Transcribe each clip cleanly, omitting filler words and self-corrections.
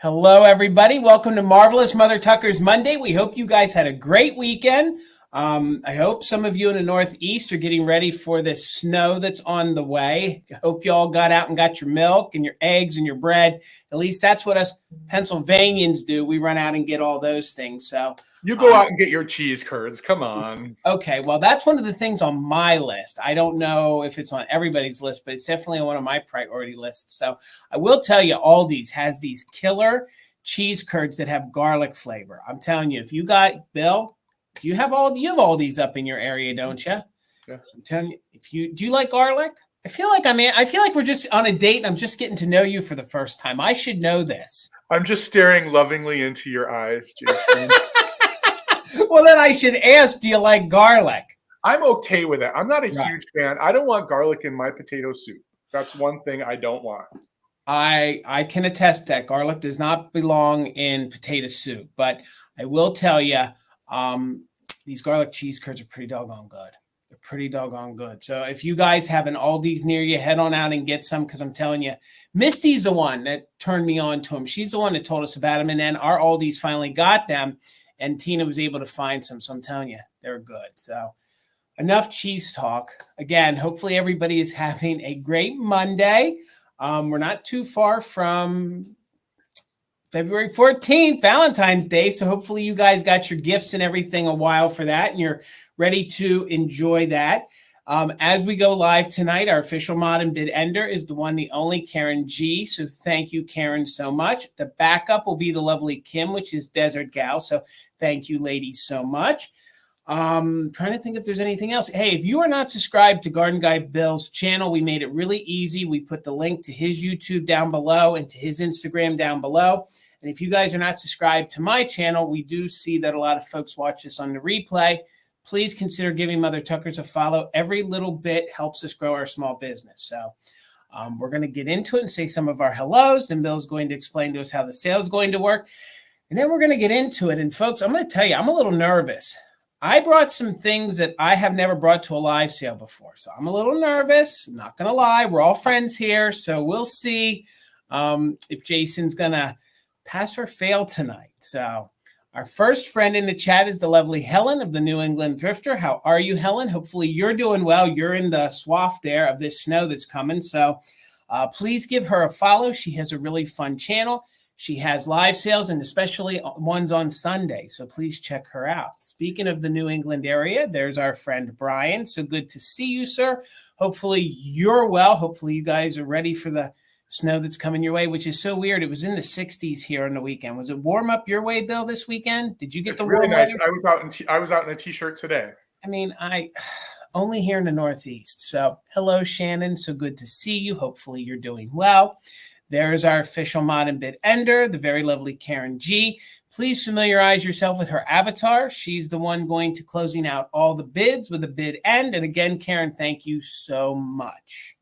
Hello, everybody. Welcome to Marvelous Mother Tucker's Monday. We hope you guys had a great weekend. I hope some of you in the Northeast are getting ready for this snow that's on the way. I hope you all got out and got your milk and your eggs and your bread. At least that's what us Pennsylvanians do. We run out and get all those things. So you go out and get your cheese curds. Come on. Okay, well, that's one of the things on my list. I don't know if it's on everybody's list, but it's definitely on one of my priority lists. So I will tell you, Aldi's has these killer cheese curds that have garlic flavor. I'm telling you, if you got, Bill, you have Aldi's up in your area, don't you? Yeah. I'm telling you, do you like garlic? I feel like we're just on a date and I'm just getting to know you for the first time. I should know this. I'm just staring lovingly into your eyes, Jason. Well, then I should ask, do you like garlic? I'm okay with it. I'm not a huge fan. I don't want garlic in my potato soup. That's one thing I don't want. I can attest that garlic does not belong in potato soup, but I will tell you, these garlic cheese curds are pretty doggone good. They're pretty doggone good. So if you guys have an Aldi's near you, head on out and get some, because I'm telling you, Misty's the one that turned me on to them. She's the one that told us about them, and then our Aldi's finally got them. And Tina was able to find some. So I'm telling you, they're good. So enough cheese talk. Again, hopefully everybody is having a great Monday. We're not too far from February 14th, Valentine's Day. So hopefully you guys got your gifts and everything a while for that, and you're ready to enjoy that. As we go live tonight, our official mod and bid ender is the one, the only Karen G. So thank you, Karen, so much. The backup will be the lovely Kim, which is Desert Gal. So thank you, ladies, so much. Trying to think if there's anything else. Hey, if you are not subscribed to Garden Guy Bill's channel, we made it really easy. We put the link to his YouTube down below and to his Instagram down below. And if you guys are not subscribed to my channel, we do see that a lot of folks watch this on the replay. Please consider giving Mother Tuckers a follow. Every little bit helps us grow our small business. So we're going to get into it and say some of our hellos. Then Bill's going to explain to us how the sale is going to work. And then we're going to get into it. And folks, I'm going to tell you, I'm a little nervous. I brought some things that I have never brought to a live sale before. So I'm a little nervous. I'm not going to lie. We're all friends here. So we'll see if Jason's going to pass or fail tonight. So our first friend in the chat is the lovely Helen of the New England Thrifter. How are you, Helen? Hopefully you're doing well. You're in the swath there of this snow that's coming. So please give her a follow. She has a really fun channel. She has live sales and especially ones on Sunday. So please check her out. Speaking of the New England area, there's our friend Brian. So good to see you, sir. Hopefully you're well. Hopefully you guys are ready for the snow that's coming your way, which is so weird. It was in the 60s here on the weekend. Was it warm up your way, Bill, this weekend? Did you get the really warm nice weather? I was out in a t-shirt today. I mean, I only here in the Northeast. So hello, Shannon. So good to see you. Hopefully you're doing well. There's our official mod and bid ender, the very lovely Karen G. Please familiarize yourself with her avatar. She's the one going to closing out all the bids with a bid end. And again, Karen, thank you so much.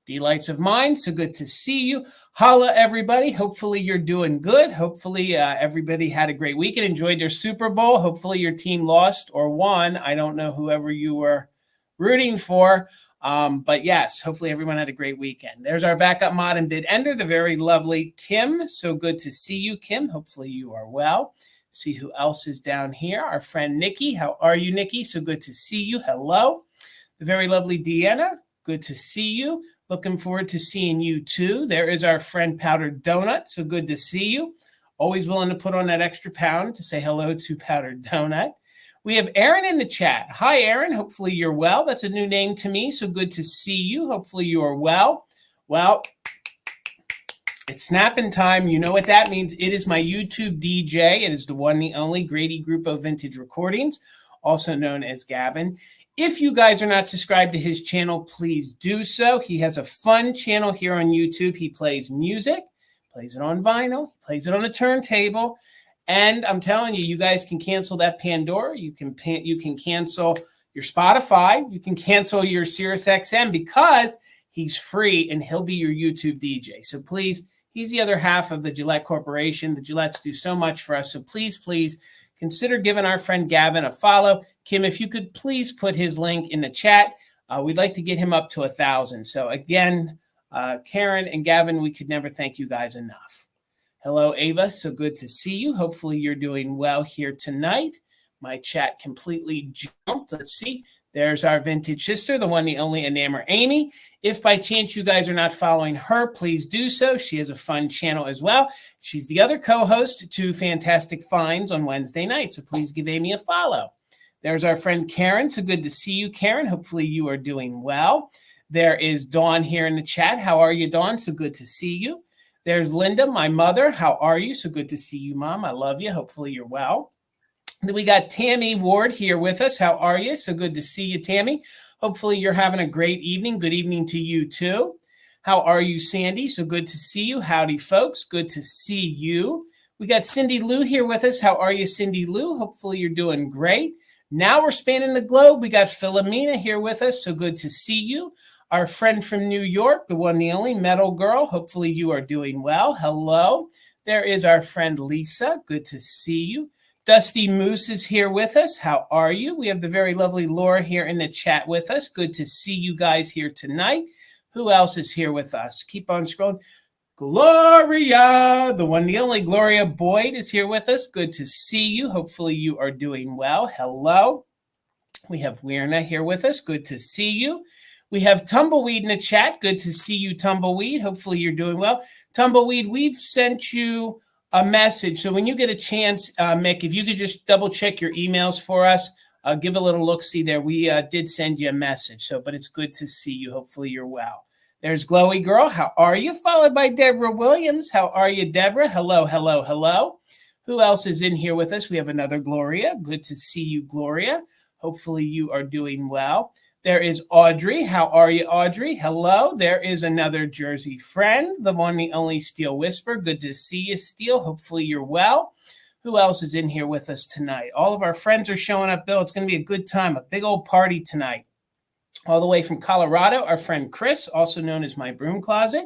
Delights of mine, so good to see you. Holla, everybody. Hopefully you're doing good. Hopefully everybody had a great week and enjoyed their Super Bowl. Hopefully your team lost or won. I don't know whoever you were rooting for. But yes, hopefully everyone had a great weekend. There's our backup mod and bid ender, the very lovely Kim. So good to see you, Kim. Hopefully you are well. See who else is down here. Our friend Nikki. How are you, Nikki? So good to see you. Hello. The very lovely Deanna. Good to see you. Looking forward to seeing you too. There is our friend Powdered Donut. So good to see you. Always willing to put on that extra pound to say hello to Powdered Donut. We have Aaron in the chat. Hi, Aaron. Hopefully you're well. That's a new name to me. So good to see you. Hopefully you are well. Well, it's snapping time. You know what that means. It is my YouTube DJ. It is the one, the only Grady Grupo Vintage Recordings, also known as Gavin. If you guys are not subscribed to his channel, please do so. He has a fun channel here on YouTube. He plays music, plays it on vinyl, plays it on a turntable. And I'm telling you, you guys can cancel that Pandora. You can cancel your Spotify. You can cancel your SiriusXM because he's free and he'll be your YouTube DJ. So please, he's the other half of the Gillette Corporation. The Gillettes do so much for us. So please, please consider giving our friend Gavin a follow. Kim, if you could please put his link in the chat. We'd like to get him up to 1,000. So again, Karen and Gavin, we could never thank you guys enough. Hello, Ava. So good to see you. Hopefully you're doing well here tonight. My chat completely jumped. Let's see. There's our vintage sister, the one, the only Enamour Amy. If by chance you guys are not following her, please do so. She has a fun channel as well. She's the other co-host to Fantastic Finds on Wednesday night. So please give Amy a follow. There's our friend Karen. So good to see you, Karen. Hopefully you are doing well. There is Dawn here in the chat. How are you, Dawn? So good to see you. There's Linda, my mother. How are you? So good to see you, Mom. I love you. Hopefully you're well. Then we got Tammy Ward here with us. How are you? So good to see you, Tammy. Hopefully you're having a great evening. Good evening to you, too. How are you, Sandy? So good to see you. Howdy, folks. Good to see you. We got Cindy Lou here with us. How are you, Cindy Lou? Hopefully you're doing great. Now we're spanning the globe. We got Philomena here with us. So good to see you. Our friend from New York, the one, the only Metal Girl. Hopefully you are doing well. Hello. There is our friend Lisa. Good to see you. Dusty Moose is here with us. How are you? We have the very lovely Laura here in the chat with us. Good to see you guys here tonight. Who else is here with us? Keep on scrolling. Gloria, the one, the only Gloria Boyd is here with us. Good to see you. Hopefully you are doing well. Hello. We have Weirna here with us. Good to see you. We have Tumbleweed in the chat. Good to see you, Tumbleweed. Hopefully you're doing well. Tumbleweed, we've sent you a message. So when you get a chance, Mick, if you could just double check your emails for us, give a little look-see there. We did send you a message. So, but it's good to see you. Hopefully you're well. There's Glowy Girl. How are you? Followed by Deborah Williams. How are you, Deborah? Hello, hello, hello. Who else is in here with us? We have another Gloria. Good to see you, Gloria. Hopefully you are doing well. There is Audrey. How are you, Audrey? Hello. There is another Jersey friend, the one, the only Steel Whisper. Good to see you, Steel. Hopefully you're well. Who else is in here with us tonight? All of our friends are showing up, Bill. It's going to be a good time, a big old party tonight. All the way from Colorado, our friend Chris, also known as My Broom Closet.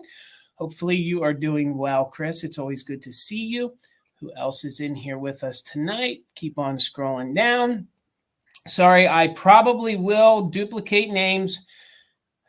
Hopefully you are doing well, Chris. It's always good to see you. Who else is in here with us tonight? Keep on scrolling down. Sorry, I probably will duplicate names.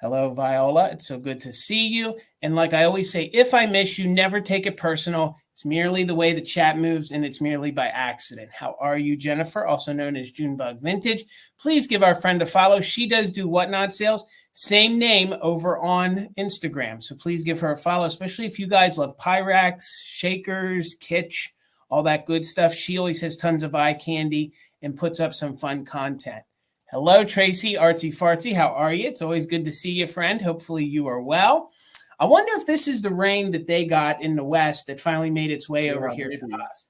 Hello, Viola. It's so good to see you. And like I always say, if I miss you, never take it personal. It's merely the way the chat moves, and it's merely by accident. How are you, Jennifer, also known as Junebug Vintage? Please give our friend a follow. She does do Whatnot sales. Same name over on Instagram. So please give her a follow, especially if you guys love Pyrex, shakers, kitsch, all that good stuff. She always has tons of eye candy and puts up some fun content. Hello, Tracy, Artsy Fartsy. How are you? It's always good to see you, friend. Hopefully you are well. I wonder if this is the rain that they got in the West that finally made its way over here to us.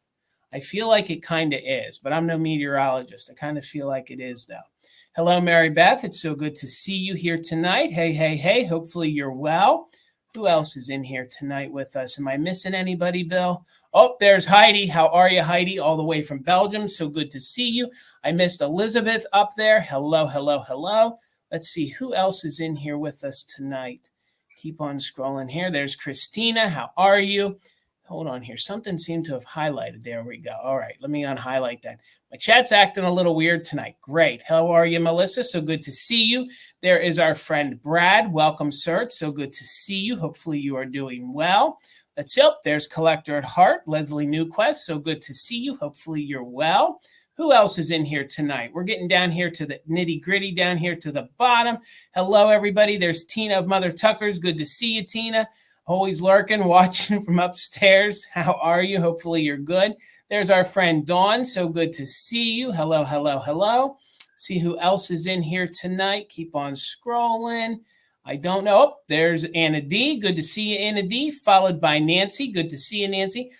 I feel like it kind of is, but I'm no meteorologist. I kind of feel like it is, though. Hello, Mary Beth. It's so good to see you here tonight. Hey, hey, hey. Hopefully you're well. Who else is in here tonight with us? Am I missing anybody, Bill? Oh, there's Heidi. How are you, Heidi? All the way from Belgium. So good to see you. I missed Elizabeth up there. Hello, hello, hello. Let's see who else is in here with us tonight. Keep on scrolling here. There's Christina. How are you? Hold on here. Something seemed to have highlighted. There we go. All right. Let me unhighlight that. My chat's acting a little weird tonight. Great. How are you, Melissa? So good to see you. There is our friend Brad. Welcome, sir. It's so good to see you. Hopefully you are doing well. Let's see. There's Collector at Heart. Leslie Newquest. So good to see you. Hopefully you're well. Who else is in here tonight? We're getting down here to the nitty gritty, down here to the bottom. Hello, everybody. There's Tina of Mother Tucker's. Good to see you, Tina. Always lurking, watching from upstairs. How are you? Hopefully you're good. There's our friend Dawn. So good to see you. Hello, hello, hello. See who else is in here tonight. Keep on scrolling. I don't know. Oh, there's Anna D. Good to see you, Anna D. Followed by Nancy. Good to see you, Nancy.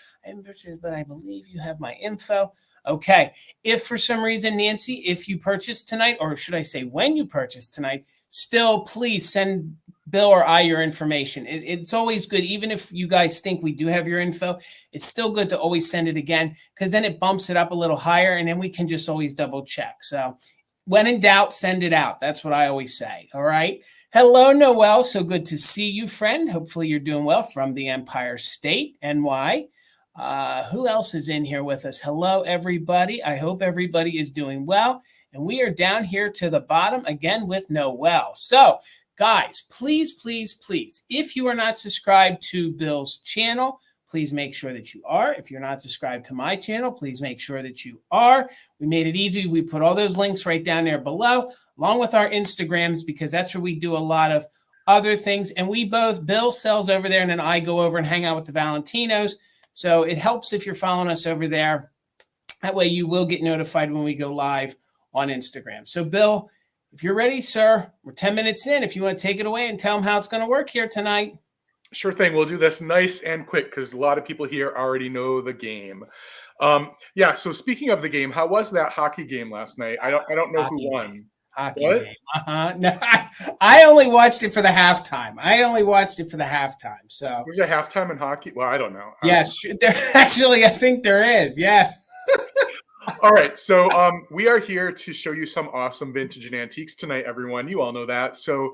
But I believe you have my info. Okay. If for some reason, Nancy, if you purchase tonight, or should I say when you purchase tonight, still please send Bill or I your information. It's always good, even if you guys think we do have your info, it's still good to always send it again, because then it bumps it up a little higher, and then we can just always double check. So when in doubt, send it out. That's what I always say. All right. Hello, Noel. So good to see you, friend. Hopefully you're doing well from the Empire State, NY. Who else is in here with us? Hello, everybody. I hope everybody is doing well. And we are down here to the bottom again with Noel. So, guys, please, please, please, if you are not subscribed to Bill's channel, please make sure that you are. If you're not subscribed to my channel, please make sure that you are. We made it easy. We put all those links right down there below, along with our Instagrams, because that's where we do a lot of other things. And we both, Bill sells over there, and then I go over and hang out with the Valentinos. So it helps if you're following us over there. That way you will get notified when we go live on Instagram. So Bill, if you're ready, sir, we're 10 minutes in. If you want to take it away and tell them how it's going to work here tonight. Sure thing. We'll do this nice and quick because a lot of people here already know the game. Yeah. So speaking of the game, how was that hockey game last night? I don't know who won. Hockey game. No, I only watched it for the halftime. So there's a halftime in hockey. Well, I don't know. Yes, actually, I think there is. Yes. All right, so we are here to show you some awesome vintage and antiques tonight, everyone. You all know that. So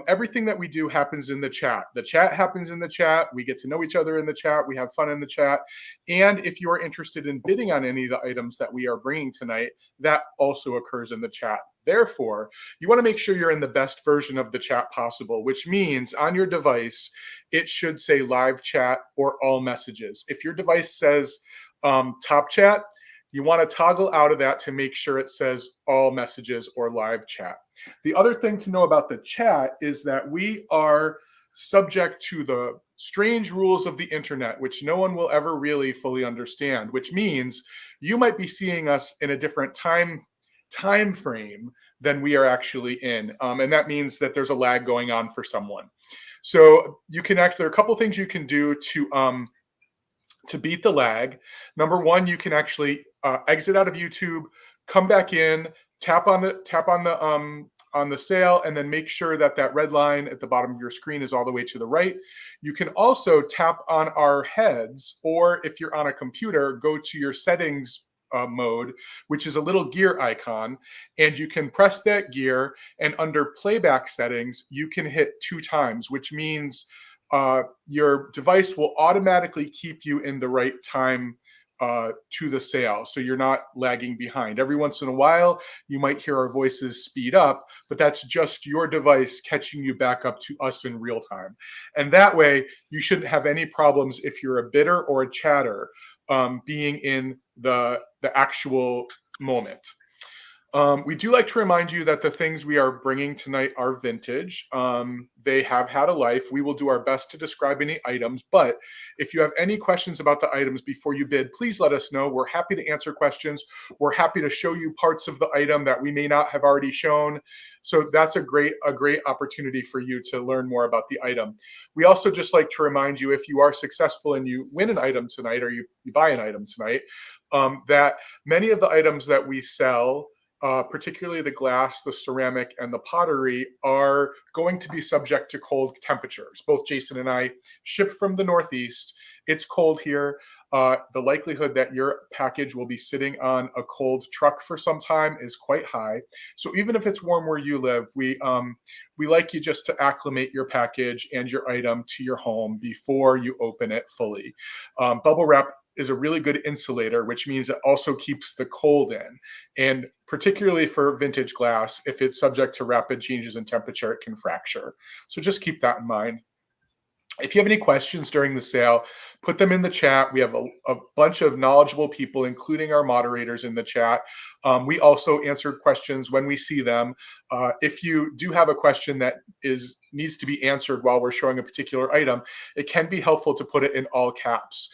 everything that we do happens in the chat. The chat happens in the chat. We get to know each other in the chat. We have fun in the chat. And if you are interested in bidding on any of the items that we are bringing tonight, that also occurs in the chat. Therefore, you want to make sure you're in the best version of the chat possible, which means on your device, it should say live chat or all messages. If your device says top chat, you want to toggle out of that to make sure it says all messages or live chat. The other thing to know about the chat is that we are subject to the strange rules of the internet, which no one will ever really fully understand, which means you might be seeing us in a different time frame than we are actually in. And that means that there's a lag going on for someone. So you can actually, there are a couple things you can do to beat the lag. Number one, you can actually exit out of YouTube, come back in, tap on the sale, and then make sure that that red line at the bottom of your screen is all the way to the right. You can also tap on our heads, or if you're on a computer, go to your settings mode, which is a little gear icon, and you can press that gear, and under playback settings, you can hit 2 times, which means your device will automatically keep you in the right time to the sale, so you're not lagging behind. Every once in a while, you might hear our voices speed up, but that's just your device catching you back up to us in real time. And that way, you shouldn't have any problems if you're a bidder or a chatter being in the actual moment. We do like to remind you that the things we are bringing tonight are vintage. They have had a life. We will do our best to describe any items, but if you have any questions about the items before you bid, please let us know. We're happy to answer questions. We're happy to show you parts of the item that we may not have already shown. So that's a great opportunity for you to learn more about the item. We also just like to remind you, if you are successful and you win an item tonight, or you buy an item tonight, that many of the items that we sell, particularly the glass, the ceramic, and the pottery, are going to be subject to cold temperatures. Both Jason and I ship from the Northeast. It's cold here. The likelihood that your package will be sitting on a cold truck for some time is quite high. So even if it's warm where you live, we like you just to acclimate your package and your item to your home before you open it fully. Bubble wrap is a really good insulator, which means it also keeps the cold in. And particularly for vintage glass, if it's subject to rapid changes in temperature, it can fracture. So just keep that in mind. If you have any questions during the sale, put them in the chat. We have a bunch of knowledgeable people, including our moderators, in the chat. We also answer questions when we see them. If you do have a question that needs to be answered while we're showing a particular item, it can be helpful to put it in all caps.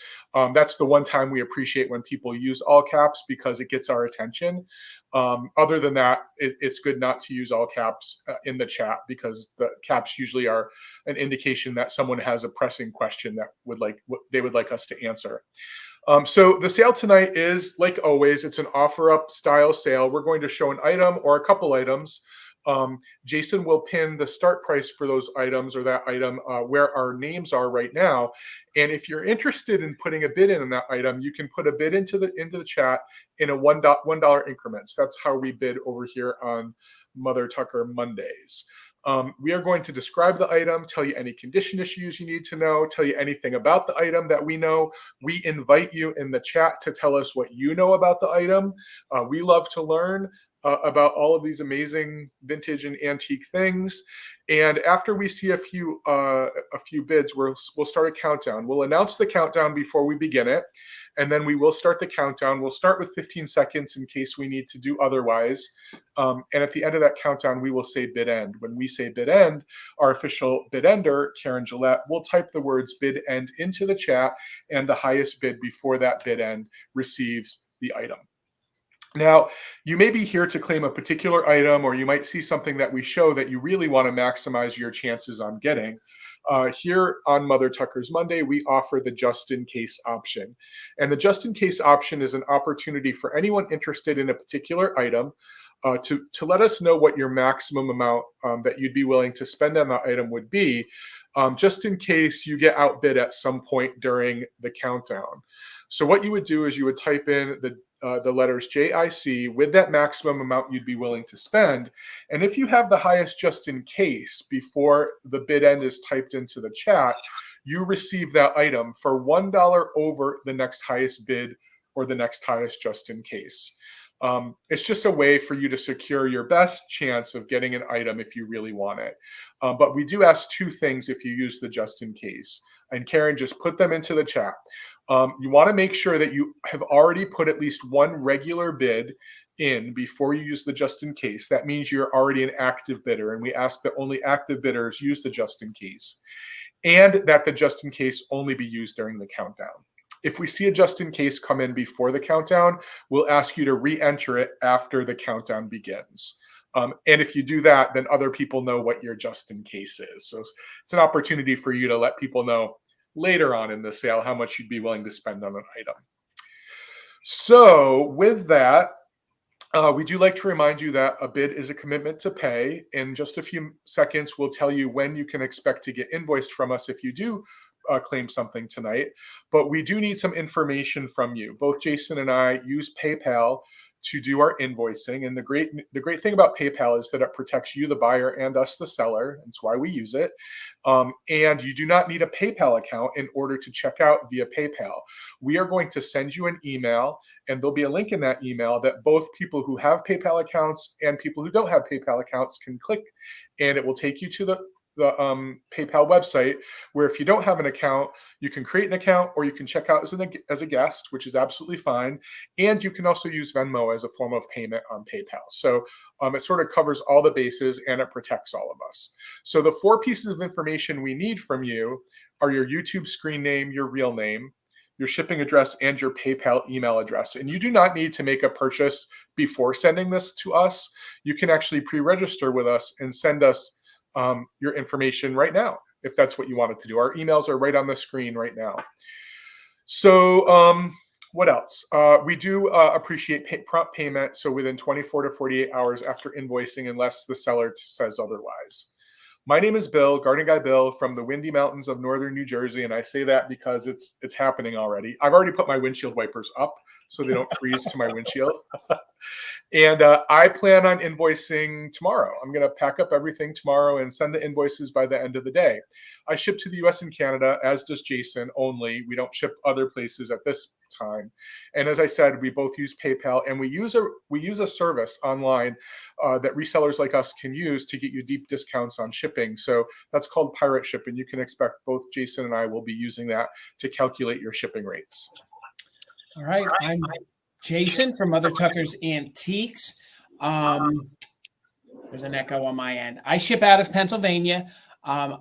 That's the one time we appreciate when people use all caps, because it gets our attention. Other than that, it's good not to use all caps in the chat, because the caps usually are an indication that someone has a pressing question that they would like us to answer. So the sale tonight is, like always, it's an offer up style sale. We're going to show an item or a couple items. Jason will pin the start price for those items, or that item, where our names are right now. And if you're interested in putting a bid in on that item, you can put a bid into the chat in a $1 increments. That's how we bid over here on Mother Tucker Mondays. We are going to describe the item, tell you any condition issues you need to know, tell you anything about the item that we know. We invite you in the chat to tell us what you know about the item. We love to learn about all of these amazing vintage and antique things. And after we see a few bids, we'll start a countdown. We'll announce the countdown before we begin it, and then we will start the countdown. We'll start with 15 seconds in case we need to do otherwise. And at the end of that countdown, we will say bid end. When we say bid end, our official bid ender, Karen Gillette, will type the words bid end into the chat, and the highest bid before that bid end receives the item. Now, you may be here to claim a particular item, or you might see something that we show that you really want to maximize your chances on getting. Here on Mother Tucker's Monday, we offer the just in case option. And the just in case option is an opportunity for anyone interested in a particular item to let us know what your maximum amount that you'd be willing to spend on that item would be, just in case you get outbid at some point during the countdown. So what you would do is you would type in the letters JIC with that maximum amount you'd be willing to spend. And if you have the highest just in case before the bid end is typed into the chat, you receive that item for $1 over the next highest bid or the next highest just in case. It's just a way for you to secure your best chance of getting an item if you really want it. But we do ask two things if you use the just in case. And Karen, just put them into the chat. You want to make sure that you have already put at least one regular bid in before you use the just in case. That means you're already an active bidder, and we ask that only active bidders use the just in case, and that the just in case only be used during the countdown. If we see a just in case come in before the countdown, we'll ask you to re-enter it after the countdown begins. And if you do that, then other people know what your just in case is. So it's an opportunity for you to let people know later on in the sale how much you'd be willing to spend on an item. So with that, we do like to remind you that a bid is a commitment to pay. In just a few seconds, we'll tell you when you can expect to get invoiced from us if you do claim something tonight. But we do need some information from you. Both Jason and I use PayPal to do our invoicing. And the great thing about PayPal is that it protects you, the buyer, and us, the seller. That's why we use it. And you do not need a PayPal account in order to check out via PayPal. We are going to send you an email, and there'll be a link in that email that both people who have PayPal accounts and people who don't have PayPal accounts can click, and it will take you to the PayPal website, where if you don't have an account, you can create an account, or you can check out as a guest, which is absolutely fine. And you can also use Venmo as a form of payment on PayPal. So it sort of covers all the bases, and it protects all of us. So the 4 pieces of information we need from you are your YouTube screen name, your real name, your shipping address, and your PayPal email address. And you do not need to make a purchase before sending this to us. You can actually pre-register with us and send us your information right now, if that's what you wanted to do. Our emails are right on the screen right now. So what else? We do appreciate prompt payment, so within 24 to 48 hours after invoicing, unless the seller says otherwise. My name is Bill, Garden Guy Bill, from the Windy Mountains of northern New Jersey, and I say that because it's happening already. I've already put my windshield wipers up so they don't freeze to my windshield. And I plan on invoicing tomorrow. I'm going to pack up everything tomorrow and send the invoices by the end of the day. I ship to the US and Canada, as does Jason, only. We don't ship other places at this time. And as I said, we both use PayPal, and we use a service online that resellers like us can use to get you deep discounts on shipping. So that's called Pirate Ship, and you can expect both Jason and I will be using that to calculate your shipping rates. All right. I'm Jason from Mother Tucker's Antiques. There's an echo on my end. I ship out of Pennsylvania.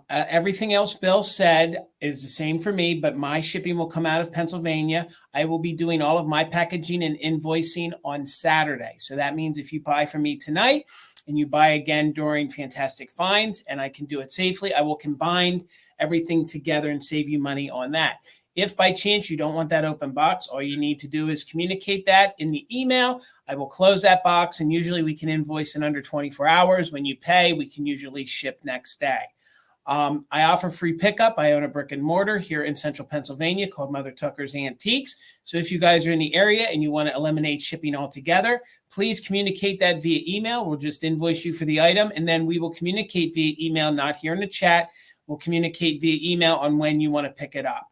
Everything else Bill said is the same for me, but my shipping will come out of Pennsylvania. I will be doing all of my packaging and invoicing on Saturday. So that means if you buy from me tonight and you buy again during Fantastic Finds, and I can do it safely, I will combine everything together and save you money on that. If by chance you don't want that open box, all you need to do is communicate that in the email. I will close that box, and usually we can invoice in under 24 hours. When you pay, we can usually ship next day. I offer free pickup. I own a brick and mortar here in central Pennsylvania called Mother Tucker's Antiques. So if you guys are in the area and you want to eliminate shipping altogether, please communicate that via email. We'll just invoice you for the item, and then we will communicate via email, not here in the chat. We'll communicate via email on when you want to pick it up.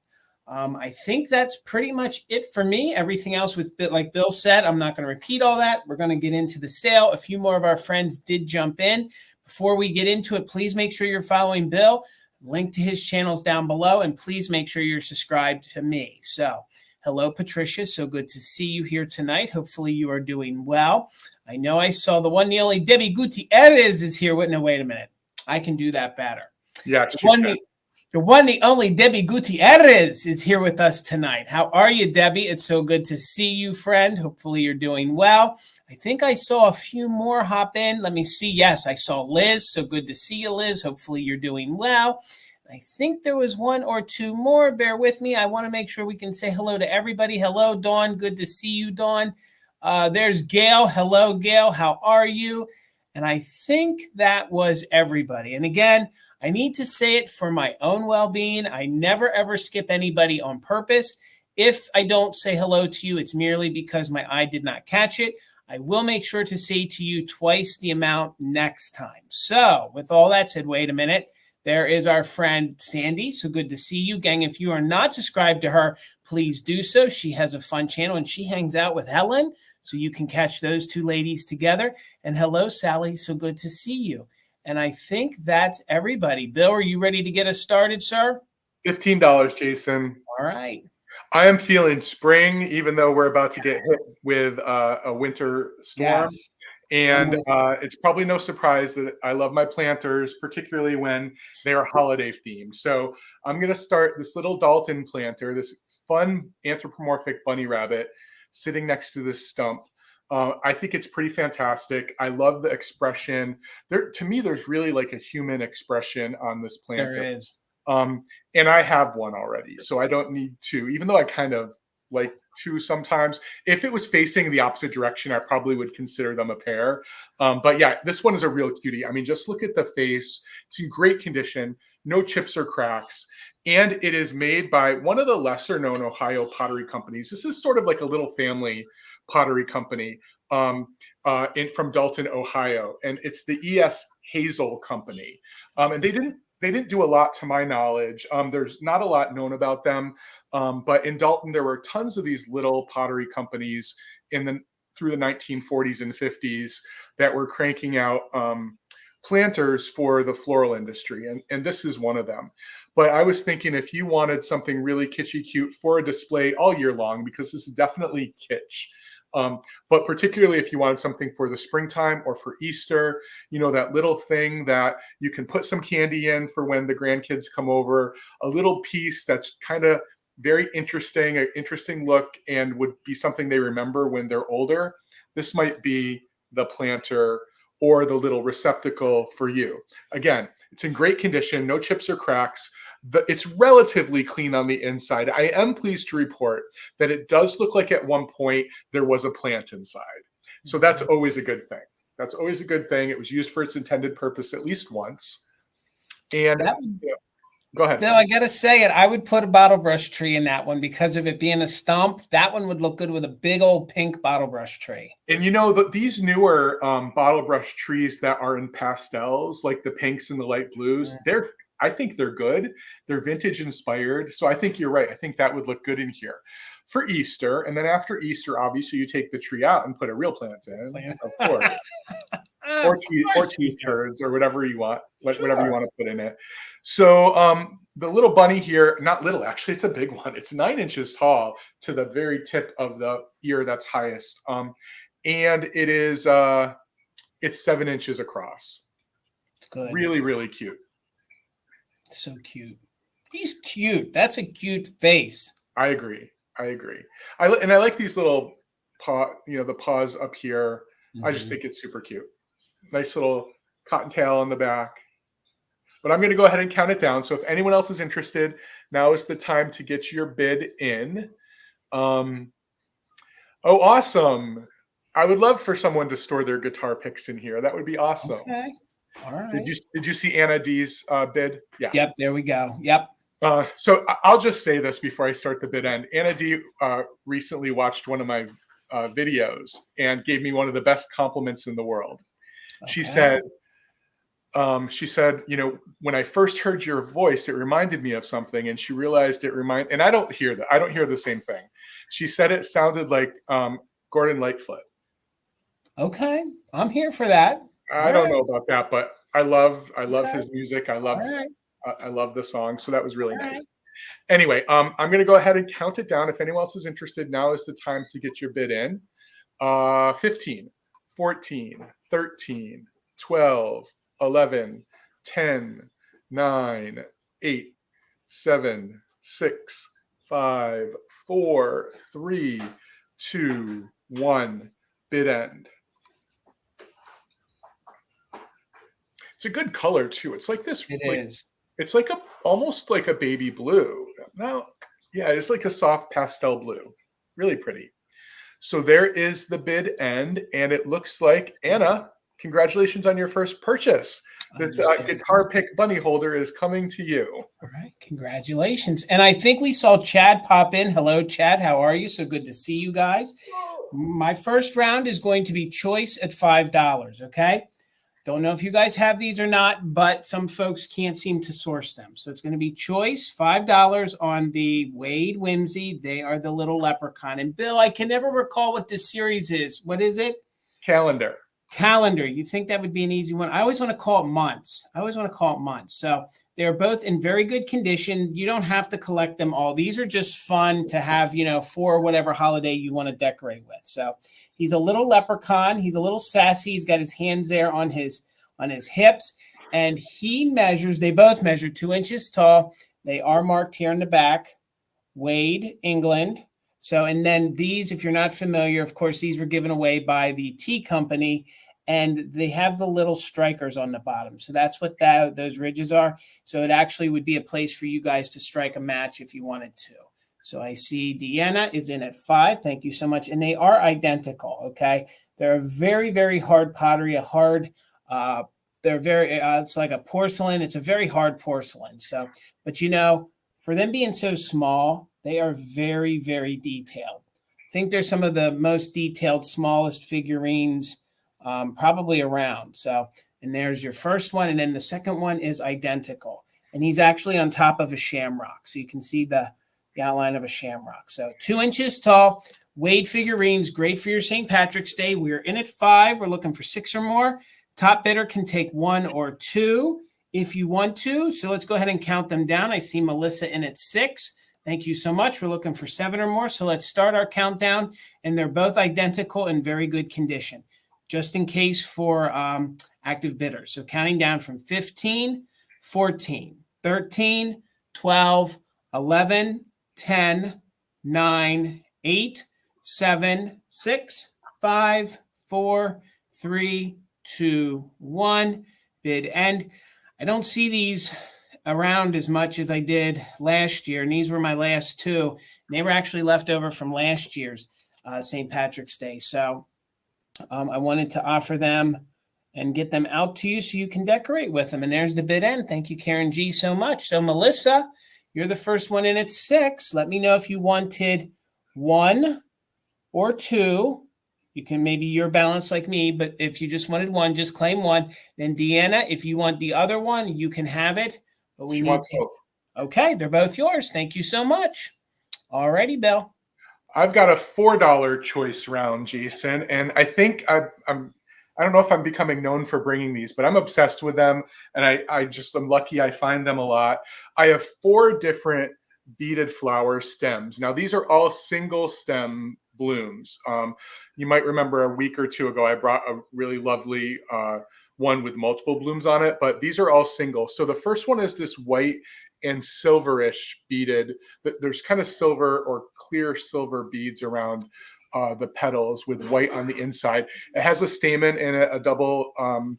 I think that's pretty much it for me. Everything else like Bill said, I'm not going to repeat all that. We're going to get into the sale. A few more of our friends did jump in. Before we get into it, please make sure you're following Bill. Link to his channels down below, and please make sure you're subscribed to me. So, hello, Patricia. So good to see you here tonight. Hopefully you are doing well. I know I saw the one, the only Debbie Gutierrez is here. No, wait a minute. I can do that better. Yeah, the one, the only Debbie Gutierrez is here with us tonight. How are you, Debbie? It's so good to see you, friend. Hopefully you're doing well. I think I saw a few more hop in. Let me see. Yes, I saw Liz. So good to see you, Liz. Hopefully you're doing well. I think there was one or two more. Bear with me. I want to make sure we can say hello to everybody. Hello, Dawn. Good to see you, Dawn. There's Gail. Hello, Gail. How are you? And I think that was everybody. And again, I need to say it for my own well-being. I never, ever skip anybody on purpose. If I don't say hello to you, it's merely because my eye did not catch it. I will make sure to say to you twice the amount next time. So with all that said, wait a minute. There is our friend Sandy. So good to see you, gang. If you are not subscribed to her, please do so. She has a fun channel and she hangs out with Helen. So you can catch those two ladies together. And hello, Sally. So good to see you. And I think that's everybody. Bill, are you ready to get us started, sir? $15, Jason. All right. I am feeling spring, even though we're about to get hit with a winter storm. Yes. And it's probably no surprise that I love my planters, particularly when they are holiday themed. So I'm going to start this little Dalton planter, this fun anthropomorphic bunny rabbit sitting next to this stump. I think it's pretty fantastic. I love the expression. To me, there's really like a human expression on this planter. There is. And I have one already, so I don't need two, even though I kind of like two sometimes. If it was facing the opposite direction, I probably would consider them a pair. But yeah, this one is a real cutie. I mean, just look at the face. It's in great condition, no chips or cracks. And it is made by one of the lesser known Ohio pottery companies. This is sort of like a little family pottery company from Dalton, Ohio. And it's the E.S. Hazel Company. And they didn't do a lot to my knowledge. There's not a lot known about them. But in Dalton, there were tons of these little pottery companies through the 1940s and 50s that were cranking out planters for the floral industry. And this is one of them. But I was thinking if you wanted something really kitschy cute for a display all year long, because this is definitely kitsch, but particularly if you wanted something for the springtime or for Easter, you know, that little thing that you can put some candy in for when the grandkids come over, a little piece that's kind of very interesting, an interesting look, and would be something they remember when they're older. This might be the planter or the little receptacle for you. Again, it's in great condition, no chips or cracks. It's relatively clean on the inside. I am pleased to report that it does look like at one point there was a plant inside. So that's always a good thing. That's always a good thing. It was used for its intended purpose at least once. And go ahead. No, I got to say it. I would put a bottle brush tree in that one because of it being a stump. That one would look good with a big old pink bottle brush tree. And you know, these newer bottle brush trees that are in pastels, like the pinks and the light blues, I think they're good. They're vintage inspired. So I think you're right. I think that would look good in here for Easter. And then after Easter, obviously you take the tree out and put a real plant in, of course. or teeth curds or whatever you want, whatever you want to put in it. So the little bunny here, not little, actually, it's a big one. It's 9 inches tall to the very tip of the ear that's highest. And it is, it's 7 inches across. It's good. Really, really cute. So cute. He's cute. That's a cute face. I agree. I like these little the paws up here. Mm-hmm. I just think it's super cute. Nice little cottontail on the back. But I'm going to go ahead and count it down. So if anyone else is interested, now is the time to get your bid in. Oh, awesome. I would love for someone to store their guitar picks in here. That would be awesome. Okay. All right. Did you see Anna D's bid? Yeah. Yep. There we go. Yep. So I'll just say this before I start the bid end. Anna D recently watched one of my videos and gave me one of the best compliments in the world. Okay. She said, you know, when I first heard your voice, it reminded me of something, and she realized and I don't hear that. I don't hear the same thing. She said it sounded like Gordon Lightfoot. Okay. I'm here for that. I don't know about that, but I love Okay. his music. All right. I love the song. So that was really All nice. right. Anyway, I'm going to go ahead and count it down. If anyone else is interested, now is the time to get your bid in. 15, 14, 13, 12, 11, 10, 9, 8, 7, 6, 5, 4, 3, 2, 1. Bid end. It's a good color too. It's like this. It like is. It's like almost like a baby blue. No, yeah, it's like a soft pastel blue. Really pretty. So there is the bid end, and it looks like Anna. Congratulations on your first purchase. This guitar pick bunny holder is coming to you. All right, congratulations. And I think we saw Chad pop in. Hello, Chad. How are you? So good to see you guys. My first round is going to be choice at $5. Okay. Don't know if you guys have these or not, but some folks can't seem to source them. So it's going to be choice, $5 on the Wade Whimsy. They are the little leprechaun. And Bill, I can never recall what this series is. What is it? Calendar. Calendar. You think that would be an easy one? I always want to call it months. So they're both in very good condition. You don't have to collect them all. These are just fun to have, for whatever holiday you want to decorate with. So he's a little leprechaun. He's a little sassy. He's got his hands there on his hips. And they both measure 2 inches tall. They are marked here in the back. Wade, England. So, and then these, if you're not familiar, of course, these were given away by the tea company, and they have the little strikers on the bottom. So that's what those ridges are. So it actually would be a place for you guys to strike a match if you wanted to. So I see Deanna is in at 5. Thank you so much. And they are identical. Okay. They're a very, very hard pottery, it's like a porcelain. It's a very hard porcelain. So, but for them being so small, they are very, very detailed. I think they're some of the most detailed, smallest figurines probably around. So, and there's your first one. And then the second one is identical. And he's actually on top of a shamrock. So you can see the outline of a shamrock. So 2 inches tall, Wade figurines, great for your St. Patrick's Day. We're in at 5. We're looking for 6 or more. Top bidder can take 1 or 2 if you want to. So let's go ahead and count them down. I see Melissa in at 6. Thank you so much. We're looking for 7 or more. So let's start our countdown. And they're both identical in very good condition, just in case for active bidders. So counting down from 15, 14, 13, 12, 11, 10, 9, 8, 7, 6, 5, 4, 3, 2, 1. Bid end. I don't see these around as much as I did last year, and these were my last 2. They were actually left over from last year's St. Patrick's Day. So I wanted to offer them and get them out to you so you can decorate with them. And there's the bid end. Thank you, Karen G, so much. So Melissa, you're the first one in at 6. Let me know if you wanted 1 or 2. You can maybe you're balanced like me, but if you just wanted 1, just claim 1. Then Deanna, if you want the other one, you can have it. But we need to. Okay, they're both yours. Thank you so much. All righty, Bill. I've got a $4 choice round, Jason, and I think I don't know if I'm becoming known for bringing these, but I'm obsessed with them, and I'm lucky I find them a lot. I have 4 different beaded flower stems. Now these are all single stem blooms. You might remember a week or 2 ago I brought a really lovely one with multiple blooms on it, but these are all single. So the first one is this white and silverish beaded. There's kind of silver or clear silver beads around the petals with white on the inside. It has a stamen and a double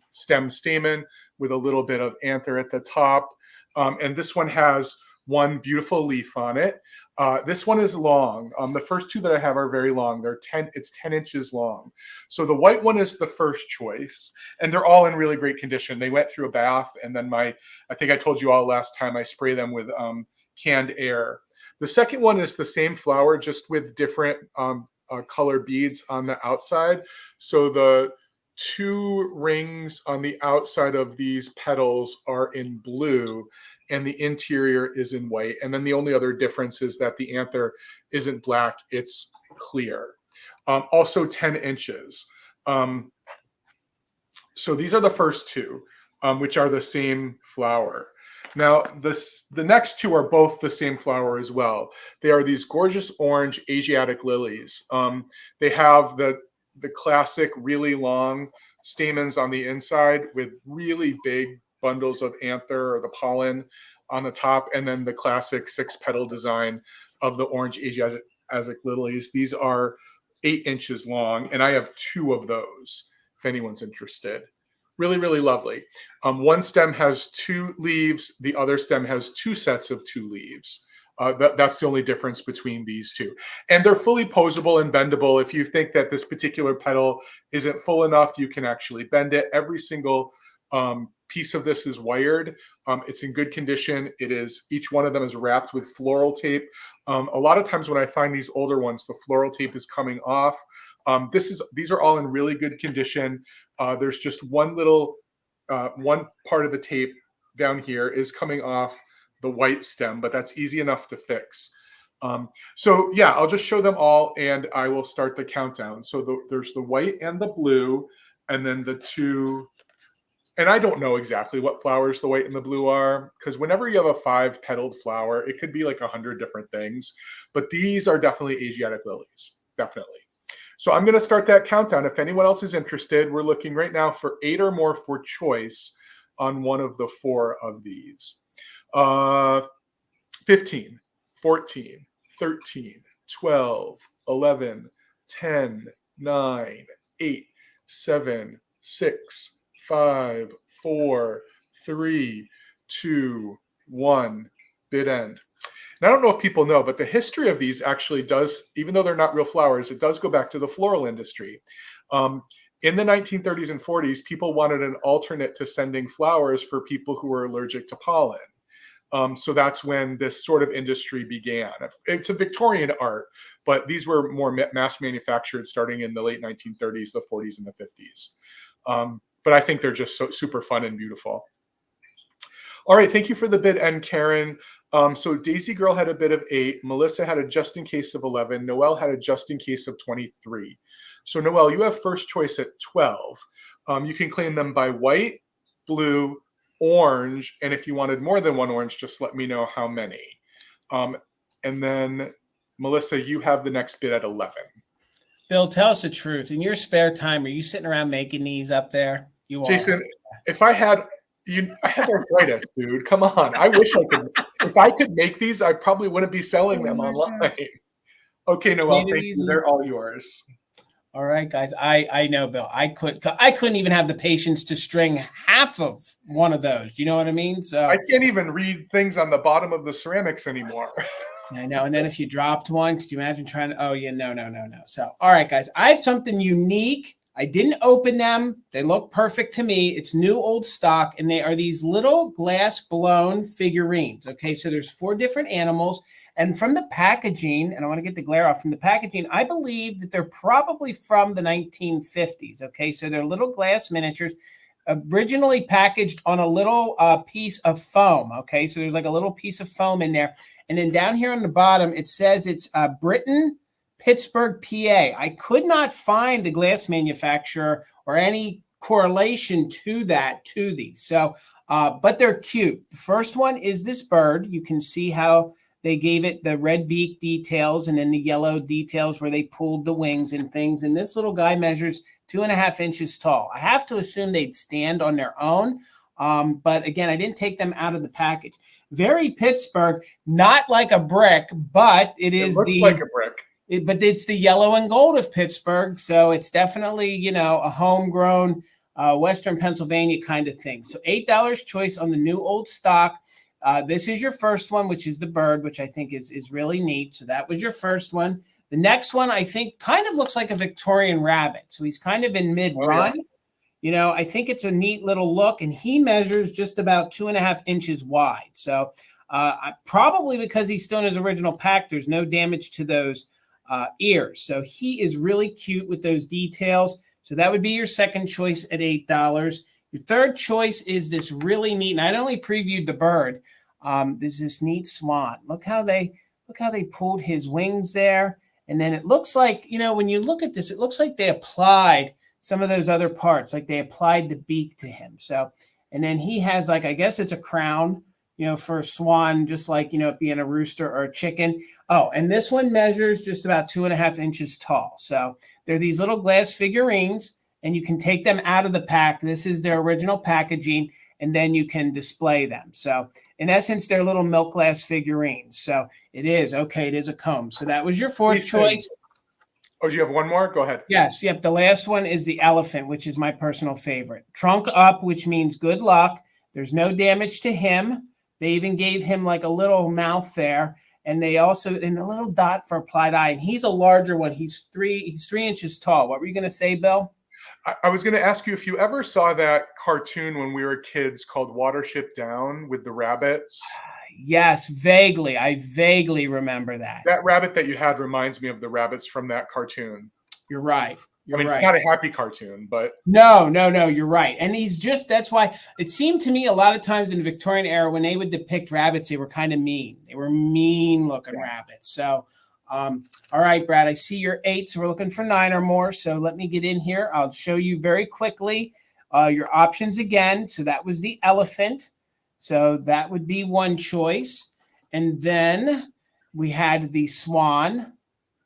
stem stamen with a little bit of anther at the top. And this one has one beautiful leaf on it. This one is long. The first 2 that I have are very long. It's 10 inches long. So the white one is the first choice, and they're all in really great condition. They went through a bath, and then I think I told you all last time, I spray them with canned air. The second one is the same flower, just with different color beads on the outside. So the 2 rings on the outside of these petals are in blue, and the interior is in white. And then the only other difference is that the anther isn't black, it's clear. Also 10 inches. So these are the first 2. which are the same flower. Now, the next two are both the same flower as well. They are these gorgeous orange Asiatic lilies. They have the classic really long stamens on the inside with really big bundles of anther or the pollen on the top, and then the classic 6-petal design of the orange Asiatic lilies. These are 8 inches long, and I have 2 of those if anyone's interested. Really, really lovely. One stem has 2 leaves. The other stem has 2 sets of 2 leaves. That's the only difference between these two. And they're fully posable and bendable. If you think that this particular petal isn't full enough, you can actually bend it. Every single piece of this is wired. It's in good condition. Each one of them is wrapped with floral tape. A lot of times when I find these older ones, the floral tape is coming off. These are all in really good condition. There's just one part of the tape down here is coming off the white stem, but that's easy enough to fix. So yeah, I'll just show them all and I will start the countdown. So there's the white and the blue, and then the 2, and I don't know exactly what flowers the white and the blue are, because whenever you have a 5-petaled flower, it could be like 100 different things, but these are definitely Asiatic lilies, definitely. So I'm going to start that countdown. If anyone else is interested, we're looking right now for 8 or more for choice on one of the 4 of these. 15, 14, 13, 12, 11, 10, 9, 8, 7, 6, 5, 4, 3, 2, 1, bid end. And I don't know if people know, but the history of these actually does, even though they're not real flowers, it does go back to the floral industry. In the 1930s and 40s, people wanted an alternate to sending flowers for people who were allergic to pollen. So that's when this sort of industry began. It's a Victorian art, but these were more mass manufactured starting in the late 1930s, the 40s, and the 50s. But I think they're just so super fun and beautiful. All right, thank you for the bid end, Karen. So Daisy Girl had a bid of 8. Melissa had a just in case of 11. Noelle had a just in case of 23. So Noelle, you have first choice at 12. You can claim them by white, blue, orange, and if you wanted more than one orange, just let me know how many. And then Melissa, you have the next bid at 11. Bill, tell us the truth. In your spare time, are you sitting around making these up there? You Jason, are. if I had I have arthritis, dude. Come on. I wish I could. If I could make these, I probably wouldn't be selling them online. Okay, Noelle, thank you. They're all yours. All right, guys. I know, Bill. I couldn't even have the patience to string half of one of those. You know what I mean? So I can't even read things on the bottom of the ceramics anymore. I know. And then if you dropped one, could you imagine trying to? Oh yeah, no. So all right, guys. I have something unique. I didn't open them. They look perfect to me. It's new old stock, and they are these little glass blown figurines. Okay, so there's 4 different animals. And from the packaging, and I want to get the glare off from the packaging, I believe that they're probably from the 1950s. Okay, so they're little glass miniatures, originally packaged on a little piece of foam. Okay, so there's like a little piece of foam in there. And then down here on the bottom, it says it's Britain, Pittsburgh, PA. I could not find the glass manufacturer or any correlation to these. So, but they're cute. The first one is this bird. You can see how they gave it the red beak details and then the yellow details where they pulled the wings and things. And this little guy measures 2.5 inches tall. I have to assume they'd stand on their own. But again, I didn't take them out of the package. Very Pittsburgh, not like a brick, but it looks like a brick. But it's the yellow and gold of Pittsburgh. So it's definitely, a homegrown Western Pennsylvania kind of thing. So $8 choice on the new old stock. This is your first one, which is the bird, which I think is really neat. So that was your first one. The next one, I think, kind of looks like a Victorian rabbit. So he's kind of in mid-run. Oh, yeah. I think it's a neat little look. And he measures just about 2.5 inches wide. So probably because he's still in his original pack, there's no damage to those ears. So he is really cute with those details. So that would be your second choice at $8. Your third choice is this really neat, and I only previewed the bird. There's this neat swan. Look how they pulled his wings there. And then it looks like, when you look at this, it looks like they applied some of those other parts, like they applied the beak to him. So And then he has like, I guess it's a crown, for a swan, just like, it being a rooster or a chicken. Oh, and this one measures just about 2.5 inches tall. So they're these little glass figurines, and you can take them out of the pack. This is their original packaging, and then you can display them. So in essence, they're little milk glass figurines. So it is a comb. So that was your fourth choice. Oh, do you have one more? Go ahead. Yes. Yep. The last one is the elephant, which is my personal favorite. Trunk up, which means good luck. There's no damage to him. They even gave him like a little mouth there. And they also, in a little dot for applied eye. And he's a larger one. He's 3 inches tall. What were you going to say, Bill? I was going to ask you if you ever saw that cartoon when we were kids called Watership Down with the rabbits. Yes, vaguely. I vaguely remember that. That rabbit that you had reminds me of the rabbits from that cartoon. You're right. It's not a happy cartoon, but no, you're right. And that's why it seemed to me a lot of times in the Victorian era when they would depict rabbits, they were kind of mean. They were mean looking rabbits. So, all right, Brad, I see you're 8, so we're looking for 9 or more. So let me get in here. I'll show you very quickly your options again. So that was the elephant. So that would be one choice. And then we had the swan.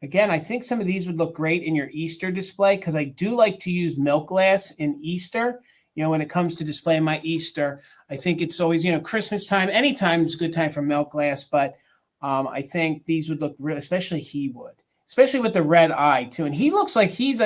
Again, I think some of these would look great in your Easter display because I do like to use milk glass in Easter. When it comes to displaying my Easter, I think it's always, Christmas time. Anytime is a good time for milk glass, but I think these would look real, especially he would, especially with the red eye too. And he looks like he's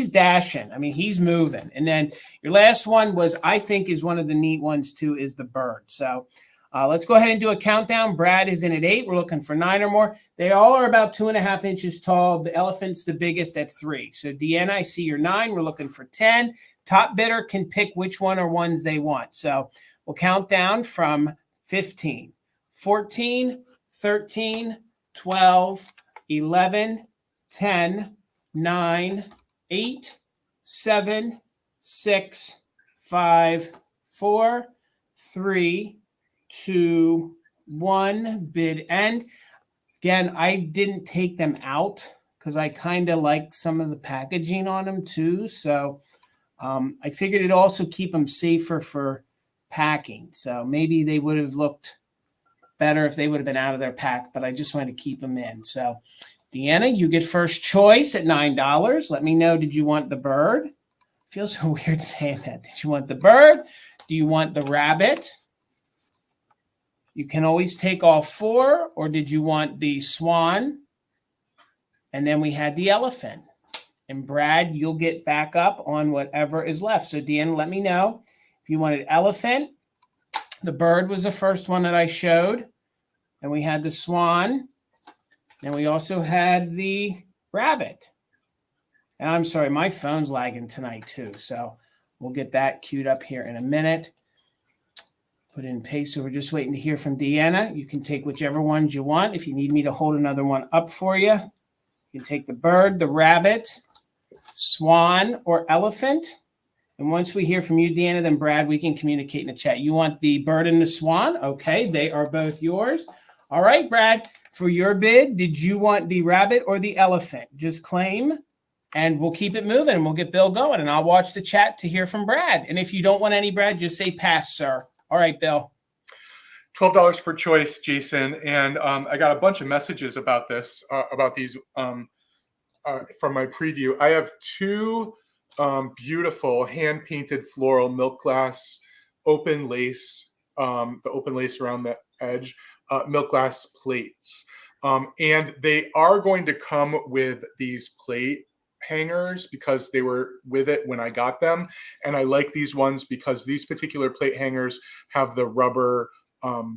dashing. He's moving. And then your last one was, I think is one of the neat ones too, is the bird. So let's go ahead and do a countdown. Brad is in at 8. We're looking for 9 or more. They all are about 2.5 inches tall. The elephant's the biggest at 3. So Deanna, I see your 9. We're looking for 10. Top bidder can pick which one or ones they want. So we'll count down from 15, 14, 13, 12, 11, 10, 9, 8, 7, 6, 5, 4, 3, 2, 1, bid end. Again, I didn't take them out because I kind of like some of the packaging on them too. So I figured it'd also keep them safer for packing. So maybe they would have looked better if they would have been out of their pack, but I just wanted to keep them in. So Deanna, you get first choice at $9. Let me know, did you want the bird? Feels so weird saying that. Did you want the bird? Do you want the rabbit? You can always take all 4, or did you want the swan? And then we had the elephant. And Brad, you'll get back up on whatever is left. So Deanna, let me know if you wanted elephant. The bird was the first one that I showed. And we had the swan. And we also had the rabbit. And I'm sorry, my phone's lagging tonight too. So we'll get that queued up here in a minute. Put in paste. So we're just waiting to hear from Deanna. You can take whichever ones you want. If you need me to hold another one up for you, you can take the bird, the rabbit, swan, or elephant. And once we hear from you, Deanna, then Brad, we can communicate in the chat. You want the bird and the swan? Okay, they are both yours. All right, Brad, for your bid, did you want the rabbit or the elephant? Just claim, and we'll keep it moving, and we'll get Bill going, and I'll watch the chat to hear from Brad. And if you don't want any, Brad, just say pass, sir. All right, Bill. $12 for choice, Jason. And I got a bunch of messages about this, about these from my preview. I have 2 beautiful hand-painted floral milk glass open lace, the open lace around the edge, milk glass plates. And they are going to come with these plate hangers because they were with it when I got them. And I like these ones because these particular plate hangers have the rubber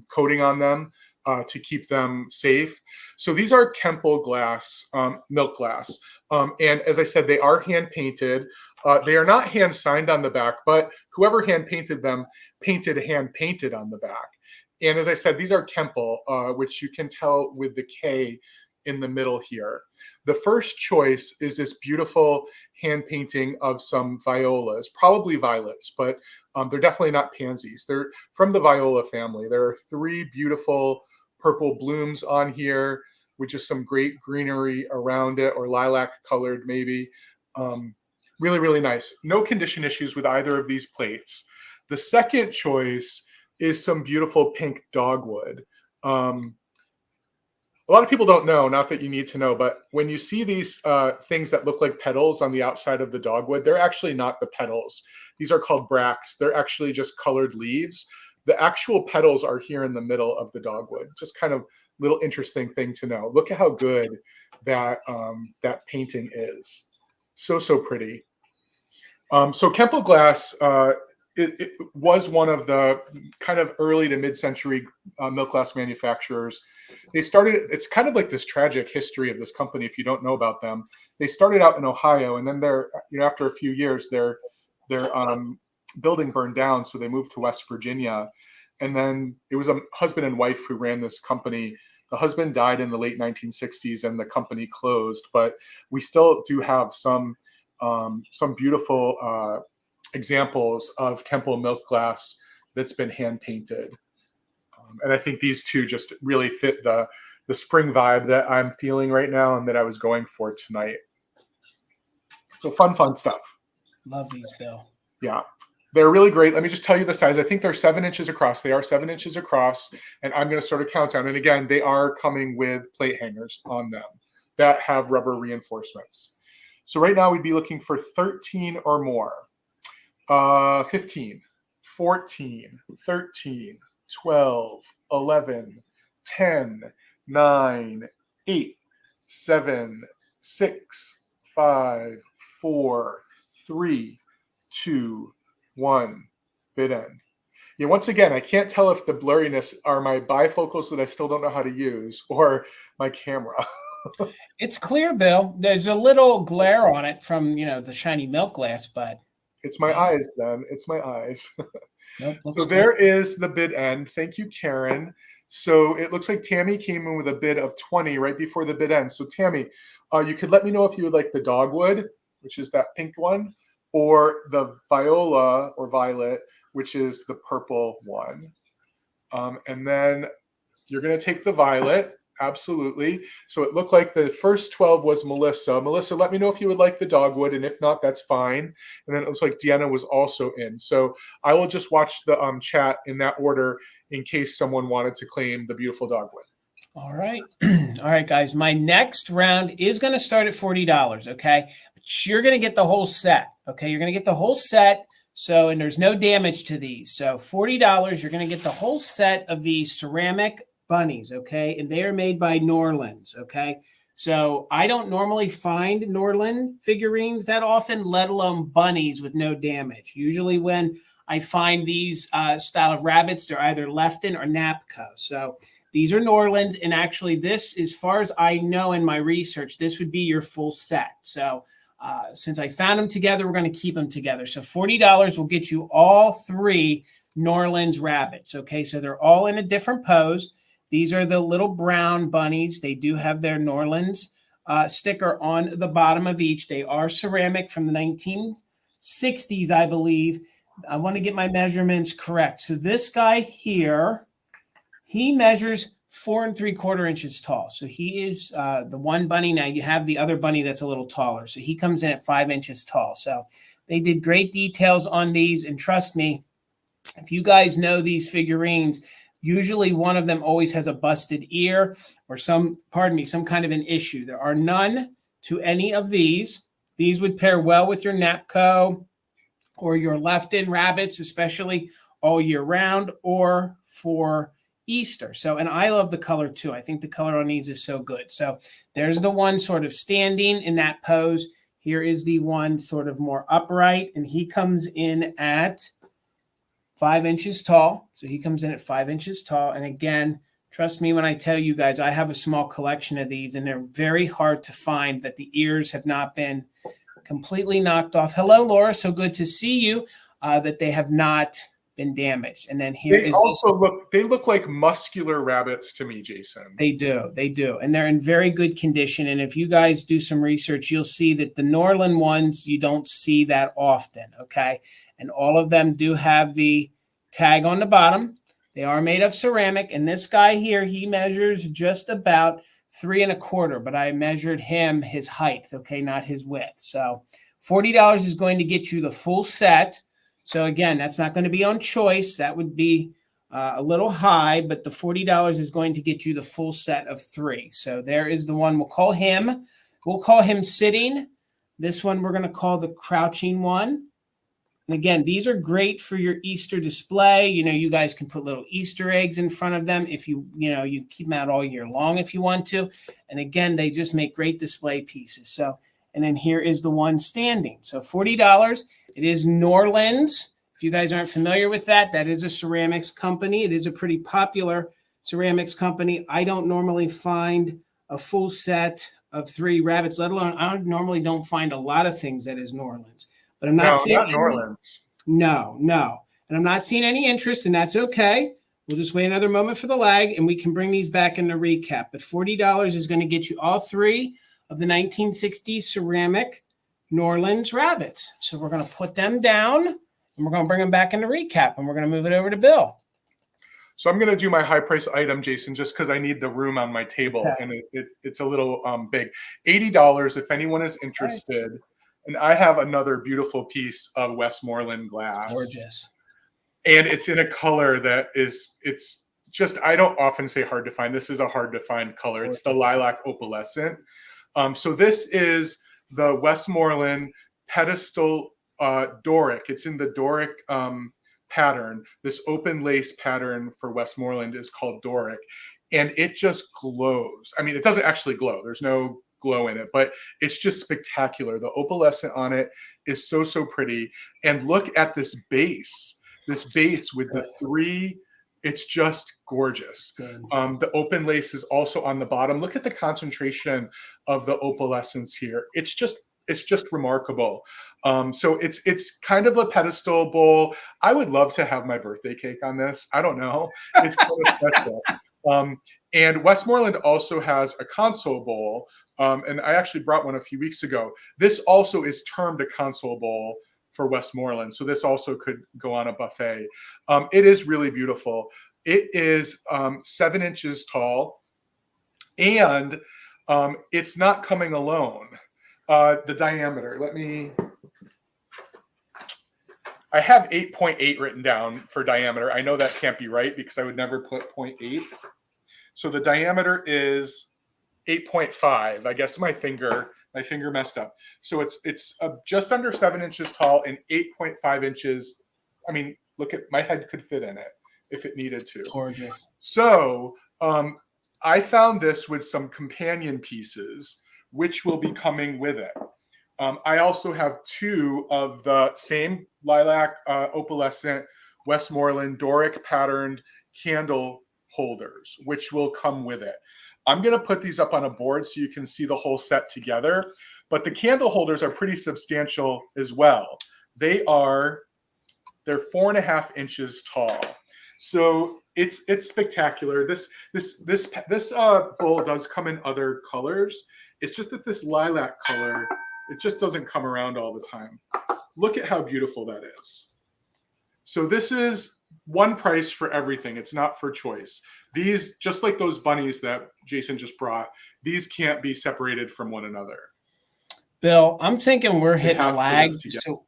coating on them to keep them safe. So these are Kemple glass, milk glass. And as I said, they are hand painted. They are not hand signed on the back, but whoever hand painted them hand painted on the back. And as I said, these are Kemple, which you can tell with the K in the middle here. The first choice is this beautiful hand painting of some violas, probably violets, but they're definitely not pansies. They're from the viola family. There are 3 beautiful purple blooms on here with just some great greenery around it, or lilac colored maybe. Really, really nice. No condition issues with either of these plates. The second choice is some beautiful pink dogwood. A lot of people don't know, not that you need to know, but when you see these things that look like petals on the outside of the dogwood, they're actually not the petals. These are called bracts. They're actually just colored leaves. The actual petals are here in the middle of the dogwood. Just kind of little interesting thing to know. Look at how good that that painting is. So, so pretty. So Kempo glass, it was one of the kind of early to mid-century milk glass manufacturers. They started, it's kind of like this tragic history of this company if you don't know about them. They started out in Ohio, and then they're, after a few years, their building burned down, so they moved to West Virginia. And then it was a husband and wife who ran this company. The husband died in the late 1960s and the company closed, but we still do have some beautiful examples of Kempo milk glass that's been hand painted. And I think these two just really fit the spring vibe that I'm feeling right now and that I was going for tonight. So fun stuff. Love these, Bill. Yeah, they're really great. Let me just tell you the size. I think they're 7 inches across. They are 7 inches across, and I'm going to start a countdown. And again, they are coming with plate hangers on them that have rubber reinforcements. So right now we'd be looking for 13 or more. 15, 14, 13, 12, 11, 10, 9, 8, 7, 6, 5, 4, 3, 2, 1. Bid end. Yeah, once again, I can't tell if the blurriness are my bifocals that I still don't know how to use or my camera. It's clear, Bill. There's a little glare on it from, the shiny milk glass, but it's my eyes then. It's my eyes. Nope, so there is the bid end. Thank you, Karen. So it looks like Tammy came in with a bid of 20 right before the bid end. So Tammy, you could let me know if you would like the dogwood, which is that pink one, or the viola or violet, which is the purple one. And then you're going to take the violet. Absolutely. So it looked like the first 12 was Melissa. Melissa, let me know if you would like the dogwood, and if not, that's fine. And then it looks like Deanna was also in. So I will just watch the chat in that order in case someone wanted to claim the beautiful dogwood. All right. All right, guys. My next round is going to start at $40, okay? But you're going to get the whole set, okay? You're going to get the whole set. So, and there's no damage to these. So $40, you're going to get the whole set of these ceramic bunnies, okay? And they are made by Norland, okay? So I don't normally find Norland figurines that often, let alone bunnies with no damage. Usually when I find these style of rabbits, they're either Lefton or Napco. So these are Norlands, and actually this, as far as I know in my research, this would be your full set. So since I found them together, we're going to keep them together. So $40 will get you all 3 Norland's rabbits, okay? So they're all in a different pose. These are the little brown bunnies. They do have their Norland's sticker on the bottom of each. They are ceramic from the 1960s, I believe. I want to get my measurements correct. So this guy here, he measures 4 3/4 inches tall. So he is the one bunny. Now you have the other bunny that's a little taller. So he comes in at 5 inches tall. So they did great details on these. And trust me, if you guys know these figurines, usually one of them always has a busted ear or some kind of an issue. There are none to any of these. These would pair well with your Napco or your Lefton rabbits, especially all year round or for Easter. So, and I love the color too. I think the color on these is so good. So there's the one sort of standing in that pose. Here is the one sort of more upright, and he comes in at 5 inches tall. So he comes in at 5 inches tall. And again, trust me when I tell you guys, I have a small collection of these, and they're very hard to find that the ears have not been completely knocked off. Hello, Laura. So good to see you, that they have not been damaged. And then here they look like muscular rabbits to me, Jason. They do. And they're in very good condition. And if you guys do some research, you'll see that the Norland ones, you don't see that often, okay? And all of them do have the tag on the bottom. They are made of ceramic. And this guy here, he measures just about 3 1/4, but I measured him, his height, okay, not his width. So $40 is going to get you the full set. So again, that's not going to be on choice. That would be a little high, but the $40 is going to get you the full set of 3. So there is the one. We'll call him sitting. This one we're going to call the crouching one. And again, these are great for your Easter display. You guys can put little Easter eggs in front of them if you keep them out all year long if you want to. And again, they just make great display pieces. So, and then here is the one standing. So $40. It is Norland's. If you guys aren't familiar with that, that is a ceramics company. It is a pretty popular ceramics company. I don't normally find a full set of 3 rabbits, let alone I normally don't find a lot of things that is Norland's. But I'm not seeing not Norland's. No. And I'm not seeing any interest, and that's okay. We'll just wait another moment for the lag, and we can bring these back in the recap. But $40 is going to get you all 3 of the 1960s ceramic Norland's rabbits. So we're going to put them down, and we're going to bring them back in the recap, and we're going to move it over to Bill. So I'm going to do my high price item, Jason, just because I need the room on my table, Okay. and it's a little big. $80 if anyone is interested. Okay. And I have another beautiful piece of Westmoreland glass. Gorgeous. And it's in a color that it's just, I don't often say hard to find. This is a hard to find color. Gorgeous. It's the lilac opalescent. So this is the Westmoreland pedestal Doric. It's in the Doric pattern. This open lace pattern for Westmoreland is called Doric. And it just glows. I mean, it doesn't actually glow. There's no glow in it, but it's just spectacular. The opalescent on it is so pretty. And look at this base with the 3, it's just gorgeous. The open lace is also on the bottom. Look at the concentration of the opalescence here. It's just remarkable. So it's kind of a pedestal bowl. I would love to have my birthday cake on this. I don't know. It's kind of special. And Westmoreland also has a console bowl. And I actually brought one a few weeks ago. This also is termed a console bowl for Westmoreland. So this also could go on a buffet. It is really beautiful. It is 7 inches tall, and it's not coming alone. The diameter, I have 8.8 written down for diameter. I know that can't be right because I would never put 0.8. So the diameter is 8.5. I guess my finger messed up. So it's just under 7 inches tall and 8.5 inches. I mean, look at my head could fit in it if it needed to. Gorgeous. So I found this with some companion pieces, which will be coming with it. I also have 2 of the same lilac opalescent Westmoreland Doric patterned candle holders, which will come with it. I'm going to put these up on a board so you can see the whole set together, but the candle holders are pretty substantial as well. They're 4.5 inches tall. So it's spectacular. This bowl does come in other colors. It's just that this lilac color, it just doesn't come around all the time. Look at how beautiful that is. So this is one price for everything. It's not for choice. These, just like those bunnies that Jason just brought, these can't be separated from one another. Bill, I'm thinking we're hitting a lag, so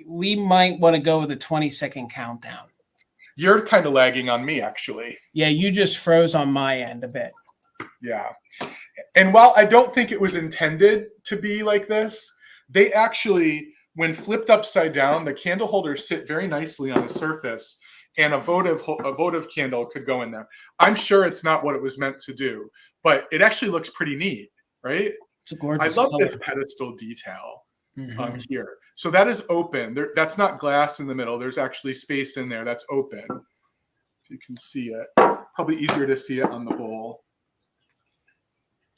we might want to go with a 20-second countdown. You're kind of lagging on me, actually. Yeah, you just froze on my end a bit. Yeah. And while I don't think it was intended to be like this, they actually, when flipped upside down, the candle holders sit very nicely on the surface, and a votive candle could go in there. I'm sure it's not what it was meant to do, but it actually looks pretty neat, right? It's a gorgeous I love color. this pedestal detail here. So that is open. That's not glass in the middle. There's actually space in there that's open. So you can see it. Probably easier to see it on the bowl.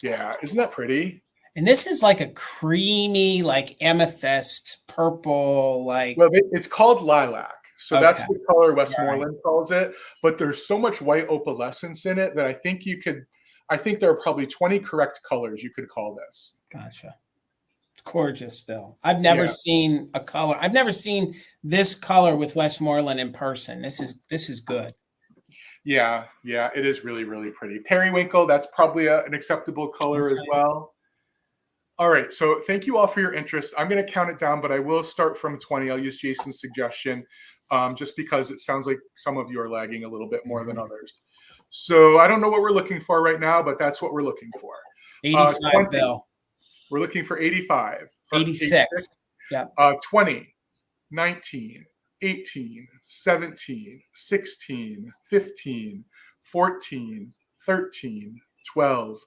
Yeah, isn't that pretty? And this is like a creamy, like amethyst, purple, like. Well, it's called lilac. So Okay. That's the color Westmoreland calls it. But there's so much white opalescence in it that I think there are probably 20 correct colors you could call this. Gotcha. It's gorgeous, Bill. I've never seen a color. I've never seen this color with Westmoreland in person. This is good. Yeah, it is really, really pretty. Periwinkle, that's probably an acceptable color as well. All right. So thank you all for your interest. I'm going to count it down, but I will start from 20. I'll use Jason's suggestion just because it sounds like some of you are lagging a little bit more than others. So I don't know what we're looking for right now, but that's what we're looking for. 85, Bill. We're looking for 85. 86. Yeah. 20, 19, 18, 17, 16, 15, 14, 13, 12,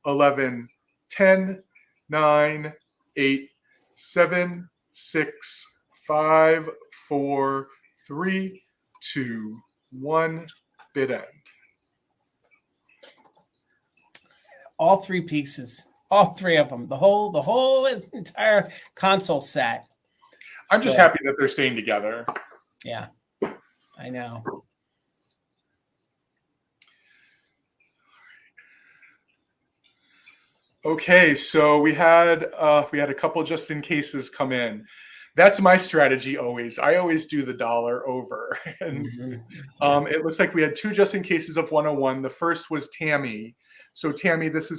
11, 10, 9, 8, 7, 6, 5, 4, 3, 2, 1, bid end. All three pieces, all three of them, the whole entire console set. I'm just happy that they're staying together. Yeah, I know. Okay, so we had a couple just in cases come in. That's my strategy always. I always do the dollar over. And it looks like we had 2 just in cases of 101. The first was Tammy. So Tammy, this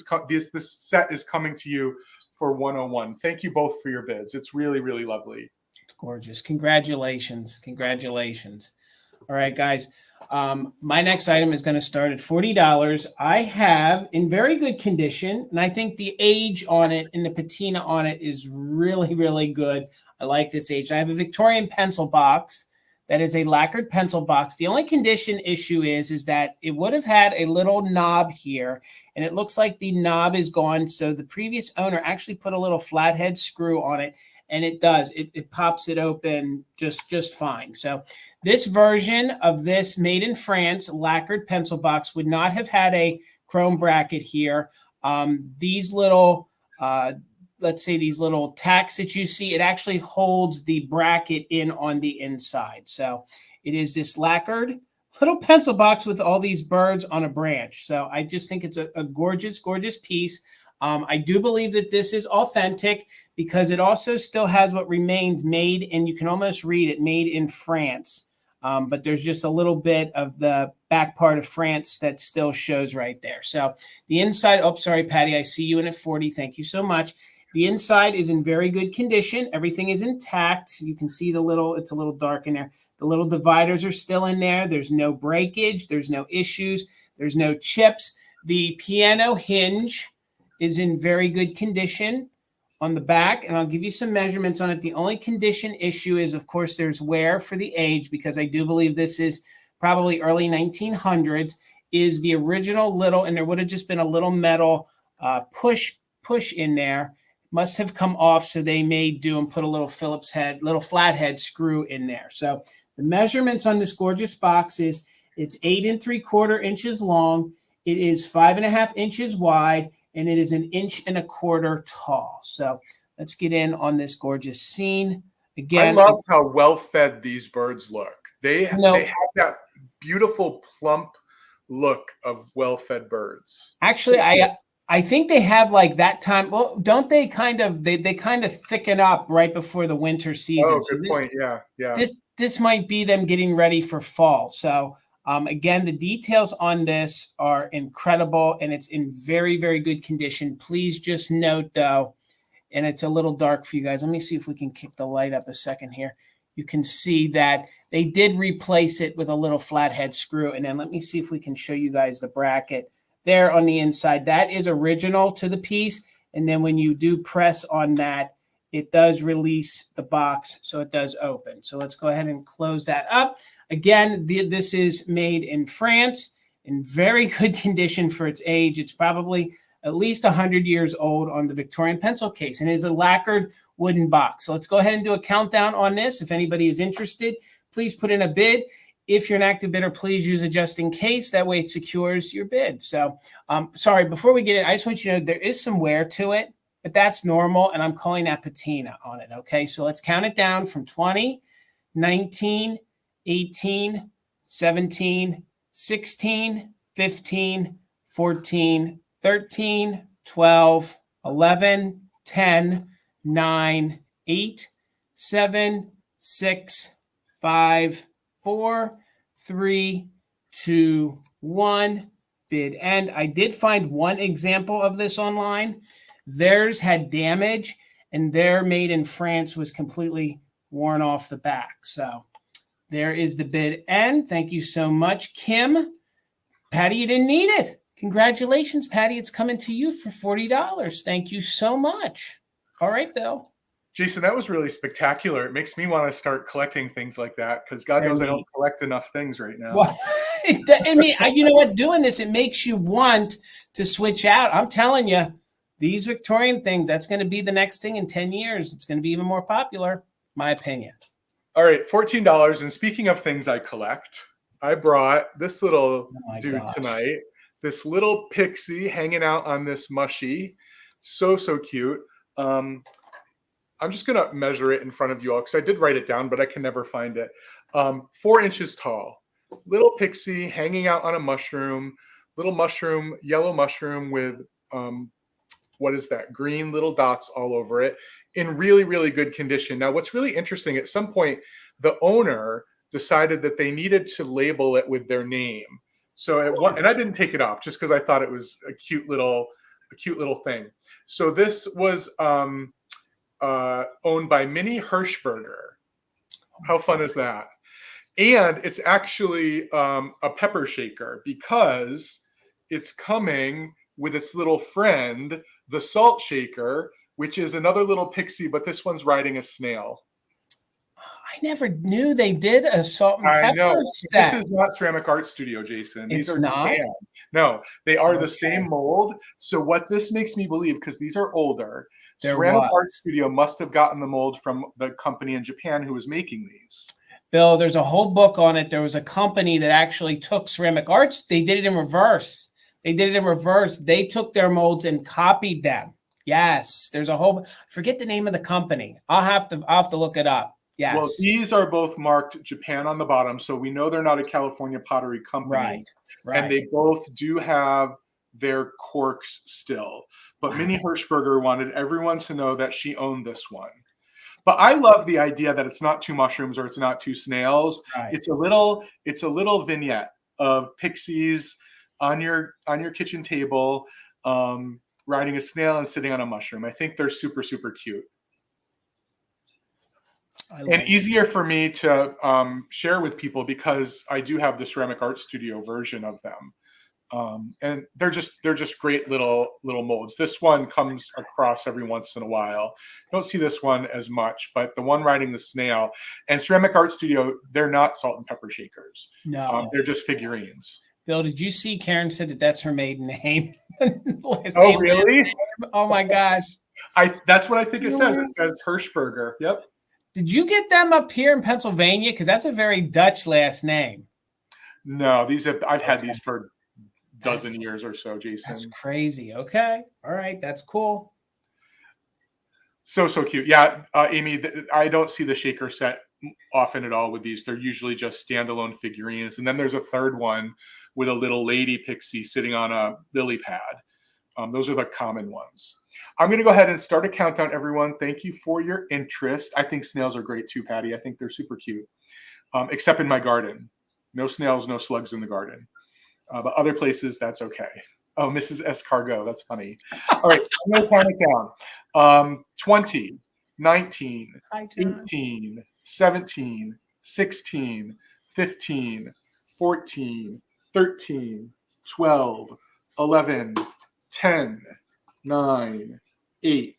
set is coming to you for 101. Thank you both for your bids. It's really, really lovely. It's gorgeous. Congratulations. Congratulations. All right, guys. My next item is going to start at $40. I have in very good condition, and I think the age on it and the patina on it is really, really good. I like this age. I have a Victorian pencil box that is a lacquered pencil box. The only condition issue is that it would have had a little knob here, and it looks like the knob is gone. So the previous owner actually put a little flathead screw on it, and it does. It pops it open just fine. So this version of this made in France lacquered pencil box would not have had a chrome bracket here. These little, let's say these little tacks that you see, it actually holds the bracket in on the inside. So it is this lacquered little pencil box with all these birds on a branch. So I just think it's a gorgeous, gorgeous piece. I do believe that this is authentic because it also still has what remains made, and you can almost read it, made in France. But there's just a little bit of the back part of France that still shows right there. So the inside, oh, sorry, Patty, I see you in at 40. Thank you so much. The inside is in very good condition. Everything is intact. You can see it's a little dark in there. The little dividers are still in there. There's no breakage. There's no issues. There's no chips. The piano hinge is in very good condition on the back, and I'll give you some measurements on it. The only condition issue is, of course, there's wear for the age, because I do believe this is probably early 1900s, is the original little, and there would have just been a little metal push in there. Must have come off, so they may do and put a little Phillips head, little flathead screw in there. So the measurements on this gorgeous box is it's 8 3/4 inches long. It is 5.5 inches wide, and it is 1 1/4 inches tall. So let's get in on this gorgeous scene. Again, I love how well fed these birds look. They have that beautiful plump look of well fed birds. Actually, I think they have like that time. Well, don't they kind of they kind of thicken up right before the winter season? Oh, good point. Yeah. This might be them getting ready for fall. So again, the details on this are incredible, and it's in very, very good condition. Please just note, though, and it's a little dark for you guys. Let me see if we can kick the light up a second here. You can see that they did replace it with a little flathead screw. And then let me see if we can show you guys the bracket there on the inside. That is original to the piece. And then when you do press on that, it does release the box, so it does open. So let's go ahead and close that up. Again, this is made in France in very good condition for its age. It's probably at least 100 years old on the Victorian pencil case, and it is a lacquered wooden box. So let's go ahead and do a countdown on this. If anybody is interested, please put in a bid. If you're an active bidder, please use a just in case. That way it secures your bid. So sorry, before we get in, I just want you to know there is some wear to it, but that's normal, and I'm calling that patina on it, okay? So let's count it down from 20, 19, 18, 17, 16, 15, 14, 13, 12, 11, 10, 9, 8, 7, 6, 5, 4, 3, 2, 1. Bid end. I did find one example of this online. Theirs had damage, and their made in France was completely worn off the back. So there is the bid. And thank you so much, Kim. Patty, you didn't need it. Congratulations, Patty. It's coming to you for $40. Thank you so much. All right, Bill. Jason, that was really spectacular. It makes me want to start collecting things like that because God knows I don't collect enough things right now. Well, I mean, you know what? Doing this, it makes you want to switch out. I'm telling you, these Victorian things, that's going to be the next thing in 10 years. It's going to be even more popular, my opinion. All right, $14. And speaking of things I collect, I brought this little dude tonight. This little pixie hanging out on this mushy. So cute. I'm just going to measure it in front of you all because I did write it down, but I can never find it. 4 inches tall. Little pixie hanging out on a mushroom. Little mushroom, yellow mushroom with, what is that? Green little dots all over it in really, really good condition. Now, what's really interesting, at some point, the owner decided that they needed to label it with their name. So, and I didn't take it off just because I thought it was a cute little thing. So this was owned by Minnie Hirschberger. How fun is that? And it's actually a pepper shaker because it's coming with its little friend, the salt shaker, which is another little pixie, but this one's riding a snail. I never knew they did a salt and pepper set. This is not Ceramic Art Studio, Jason. These are not? Japan. No, they are the same mold. So what this makes me believe, because these are older, Ceramic Art Studio must have gotten the mold from the company in Japan who was making these. Bill, there's a whole book on it. There was a company that actually took ceramic arts. They did it in reverse. They took their molds and copied them. Yes, there's a whole. Forget the name of the company. I'll have to look it up. Yes. Well, these are both marked Japan on the bottom, so we know they're not a California pottery company. Right. And they both do have their corks still. But Minnie Hirschberger wanted everyone to know that she owned this one. But I love the idea that it's not 2 mushrooms or it's not 2 snails. Right. It's a little vignette of pixies on your kitchen table, riding a snail and sitting on a mushroom. I think they're super, super cute. And easier for me to share with people because I do have the Ceramic Art Studio version of them. And they're just great little molds. This one comes across every once in a while. Don't see this one as much, but the one riding the snail and Ceramic Art Studio, they're not salt and pepper shakers. No, they're just figurines. Bill, did you see Karen said that's her maiden name? Oh, really? Oh my gosh. That's what I think it says. It says Hirschberger. Yep. Did you get them up here in Pennsylvania? Because that's a very Dutch last name. No, I've had these for a dozen years or so, Jason. That's crazy. Okay. All right. That's cool. So cute. Yeah, Amy, I don't see the shaker set often at all with these. They're usually just standalone figurines. And then there's a third one with a little lady pixie sitting on a lily pad. Those are the common ones. I'm going to go ahead and start a countdown, everyone. Thank you for your interest. I think snails are great too, Patty. I think they're super cute, except in my garden. No snails, no slugs in the garden. But other places, that's okay. Oh, Mrs. Escargot. That's funny. All right, I'm going to count it down. 20, 19, 18, 17, 16, 15, 14, 13, 12, 11, 10, 9, 8,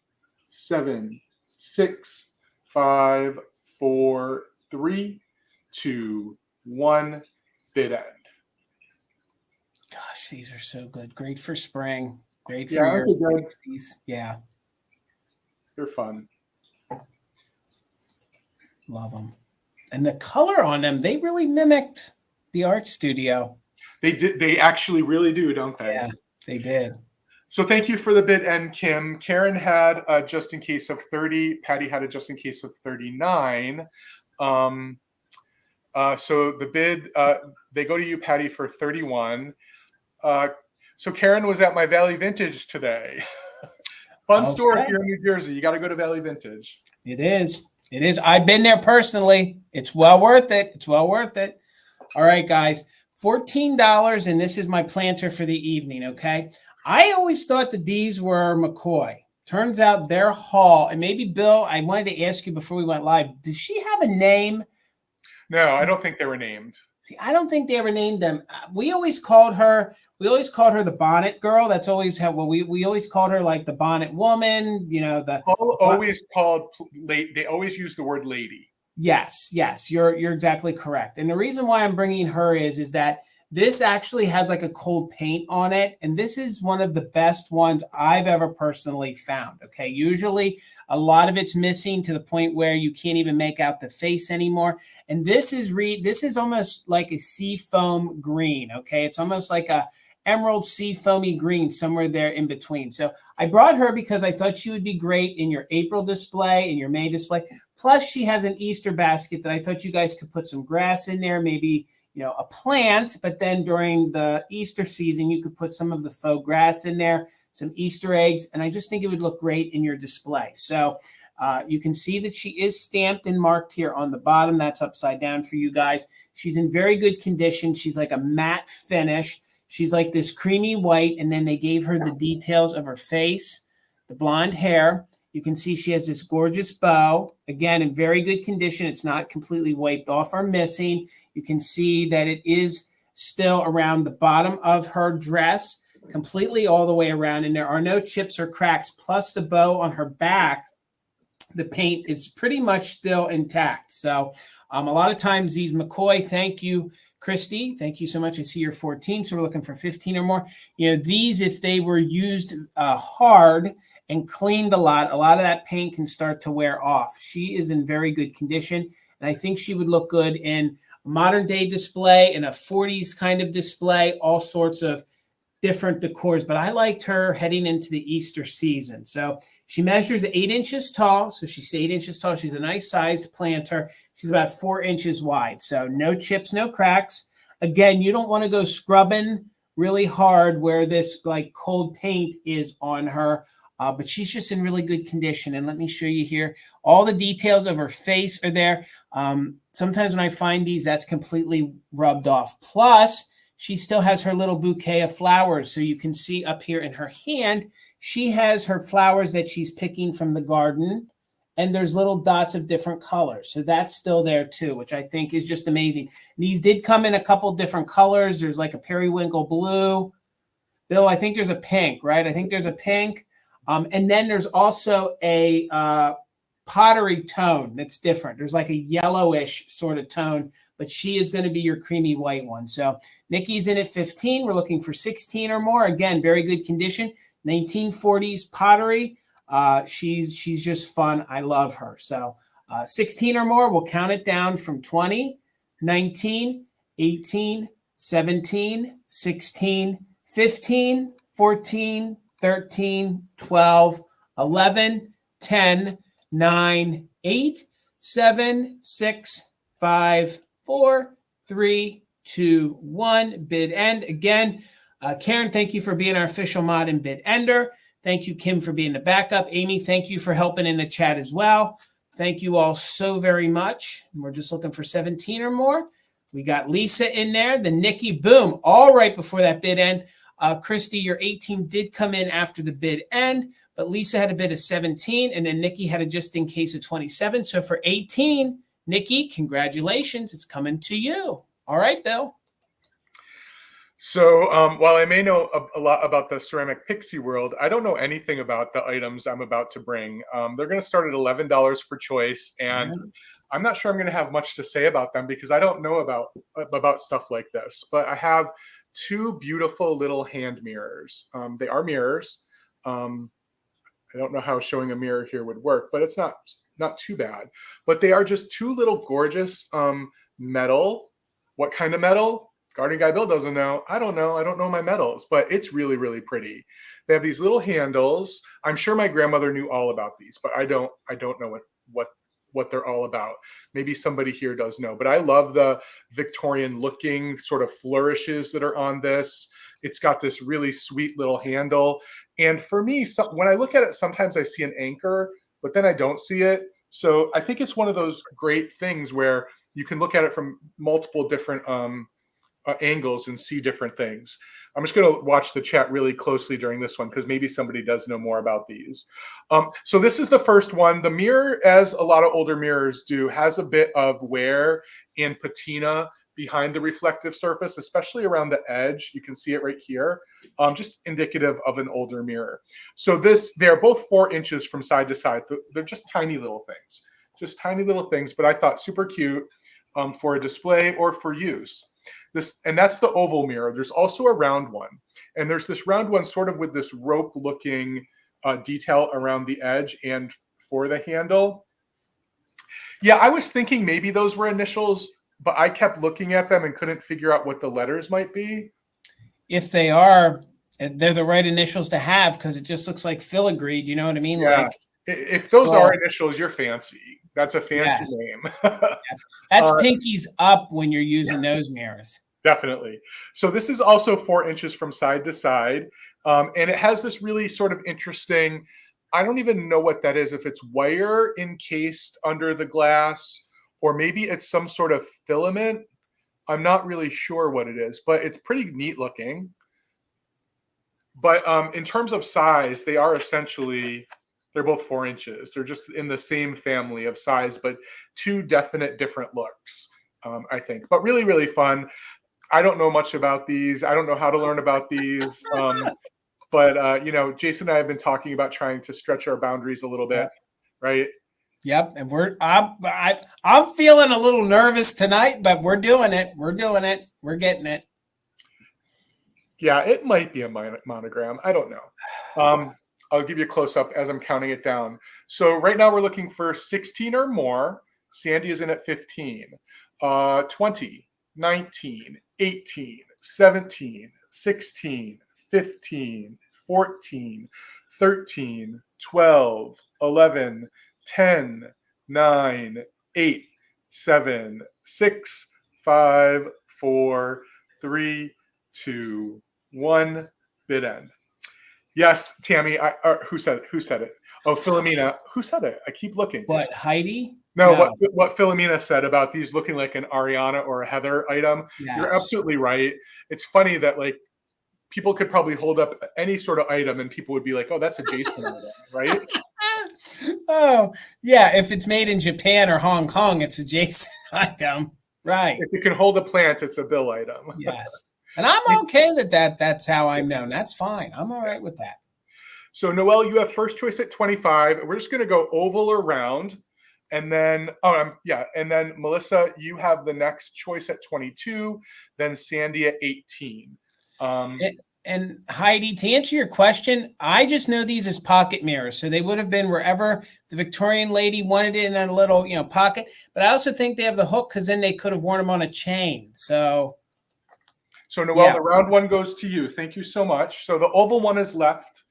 7, 6, 5, 4, 3, 2, 1. Bid end. Gosh, these are so good. Great for spring. Great for your pixies. Yeah. They're fun. Love them. And the color on them, they really mimicked the art studio. They did. They actually really do, don't they? Yeah, they did. So thank you for the bid end, Kim. Karen had a just in case of 30. Patty had a just in case of 39. So the bid, they go to you, Patty, for 31. So Karen was at my Valley Vintage today. Fun store if you're in New Jersey. You got to go to Valley Vintage. It is. It is. I've been there personally. It's well worth it. It's well worth it. All right, guys. $14, and this is my planter for the evening, okay? I always thought that these were McCoy. Turns out their haul, and maybe Bill, I wanted to ask you before we went live, does she have a name? No, I don't think they were named. See, I don't think they ever named them. We always called her the bonnet girl. That's always how we always called her like the bonnet woman, you know, Always called late. They always use the word lady. Yes, you're exactly correct. And the reason why I'm bringing her is that this actually has like a cold paint on it, and this is one of the best ones I've ever personally found. Okay, usually a lot of it's missing to the point where you can't even make out the face anymore. And this is almost like a sea foam green. Okay, it's almost like a emerald sea foamy green, somewhere there in between. So I brought her because I thought she would be great in your April display, in your May display. Plus, she has an Easter basket that I thought you guys could put some grass in there, maybe, you know, a plant, but then during the Easter season, you could put some of the faux grass in there, some Easter eggs, and I just think it would look great in your display. So you can see that she is stamped and marked here on the bottom. That's upside down for you guys. She's in very good condition. She's like a matte finish. She's like this creamy white, and then they gave her the details of her face, the blonde hair. You can see she has this gorgeous bow, again, in very good condition. It's not completely wiped off or missing. You can see that it is still around the bottom of her dress, completely all the way around, and there are no chips or cracks. Plus the bow on her back, the paint is pretty much still intact. So a lot of times these McCoy, thank you, Christy, thank you so much. I see you're 14, so we're looking for 15 or more. You know, these, if they were used hard and cleaned a lot of that paint can start to wear off. She is in very good condition, and I think she would look good in a modern day display, in a 40s kind of display, all sorts of different decors. But I liked her heading into the Easter season. So she measures 8 inches tall. So she's 8 inches tall. She's a nice sized planter. She's about 4 inches wide. So no chips, no cracks. Again, you don't want to go scrubbing really hard where this like cold paint is on her. But she's just in really good condition. And let me show you here. All the details of her face are there. Sometimes when I find these, that's completely rubbed off. Plus, she still has her little bouquet of flowers. So you can see up here in her hand, she has her flowers that she's picking from the garden. And there's little dots of different colors. So that's still there too, which I think is just amazing. These did come in a couple different colors. There's like a periwinkle blue. Bill, I think there's a pink, right? I think there's a pink. And then there's also a pottery tone that's different. There's like a yellowish sort of tone, but she is going to be your creamy white one. So Nikki's in at 15. We're looking for 16 or more. Again, very good condition. 1940s pottery. She's just fun. I love her. So 16 or more, we'll count it down from 20, 19, 18, 17, 16, 15, 14, 13, 12, 11, 10, 9, 8, 7, 6, 5, 4, 3, 2, 1. Bid end. Again, Karen, thank you for being our official mod and bid ender. Thank you, Kim, for being the backup. Amy, thank you for helping in the chat as well. Thank you all so very much. We're just looking for 17 or more. We got Lisa in there. The Nikki, boom, all right before that bid end. Christy, your 18 did come in after the bid end, but Lisa had a bid of 17, and then Nikki had a just in case of 27. So for 18, Nikki, congratulations. It's coming to you. All right, Bill. So while I may know a lot about the ceramic pixie world, I don't know anything about the items I'm about to bring. They're going to start at $11 for choice, and I'm not sure I'm going to have much to say about them because I don't know about stuff like this. But I have two beautiful little hand mirrors. They are mirrors. I don't know how showing a mirror here would work, but it's not too bad. But they are just two little gorgeous metal. What kind of metal? Garden Guy Bill doesn't know. I don't know. I don't know my metals, but it's really, really pretty. They have these little handles. I'm sure my grandmother knew all about these, but I don't know what they're all about. Maybe somebody here does know, but I love the Victorian looking sort of flourishes that are on this. It's got this really sweet little handle. And for me, when I look at it, sometimes I see an anchor, but then I don't see it. So I think it's one of those great things where you can look at it from multiple different angles and see different things. I'm just going to watch the chat really closely during this one because maybe somebody does know more about these. So this is the first one. The mirror, as a lot of older mirrors do, has a bit of wear and patina behind the reflective surface, especially around the edge. You can see it right here, just indicative of an older mirror. So they're both 4 inches from side to side. They're just tiny little things, but I thought super cute for a display or for use. And that's the oval mirror. There's also a round one, and there's this round one sort of with this rope looking detail around the edge and for the handle. Yeah, I was thinking maybe those were initials, but I kept looking at them and couldn't figure out what the letters might be. If they are, they're the right initials to have because it just looks like filigree. You know what I mean? Yeah. Like, if those are initials, you're fancy. That's a fancy name. That's pinkies up when you're using those mirrors. Definitely. So this is also 4 inches from side to side. And it has this really sort of interesting, I don't even know what that is, if it's wire encased under the glass, or maybe it's some sort of filament. I'm not really sure what it is, but it's pretty neat looking. But in terms of size, they are essentially, they're both 4 inches. They're just in the same family of size, but 2 definite different looks, I think. But really, really fun. I don't know much about these. I don't know how to learn about these. But you know, Jason and I have been talking about trying to stretch our boundaries a little bit, right? Yep. And I'm feeling a little nervous tonight, but we're doing it. We're doing it. We're getting it. Yeah, it might be a monogram. I don't know. I'll give you a close up as I'm counting it down. So right now we're looking for 16 or more. Sandy is in at 15. 20, 19, 18, 17, 16, 15, 14, 13, 12, 11, 10, 9, 8, 7, 6, 5, 4, 3, 2, 1. Bid end. Yes, Tammy. Who said it? Who said it? Oh, Philomena. Who said it? I keep looking. What, Heidi? No. What Philomena said about these looking like an Ariana or a Heather item. Yes. You're absolutely right. It's funny that like people could probably hold up any sort of item and people would be like, "Oh, that's a Jason item," right? Oh, yeah. If it's made in Japan or Hong Kong, it's a Jason item, right? If it can hold a plant, it's a Bill item. Yes. And I'm okay with that. That's how I'm known. That's fine. I'm all right with that. So, Noelle, you have first choice at 25. We're just going to go oval or round. And then, and then Melissa, you have the next choice at 22. Then Sandy at 18. And Heidi, to answer your question, I just know these as pocket mirrors. So they would have been wherever the Victorian lady wanted it in a little, pocket. But I also think they have the hook because then they could have worn them on a chain. So Noelle, the round one goes to you. Thank you so much. So the oval one is left.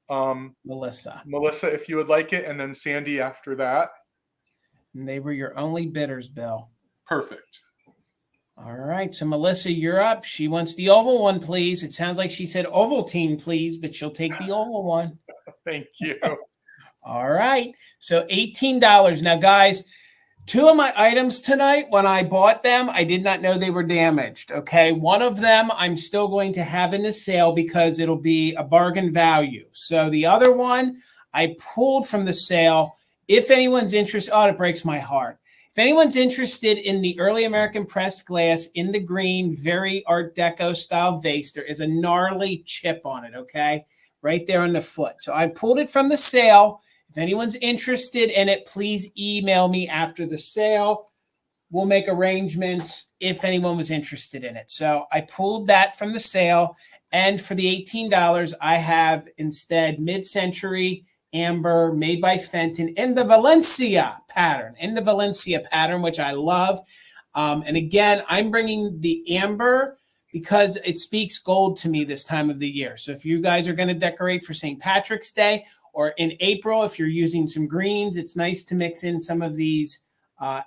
Melissa, if you would like it, and then Sandy after that. And they were your only bidders, Bill. Perfect. All right. So Melissa, you're up. She wants the oval one, please. It sounds like she said Ovaltine, please, but she'll take the oval one. Thank you. All right. So $18. Now, guys, 2 of my items tonight, when I bought them, I did not know they were damaged. Okay. One of them I'm still going to have in the sale because it'll be a bargain value. So the other one I pulled from the sale. If anyone's interested, it breaks my heart. If anyone's interested in the early American pressed glass in the green, very Art Deco style vase, there is a gnarly chip on it. Okay. Right there on the foot. So I pulled it from the sale. If anyone's interested in it, please email me after the sale. We'll make arrangements if anyone was interested in it. So I pulled that from the sale. And for the $18, I have instead mid-century amber made by Fenton in the Valencia pattern, which I love. And again, I'm bringing the amber because it speaks gold to me this time of the year. So if you guys are going to decorate for St. Patrick's Day, or in April, if you're using some greens, it's nice to mix in some of these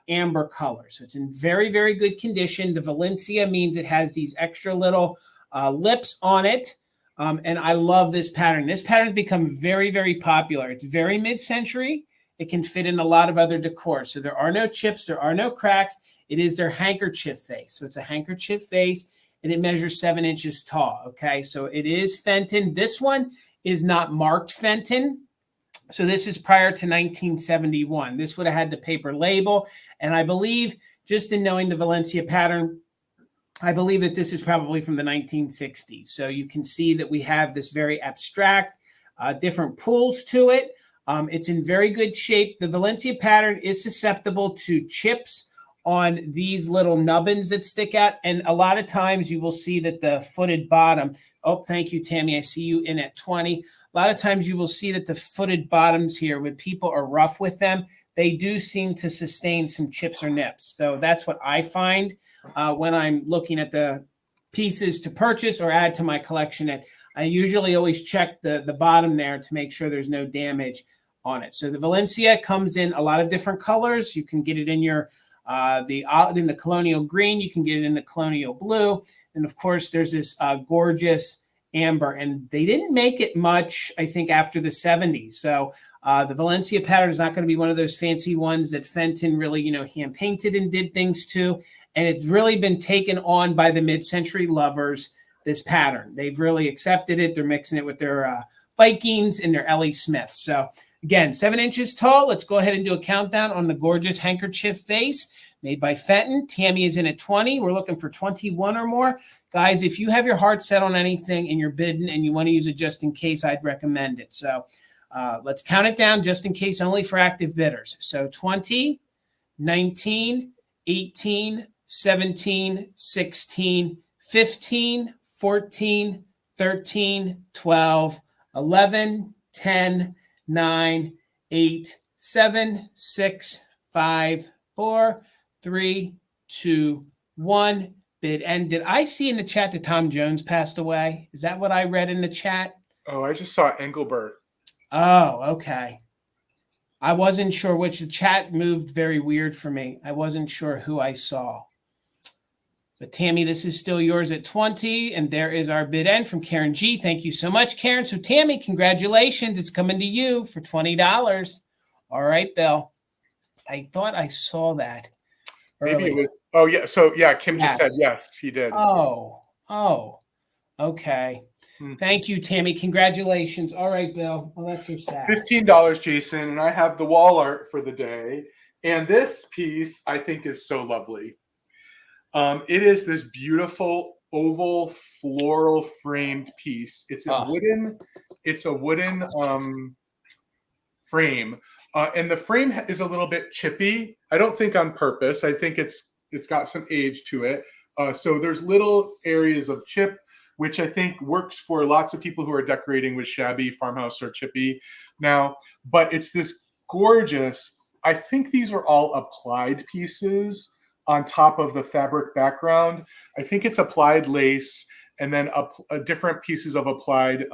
amber colors. So it's in very, very good condition. The Valencia means it has these extra little lips on it. And I love this pattern. This pattern has become very, very popular. It's very mid-century. It can fit in a lot of other decor. So there are no chips. There are no cracks. It is their handkerchief face. So it's a handkerchief face. and it measures 7 inches tall. Okay, so it is Fenton. This one is not marked Fenton. So this is prior to 1971. This would have had the paper label. And I believe, just in knowing the Valencia pattern, I believe that this is probably from the 1960s. So you can see that we have this very abstract, different pulls to it. It's in very good shape. The Valencia pattern is susceptible to chips on these little nubbins that stick out. And a lot of times you will see that the footed bottom, oh, thank you, Tammy. I see you in at 20. A lot of times you will see that the footed bottoms here, when people are rough with them, they do seem to sustain some chips or nips. So that's what I find when I'm looking at the pieces to purchase or add to my collection. And I usually always check the bottom there to make sure there's no damage on it. So the Valencia comes in a lot of different colors. You can get it in your in the colonial green. You can get it in the colonial blue. And of course, there's this gorgeous amber, and they didn't make it much, I think, after the 70s. So the Valencia pattern is not going to be one of those fancy ones that Fenton really, hand painted and did things to. And it's really been taken on by the mid-century lovers, this pattern. They've really accepted it. They're mixing it with their Vikings and their Ellie Smiths. So again, 7 inches tall. Let's go ahead and do a countdown on the gorgeous handkerchief face made by Fenton. Tammy is in at 20. We're looking for 21 or more. Guys, if you have your heart set on anything and you're bidding and you want to use it just in case, I'd recommend it. So let's count it down just in case, only for active bidders. So 20, 19, 18, 17, 16, 15, 14, 13, 12, 11, 10, 9, 8, 7, 6, 5, 4, 3, 2, 1. Bid. And did I see in the chat that Tom Jones passed away? Is that what I read in the chat? Oh, I just saw Engelbert. Oh, okay. I wasn't sure which. The chat moved very weird for me. I wasn't sure who I saw. But Tammy, this is still yours at 20. And there is our bid end from Karen G. Thank you so much, Karen. So Tammy, congratulations. It's coming to you for $20. All right, Bill. I thought I saw that earlier. Maybe it was. Oh, yeah. So, yeah, Kim just said yes, he did. Oh, okay. Thank you, Tammy. Congratulations. All right, Bill. Well, that's so sad. $15, Jason, and I have the wall art for the day. And this piece, I think, is so lovely. It is this beautiful oval floral framed piece. It's a wooden frame. And the frame is a little bit chippy. I don't think on purpose. I think it's got some age to it. So there's little areas of chip, which I think works for lots of people who are decorating with shabby farmhouse or chippy now. But it's this gorgeous, I think these are all applied pieces on top of the fabric background. I think it's applied lace and then different pieces of applied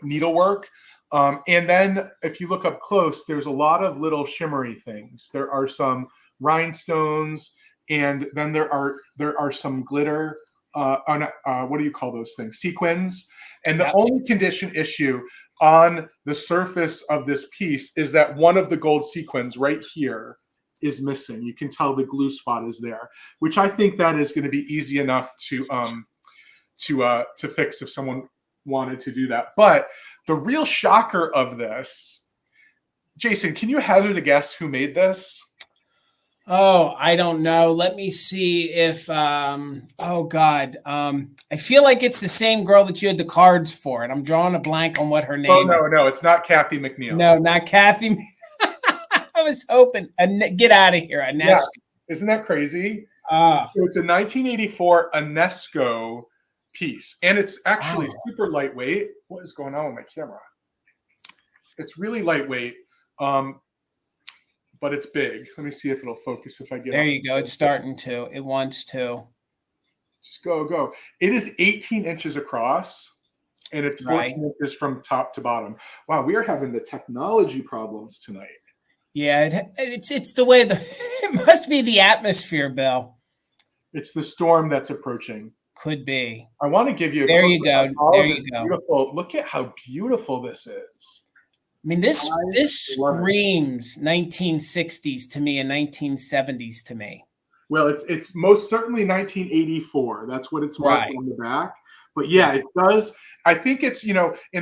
needlework. And then if you look up close, there's a lot of little shimmery things. There are some rhinestones, and then there are some glitter. What do you call those things? Sequins. And the only condition issue on the surface of this piece is that one of the gold sequins right here is missing. You can tell the glue spot is there, which I think that is going to be easy enough to fix if someone wanted to do that. But the real shocker of this, Jason, can you hazard a guess who made this? Oh, I don't know. Let me see if, oh God. I feel like it's the same girl that you had the cards for, and I'm drawing a blank on what her name is. No, it's not Kathy McNeil. No, not Kathy. I was hoping. Get out of here, Anesco. Yeah. Isn't that crazy? So it's a 1984 Anesco piece, and it's actually super lightweight. What is going on with my camera? It's really lightweight. But it's big. Let me see if it'll focus if I get there. You go. It's starting to. It wants to. Just go. It is 18 inches across, and it's 14 inches from top to bottom. Wow, we are having the technology problems tonight. Yeah, it's the way it must be the atmosphere, Bill. It's the storm that's approaching. Could be. I want to give you. There you go. There you go. Beautiful. Look at how beautiful this is. I mean, this screams 1960s to me and 1970s to me. Well, it's most certainly 1984. That's what it's marked Right. on the back. But yeah, it does. I think it's, in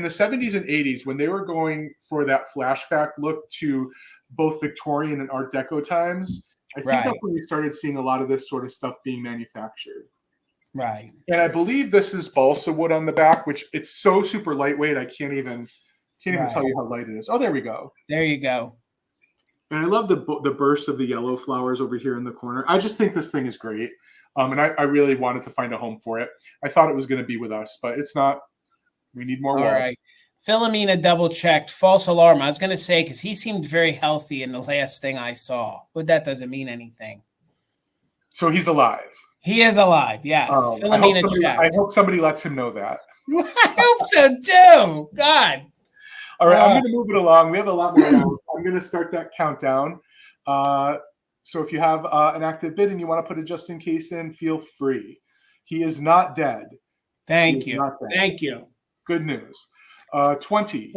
the 70s and 80s when they were going for that flashback look to both Victorian and Art Deco times, I think that's when we started seeing a lot of this sort of stuff being manufactured. Right. And I believe this is balsa wood on the back, which it's so super lightweight. I can't even tell you how light it is. Oh, there we go. There you go. And I love the burst of the yellow flowers over here in the corner. I just think this thing is great. And I really wanted to find a home for it. I thought it was going to be with us, but it's not. We need more All wall. right. Philomena double-checked. False alarm. I was going to say, because he seemed very healthy in the last thing I saw. But that doesn't mean anything. So he's alive. He is alive, yes. I hope somebody lets him know that. I hope so, too. God. All right, I'm going to move it along. We have a lot more. I'm going to start that countdown. So if you have an active bid and you want to put a just in case in, feel free. He is not dead. Thank you. Thank you. Good news. 20,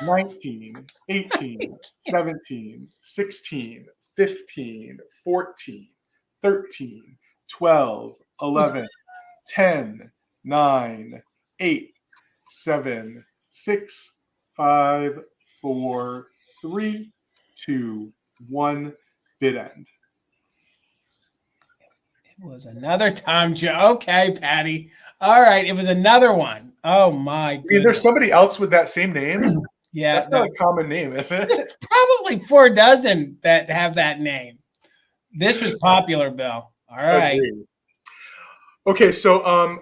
19, 18, 17, 16, 15, 14, 13, 12, 11, 10, 9, 8, 7, 6, 5, 4, 3, 2, 1. Bid end. It was another Tom Joe. Okay, Patty. All right. It was another one. Oh, my goodness. There's somebody else with that same name? Yeah. That's not a common name, is it? There's probably 4 dozen that have that name. This was popular, Bill. All right. Agreed. Okay, so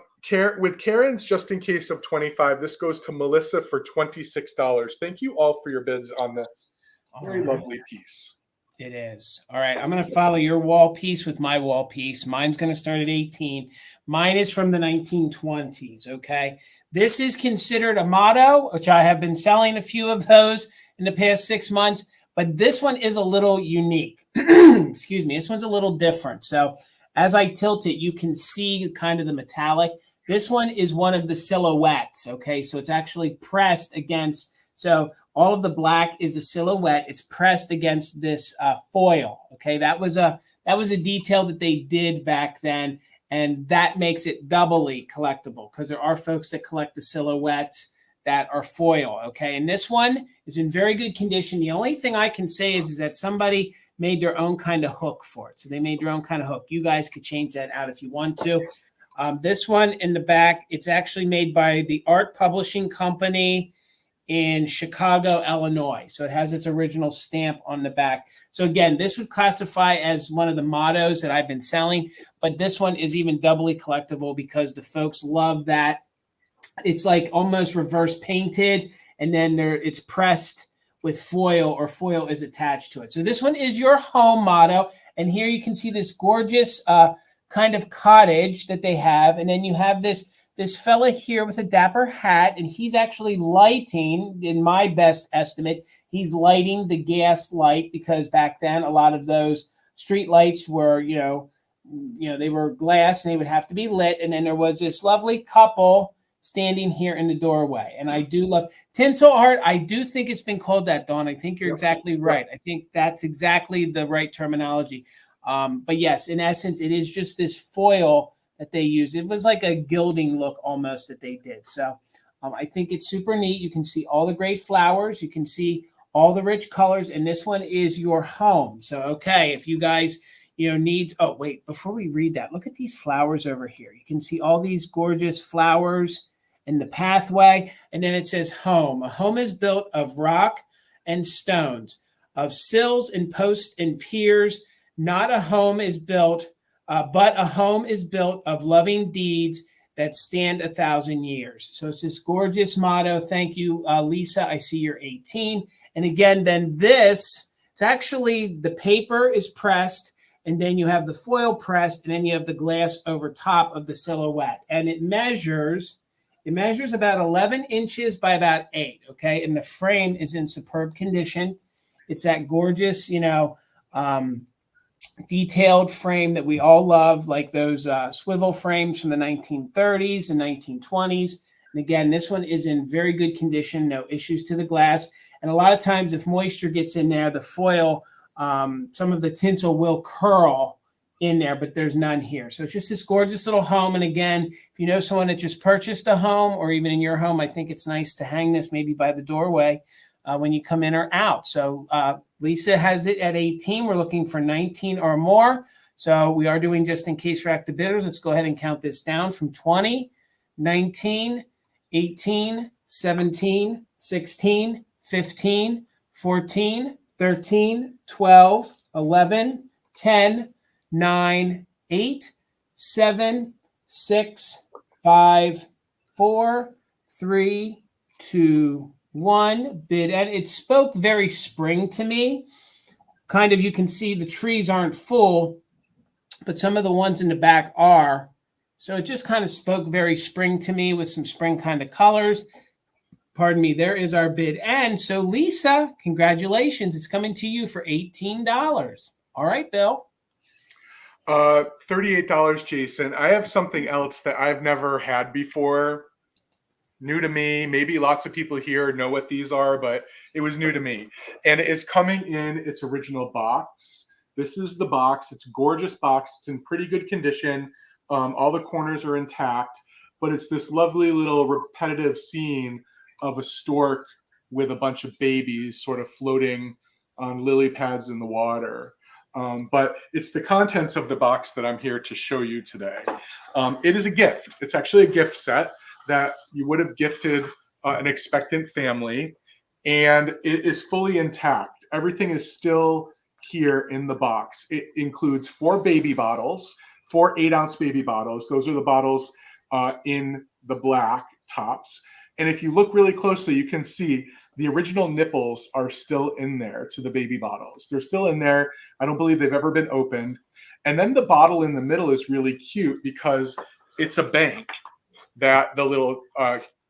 with Karen's just in case of 25, this goes to Melissa for $26. Thank you all for your bids on this very lovely piece. It is. All right. I'm going to follow your wall piece with my wall piece. Mine's going to start at 18. Mine is from the 1920s. Okay. This is considered a motto, which I have been selling a few of those in the past 6 months, but this one is a little unique. Excuse me. This one's a little different. So as I tilt it, you can see kind of the metallic. This one is one of the silhouettes. Okay. So it's actually pressed against. So all of the black is a silhouette. It's pressed against this foil. Okay, that was a detail that they did back then, and that makes it doubly collectible because there are folks that collect the silhouettes that are foil. Okay, and this one is in very good condition. The only thing I can say is that somebody made their own kind of hook for it. So they made their own kind of hook. You guys could change that out if you want to. This one in the back, it's actually made by the Art Publishing Company in Chicago, Illinois. So it has its original stamp on the back. So again, this would classify as one of the mottos that I've been selling, but this one is even doubly collectible because the folks love that. It's like almost reverse painted, and then it's pressed with foil, or foil is attached to it. So this one is your home motto. And here you can see this gorgeous kind of cottage that they have. And then you have this fella here with a dapper hat, and he's actually lighting, in my best estimate, he's lighting the gas light, because back then a lot of those street lights were, they were glass and they would have to be lit. And then there was this lovely couple standing here in the doorway. And I do love tinsel art. I do think it's been called that, Dawn. I think you're exactly right. I think that's exactly the right terminology. But yes, in essence, it is just this foil that they use. It was like a gilding look almost that they did. So I think it's super neat. You can see all the great flowers. You can see all the rich colors. And this one is your home. So, okay, if you guys, need, oh, wait, before we read that, look at these flowers over here. You can see all these gorgeous flowers in the pathway. And then it says home. A home is built of rock and stones, of sills and posts and piers. Not a home is built but a home is built of loving deeds that stand 1,000 years. So it's this gorgeous motto. Thank you, Lisa. I see you're 18. And again, then it's actually the paper is pressed, and then you have the foil pressed, and then you have the glass over top of the silhouette. And it measures about 11 inches by about 8. Okay. And the frame is in superb condition. It's that gorgeous, detailed frame that we all love, like those swivel frames from the 1930s and 1920s. And again, this one is in very good condition, no issues to the glass. And a lot of times if moisture gets in there, the foil, some of the tinsel will curl in there, but there's none here. So it's just this gorgeous little home. And again, if you know someone that just purchased a home, or even in your home, I think it's nice to hang this maybe by the doorway when you come in or out. So Lisa has it at 18. We're looking for 19 or more. So we are doing, just in case for active bidders, let's go ahead and count this down from 20, 19, 18, 17, 16, 15, 14, 13, 12, 11, 10, 9, 8, 7, 6, 5, 4, 3, 2, 1. Bid, and it spoke very spring to me. Kind of, you can see the trees aren't full, but some of the ones in the back are. So it just kind of spoke very spring to me with some spring kind of colors. Pardon me, there is our bid. And so Lisa, congratulations. It's coming to you for $18. All right, Bill. $38, Jason. I have something else that I've never had before. New to me. Maybe lots of people here know what these are, but it was new to me. And it is coming in its original box. This is the box. It's a gorgeous box. It's in pretty good condition. All the corners are intact, but it's this lovely little repetitive scene of a stork with a bunch of babies sort of floating on lily pads in the water. But it's the contents of the box that I'm here to show you today. It is a gift. It's actually a gift set that you would have gifted an expectant family, and it is fully intact. Everything is still here in the box. It includes 4 baby bottles, 4 8-ounce baby bottles. Those are the bottles in the black tops. And if you look really closely, you can see the original nipples are still in there to the baby bottles. They're still in there. I don't believe they've ever been opened. And then the bottle in the middle is really cute because it's a bank that the little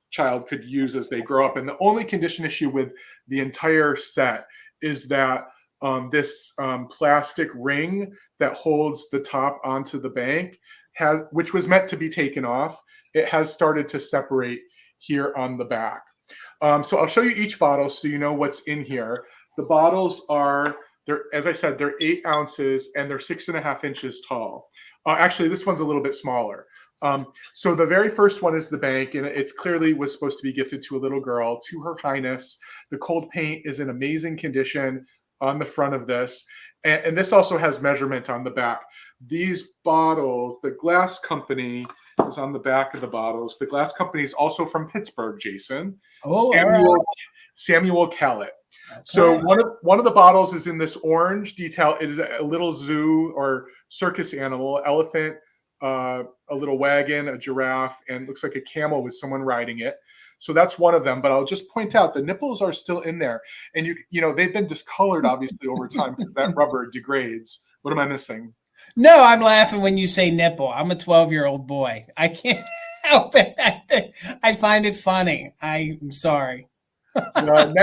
child could use as they grow up. And the only condition issue with the entire set is that this plastic ring that holds the top onto the bank, which was meant to be taken off, it has started to separate here on the back. So I'll show you each bottle so you know what's in here. The bottles are, as I said, they're 8 ounces and they're 6.5 inches tall. Actually, this one's a little bit smaller. So the very first one is the bank, and it's clearly was supposed to be gifted to a little girl, to Her Highness. The cold paint is in amazing condition on the front of this. And this also has measurement on the back. These bottles, the glass company is on the back of the bottles. The glass company is also from Pittsburgh, Jason. Oh, Samuel Callett. Okay. So one of the bottles is in this orange detail. It is a little zoo or circus animal, elephant, a little wagon, a giraffe, and looks like a camel with someone riding it. So that's one of them. But I'll just point out the nipples are still in there, and you know they've been discolored obviously over time because that rubber degrades. What am I missing? No, I'm laughing when you say nipple. I'm a 12-year-old boy. I can't help it. I find it funny. I'm sorry. The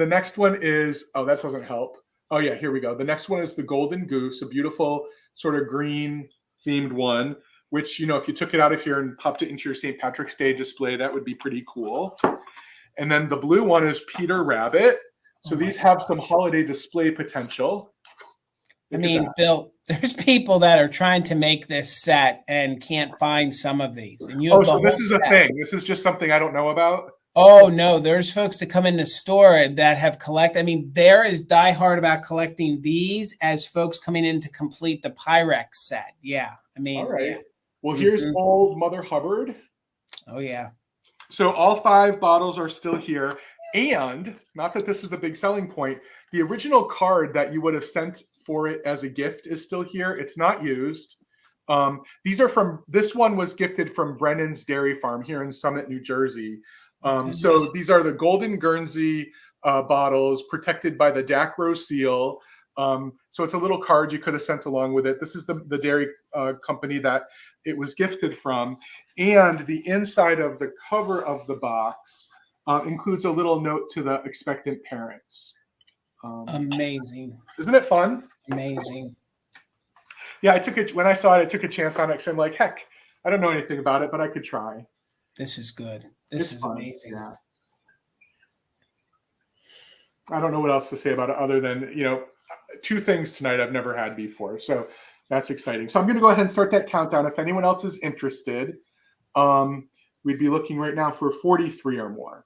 next one is, oh, that doesn't help. Oh yeah, here we go. The next one is the Golden Goose, a beautiful sort of green themed one, which, you know, if you took it out of here and popped it into your St. Patrick's Day display, that would be pretty cool. And then the blue one is Peter Rabbit. So these have some holiday display potential. I mean, Bill, there's people that are trying to make this set and can't find some of these. And you so this is a thing. This is just something I don't know about. Oh, no, there's folks that come in the store that have collected. I mean, they're as diehard about collecting these as folks coming in to complete the Pyrex set. Yeah. I mean, all right. Yeah. Well, here's old Mother Hubbard. Oh, yeah. So all 5 bottles are still here. And not that this is a big selling point, the original card that you would have sent for it as a gift is still here. It's not used. These are from, this one was gifted from Brennan's Dairy Farm here in Summit, New Jersey. So these are the Golden Guernsey bottles protected by the Dacro seal. So it's a little card you could have sent along with it. This is the dairy company that it was gifted from. And the inside of the cover of the box includes a little note to the expectant parents. Amazing. Isn't it fun? Amazing. Yeah, when I saw it, I took a chance on it because I'm like, heck, I don't know anything about it, but I could try. This is good. This is fun. Amazing. Yeah. I don't know what else to say about it other than, you know, 2 things tonight I've never had before. So That's exciting. So I'm going to go ahead and start that countdown. If anyone else is interested, we'd be looking right now for 43 or more.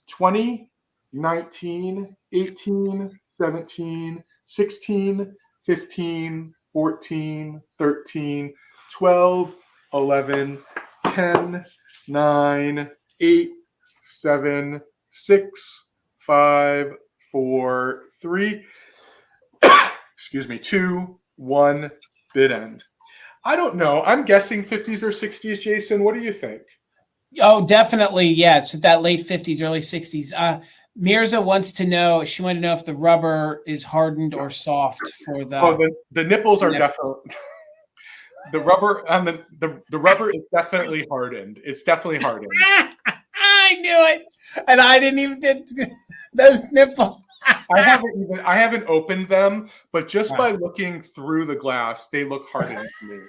20, 19, 18, 17, 16, 15, 14, 13, 12, 11, 10, 9, 8, 7, 6, 5, 4, 3, excuse me, 2, 1, bid end. I don't know. I'm guessing 50s or 60s, Jason. What do you think? Oh, definitely. Yeah. It's that late 50s, early 60s. Mirza wants to know, she wanted to know if the rubber is hardened or soft for the. Oh, the nipples are definitely. The rubber on the rubber is definitely hardened. It's definitely hardened. I knew it, and I didn't even get those nipples. I haven't opened them, but just by looking through the glass, they look hardened to me.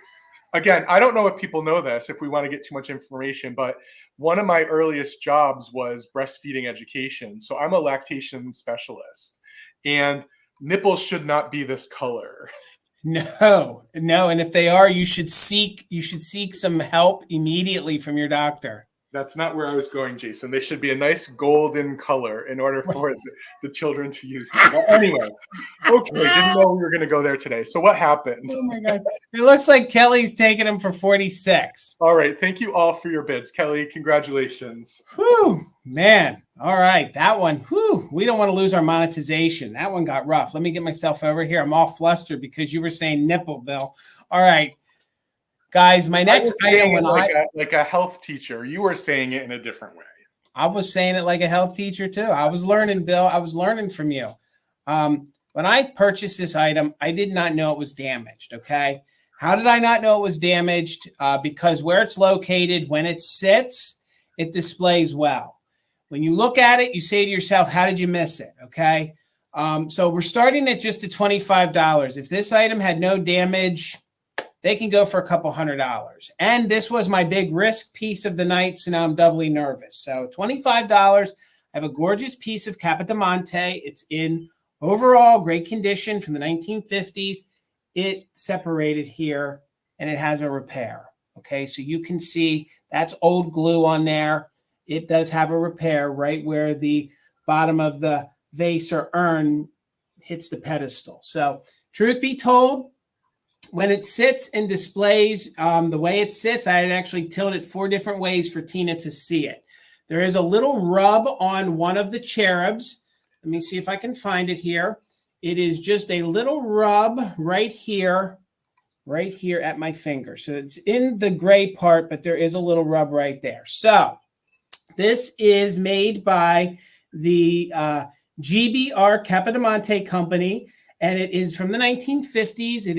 Again, I don't know if people know this, if we want to get too much information, but one of my earliest jobs was breastfeeding education. So I'm a lactation specialist, and nipples should not be this color. No, and if they are, you should seek some help immediately from your doctor. That's not where I was going, Jason. They should be a nice golden color in order for the children to use them. But anyway, okay, didn't know we were going to go there today. So what happened? Oh my God. It looks like Kelly's taking them for 46. All right. Thank you all for your bids. Kelly, congratulations. Whew, man. All right. That one, whew, we don't want to lose our monetization. That one got rough. Let me get myself over here. I'm all flustered because you were saying nipple, Bill. All right. Guys, my next item like a health teacher, you were saying it in a different way. I was saying it like a health teacher too. I was learning, Bill. I was learning from you. When I purchased this item, I did not know it was damaged. Okay. How did I not know it was damaged? Because where it's located, when it sits, it displays well. When you look at it, you say to yourself, how did you miss it? Okay. So we're starting at just at $25. If this item had no damage, they can go for a couple $100. And this was my big risk piece of the night, so now I'm doubly nervous. So $25. I have a gorgeous piece of Capodimonte. It's in overall great condition from the 1950s. It separated here, and it has a repair. Okay, so you can see that's old glue on there. It does have a repair right where the bottom of the vase or urn hits the pedestal. So truth be told, when it sits and displays the way it sits, I had actually tilted it 4 different ways for Tina to see it. There is a little rub on one of the cherubs. Let me see if I can find it here. It is just a little rub right here at my finger. So it's in the gray part, but there is a little rub right there. So this is made by the GBR Capodimonte Company. And it is from the 1950s. It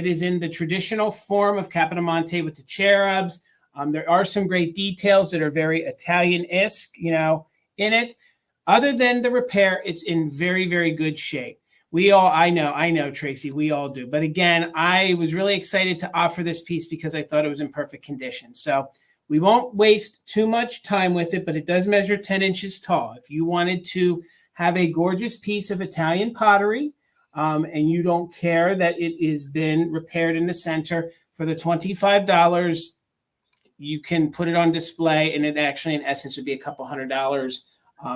is in the traditional form of Capodimonte with the cherubs. There are some great details that are very Italian-esque, in it. Other than the repair, it's in very, very good shape. I know, Tracy, we all do. But again, I was really excited to offer this piece because I thought it was in perfect condition. So we won't waste too much time with it, but it does measure 10 inches tall. If you wanted to have a gorgeous piece of Italian pottery, and you don't care that it has been repaired in the center, for the $25, you can put it on display, and it actually, in essence, would be a couple $100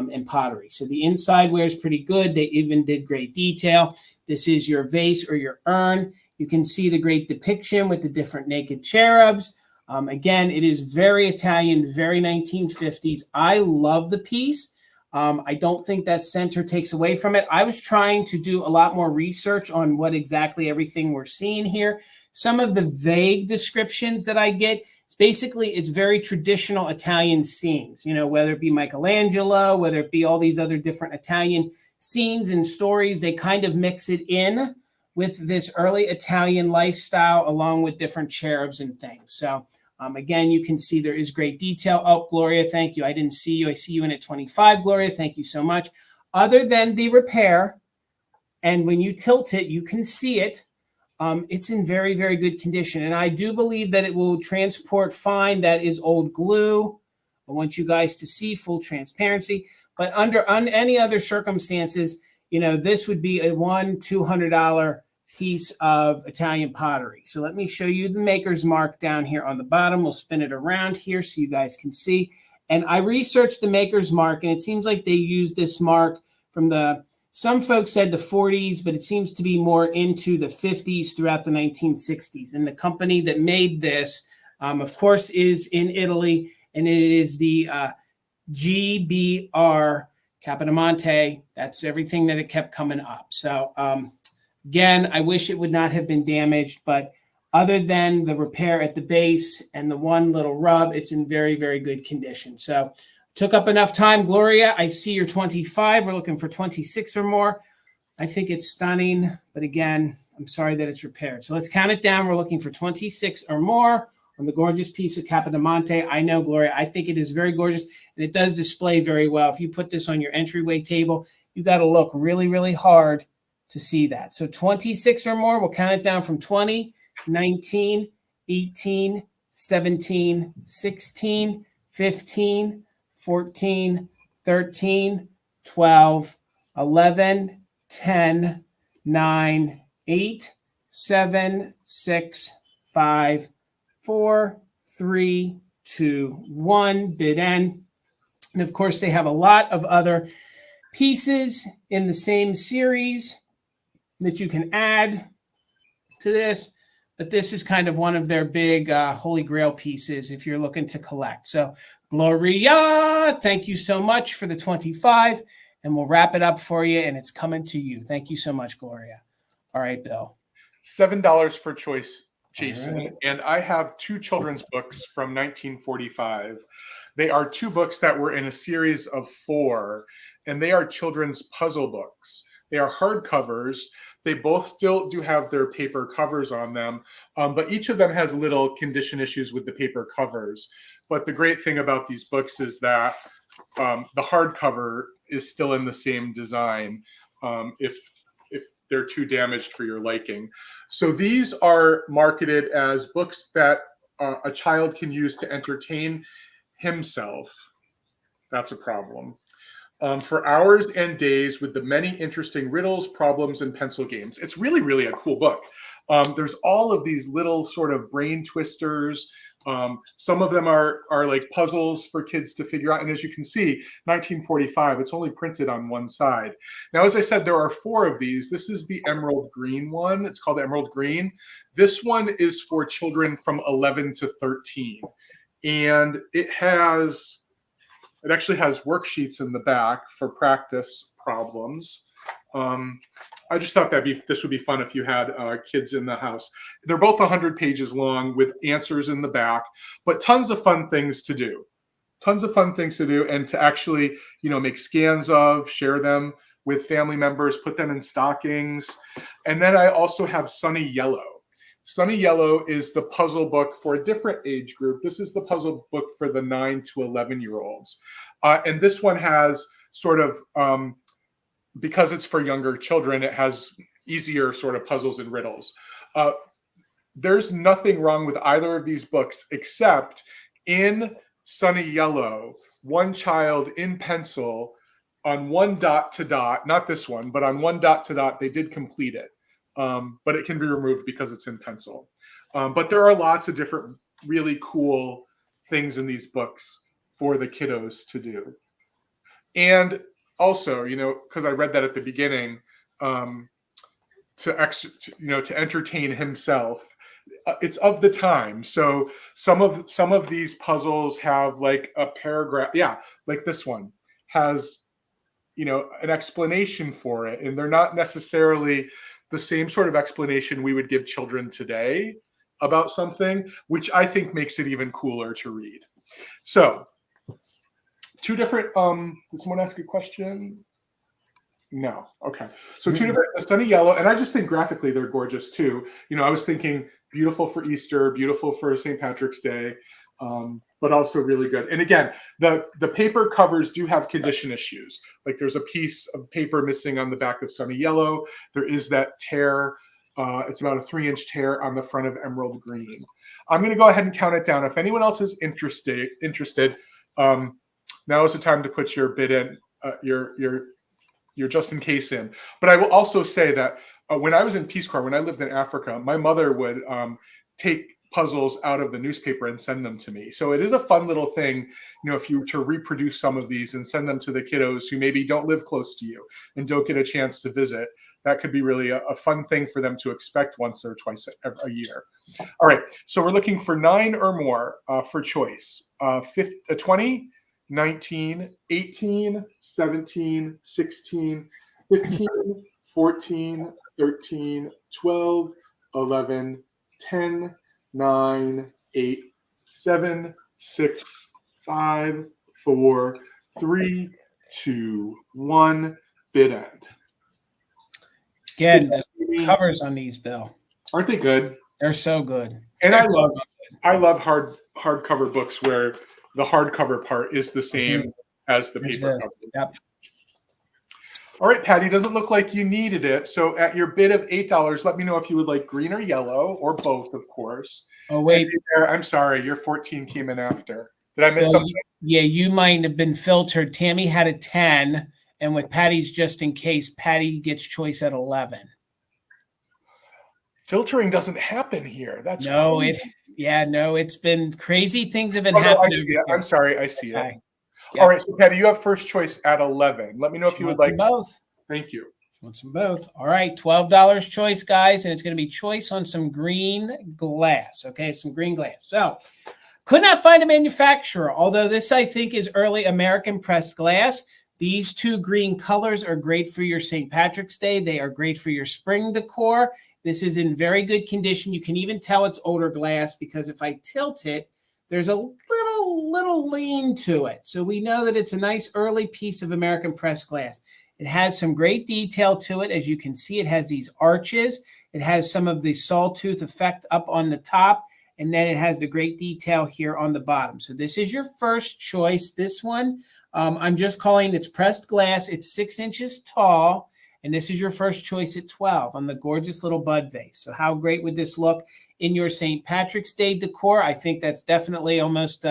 in pottery. So the inside wear is pretty good. They even did great detail. This is your vase or your urn. You can see the great depiction with the different naked cherubs. Again, it is very Italian, very 1950s. I love the piece. I don't think that center takes away from it. I was trying to do a lot more research on what exactly everything we're seeing here. Some of the vague descriptions that I get, it's very traditional Italian scenes, whether it be Michelangelo, whether it be all these other different Italian scenes and stories, they kind of mix it in with this early Italian lifestyle along with different cherubs and things. So again, you can see there is great detail. Oh, Gloria, thank you. I didn't see you. I see you in at 25, Gloria. Thank you so much. Other than the repair, and when you tilt it, you can see it. It's in very, very good condition. And I do believe that it will transport fine. That is old glue. I want you guys to see full transparency. But under any other circumstances, this would be a $100-200 piece of Italian pottery. So let me show you the maker's mark down here on the bottom. We'll spin it around here so you guys can see. And I researched the maker's mark, and it seems like they used this mark from some folks said the 40s, but it seems to be more into the 50s throughout the 1960s. And the company that made this, of course, is in Italy, and it is the GBR Capodimonte. That's everything that it kept coming up. So again, I wish it would not have been damaged, but other than the repair at the base and the one little rub, it's in very, very good condition. So took up enough time. Gloria, I see you're 25. We're looking for 26 or more. I think it's stunning, but again, I'm sorry that it's repaired. So let's count it down. We're looking for 26 or more on the gorgeous piece of Capodimonte. I know, Gloria, I think it is very gorgeous, and it does display very well. If you put this on your entryway table, you got to look really, really hard to see that. So 26 or more, we'll count it down from 20, 19, 18, 17, 16, 15, 14, 13, 12, 11, 10, 9, 8, 7, 6, 5, 4, 3, 2, 1, bid end. And of course, they have a lot of other pieces in the same series that you can add to this. But this is kind of one of their big Holy Grail pieces if you're looking to collect. So Gloria, thank you so much for the 25. And we'll wrap it up for you, and it's coming to you. Thank you so much, Gloria. All right, Bill. $7 for choice, Jason. Right. And I have two children's books from 1945. They are two books that were in a series of 4, and they are children's puzzle books. They are hardcovers. They both still do have their paper covers on them, but each of them has little condition issues with the paper covers. But the great thing about these books is that the hardcover is still in the same design if they're too damaged for your liking. So these are marketed as books that a child can use to entertain himself. That's a problem. For hours and days with the many interesting riddles, problems, and pencil games. It's really, really a cool book. There's all of these little sort of brain twisters. Some of them are like puzzles for kids to figure out. And as you can see, 1945, it's only printed on one side. Now, as I said, there are 4 of these. This is the emerald green one. It's called Emerald Green. This one is for children from 11 to 13. And it actually has worksheets in the back for practice problems. I just thought this would be fun if you had kids in the house. They're both 100 pages long with answers in the back, but tons of fun things to do. Tons of fun things to do, and to actually, make scans of, share them with family members, put them in stockings. And then I also have Sunny Yellow. Sunny Yellow is the puzzle book for a different age group. This is the puzzle book for the 9 to 11-year-olds. And this one has sort of, because it's for younger children, it has easier sort of puzzles and riddles. There's nothing wrong with either of these books, except in Sunny Yellow, one child in pencil on one dot to dot, not this one, but on one dot to dot, they did complete it. But it can be removed because it's in pencil. But there are lots of different really cool things in these books for the kiddos to do. And also, because I read that at the beginning, to entertain himself, it's of the time. So some of these puzzles have like a paragraph. Yeah, like this one has, an explanation for it, and they're not necessarily the same sort of explanation we would give children today about something, which I think makes it even cooler to read. So 2 different, did someone ask a question? No. Okay. So 2 different, Sunny Yellow, and I just think graphically they're gorgeous too. I was thinking beautiful for Easter, beautiful for St. Patrick's Day, but also really good. And again, the paper covers do have condition issues. Like there's a piece of paper missing on the back of Sunny Yellow. There is that tear. It's about a 3-inch tear on the front of Emerald Green. I'm going to go ahead and count it down. If anyone else is interested, now is the time to put your bid in, your just in case in. But I will also say that when I was in Peace Corps, when I lived in Africa, my mother would take puzzles out of the newspaper and send them to me. So it is a fun little thing, if you were to reproduce some of these and send them to the kiddos who maybe don't live close to you and don't get a chance to visit. That could be really a fun thing for them to expect once or twice a year. All right, so we're looking for 9 or more for choice. 20, 19, 18, 17, 16, 15, 14, 13, 12, 11, 10, 9, 8, 7, 6, 5, 4, 3, 2, 1, bid end. Again, the covers on these, Bill. Aren't they good? They're so good. And I love hardcover books where the hardcover part is the same as the paper cover. Yep. All right, Patty, doesn't look like you needed it. So at your bid of $8, let me know if you would like green or yellow, or both, of course. Oh, wait. I'm sorry, your 14 came in after. Did I miss something? Yeah, you might have been filtered. Tammy had a 10, and with Patty's just in case, Patty gets choice at 11. Filtering doesn't happen here. That's crazy. It's been crazy. Things have been happening. I'm sorry, I see it. Yep. All right, so Patty, you have first choice at 11. Let me know if you would like both. Thank you. Want some both. All right, $12 choice, guys, and it's going to be choice on some green glass. Okay, some green glass. So, could not find a manufacturer, although this, I think, is early American pressed glass. These 2 green colors are great for your St. Patrick's Day. They are great for your spring decor. This is in very good condition. You can even tell it's older glass because if I tilt it, there's a little lean to it. So we know that it's a nice early piece of American pressed glass. It has some great detail to it. As you can see, it has these arches. It has some of the sawtooth effect up on the top. And then it has the great detail here on the bottom. So this is your first choice. This one, I'm just calling it's pressed glass. It's 6 inches tall. And this is your first choice at 12 on the gorgeous little bud vase. So how great would this look in your St. Patrick's Day decor? I think that's definitely almost,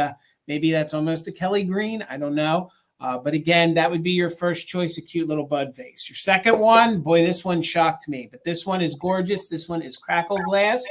maybe that's almost a Kelly green. I don't know. But again, that would be your first choice, a cute little bud vase. Your second one, boy, this one shocked me. But this one is gorgeous. This one is crackle glass.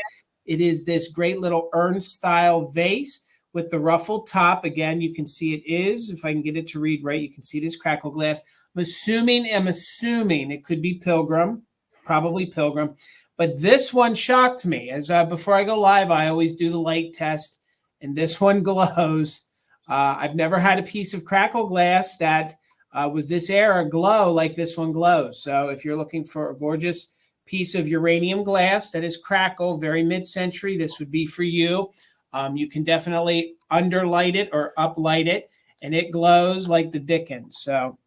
It is this great little urn style vase with the ruffled top. Again, you can see it is, if I can get it to read right, you can see it is crackle glass. I'm assuming it could be Pilgrim, probably Pilgrim. But this one shocked me. As before I go live, I always do the light test, and this one glows. I've never had a piece of crackle glass that was this era glow like this one glows. So if you're looking for a gorgeous piece of uranium glass that is crackle, very mid-century, this would be for you. You can definitely underlight it or uplight it, and it glows like the dickens. So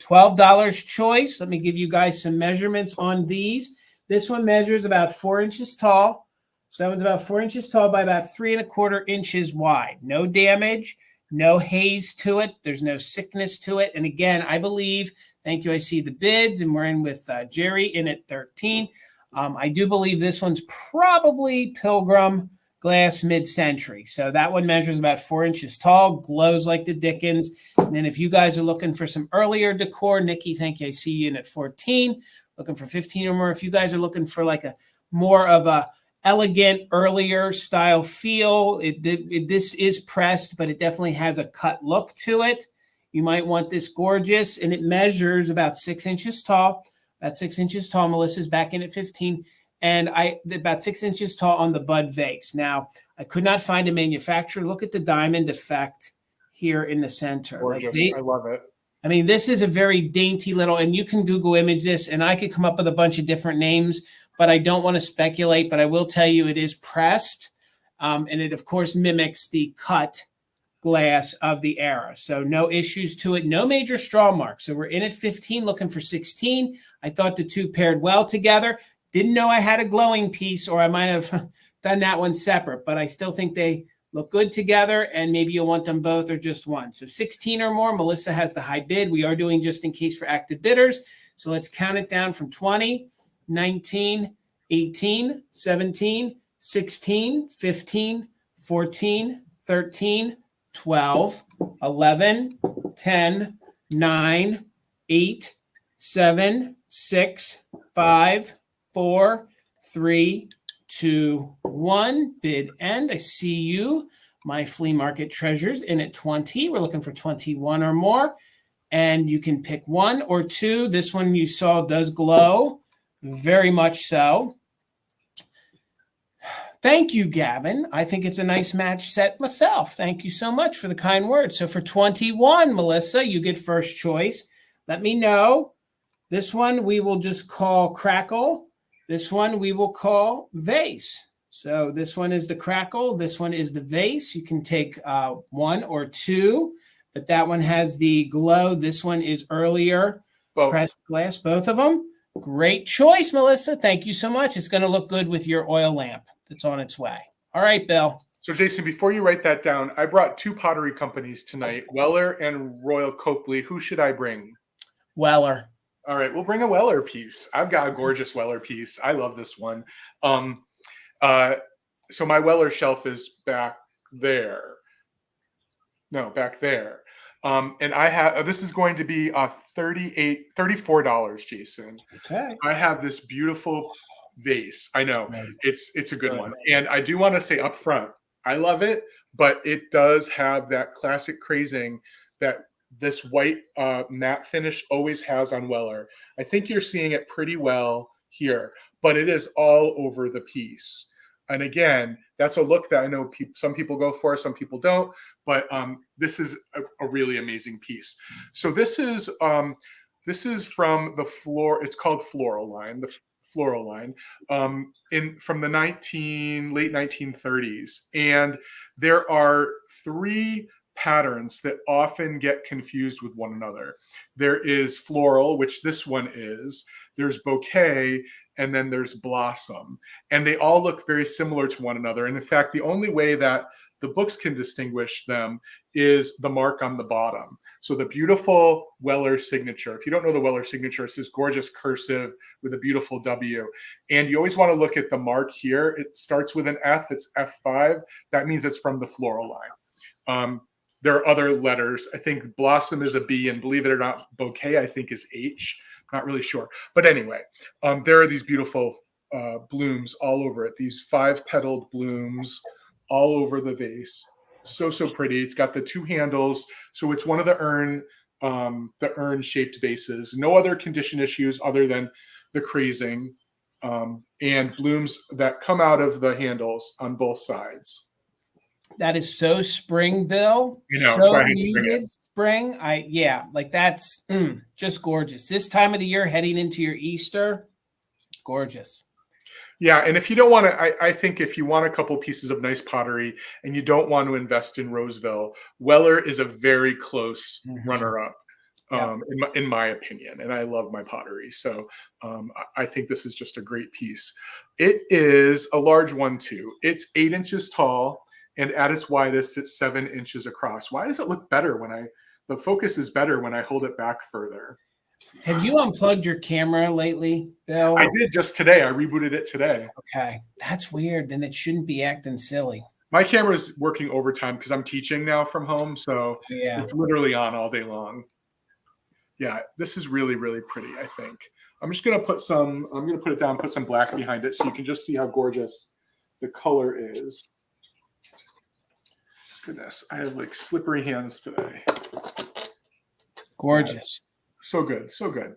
$12 choice. Let me give you guys some measurements on these. This one measures about 4 inches tall. So that one's about 4 inches tall by about 3¼ inches wide. No damage, no haze to it. There's no sickness to it. And again, I believe, thank you, I see the bids, and we're in with Jerry in at 13. I do believe this one's probably Pilgrim glass mid-century. So that one measures about 4 inches tall, glows like the dickens. And then if you guys are looking for some earlier decor, Nikki, thank you, I see you in at 14. Looking for 15 or more. If you guys are looking for like a more of a elegant, earlier style feel, this is pressed, but it definitely has a cut look to it. You might want this gorgeous, and it measures about 6 inches tall. About 6 inches tall. Melissa's back in at 15. And about 6 inches tall on the bud vase. Now, I could not find a manufacturer. Look at the diamond effect here in the center. Gorgeous. I love it. I mean, this is a very dainty little, and you can Google image this, and I could come up with a bunch of different names, but I don't want to speculate. But I will tell you it is pressed, and it, of course, mimics the cut glass of the era. So no issues to it. No major straw marks. So we're in at 15, looking for 16. I thought the two paired well together. Didn't know I had a glowing piece, or I might have done that one separate, but I still think they look good together, and maybe you'll want them both or just one. So 16 or more. Melissa has the high bid. We are doing just in case for active bidders. So let's count it down from 20, 19, 18, 17, 16, 15, 14, 13, 12, 11, 10, 9, 8, 7, 6, 5, 4, 3, 2, 1. Bid end. I see you, my flea market treasures, in at 20. We're looking for 21 or more. And you can pick 1 or 2. This one you saw does glow, very much so. Thank you, Gavin. I think it's a nice match set myself. Thank you so much for the kind words. So for 21, Melissa, you get first choice. Let me know. This one we will just call Crackle. This one we will call Vase. So this one is the Crackle. This one is the Vase. You can take 1 or 2, but that one has the glow. This one is earlier. Pressed glass, both of them. Great choice, Melissa. Thank you so much. It's going to look good with your oil lamp that's on its way. All right, Bill. So, Jason, before you write that down, I brought 2 pottery companies tonight, Weller and Royal Copley. Who should I bring? Weller. All right, we'll bring a Weller piece. I've got a gorgeous Weller piece. I love this one. So my Weller shelf is back there. No, back there. And I have, this is going to be $34, Jason. Okay. I have this beautiful vase. I know it's a good one. And I do want to say up front, I love it, but it does have that classic crazing that this white matte finish always has on Weller. I think you're seeing it pretty well here, but it is all over the piece. And again, that's a look that I know some people go for, some people don't, but this is a really amazing piece. So this is from the it's called Floral line, the Floral line, from the late 1930s. And there are 3 patterns that often get confused with one another. There is Floral, which this one is, there's Bouquet, and then there's Blossom. And they all look very similar to one another. And in fact, the only way that the books can distinguish them is the mark on the bottom. So the beautiful Weller signature. If you don't know the Weller signature, it's this gorgeous cursive with a beautiful W. And you always want to look at the mark here. It starts with an F, it's F5. That means it's from the Floral line. There are other letters. I think Blossom is a B, and believe it or not, Bouquet, I think, is H. Not really sure. But anyway, there are these beautiful blooms all over it. These 5-petaled blooms all over the vase. So pretty. It's got the 2 handles. So it's one of the urn-shaped vases. No other condition issues other than the crazing, and blooms that come out of the handles on both sides. That is so spring, Bill. So muted spring. Like that's just gorgeous. This time of the year, heading into your Easter, gorgeous. Yeah, and if you don't want to, I think if you want a couple pieces of nice pottery and you don't want to invest in Roseville, Weller is a very close runner-up, in my opinion. And I love my pottery, so I think this is just a great piece. It is a large one too. It's 8 inches tall. And at its widest, it's 7 inches across. Why does it look better the focus is better when I hold it back further? Have you unplugged your camera lately, Bill? I did just today. I rebooted it today. Okay. That's weird. Then it shouldn't be acting silly. My camera's working overtime because I'm teaching now from home. So it's literally on all day long. Yeah, this is really, really pretty, I think. I'm going to put it down, put some black behind it so you can just see how gorgeous the color is. Goodness, I have like slippery hands today. Gorgeous. So good, so good.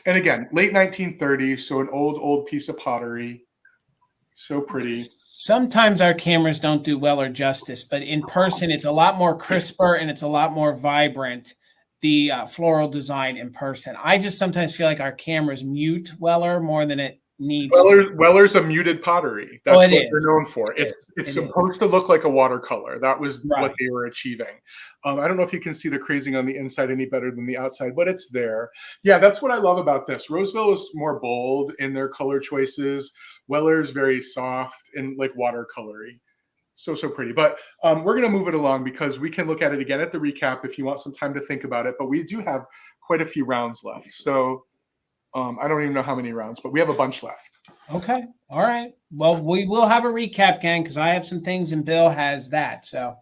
And again, late 1930s, so an old piece of pottery. So pretty. Sometimes our cameras don't do Weller justice, but in person, it's a lot more crisper and it's a lot more vibrant, the floral design in person. I just sometimes feel like our cameras mute Weller more than it needs. Weller's a muted pottery. That's what they're known for. It's supposed to look like a watercolor. That was what they were achieving. I don't know if you can see the crazing on the inside any better than the outside, but it's there. Yeah, that's what I love about this. Roseville is more bold in their color choices. Weller's very soft and like watercolory. So pretty. But we're going to move it along because we can look at it again at the recap if you want some time to think about it. But we do have quite a few rounds left. So I don't even know how many rounds, but we have a bunch left. Okay. All right. Well, we will have a recap, gang, because I have some things and Bill has that. So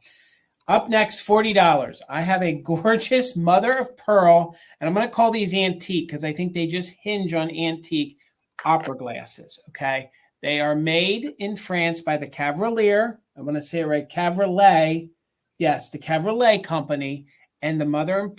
up next, $40. I have a gorgeous mother of pearl, and I'm going to call these antique because I think they just hinge on antique. opera glasses, okay? They are made in France by the Cavalier. I want to say it right, Cavalier. Yes, the Cavalier company. And the mother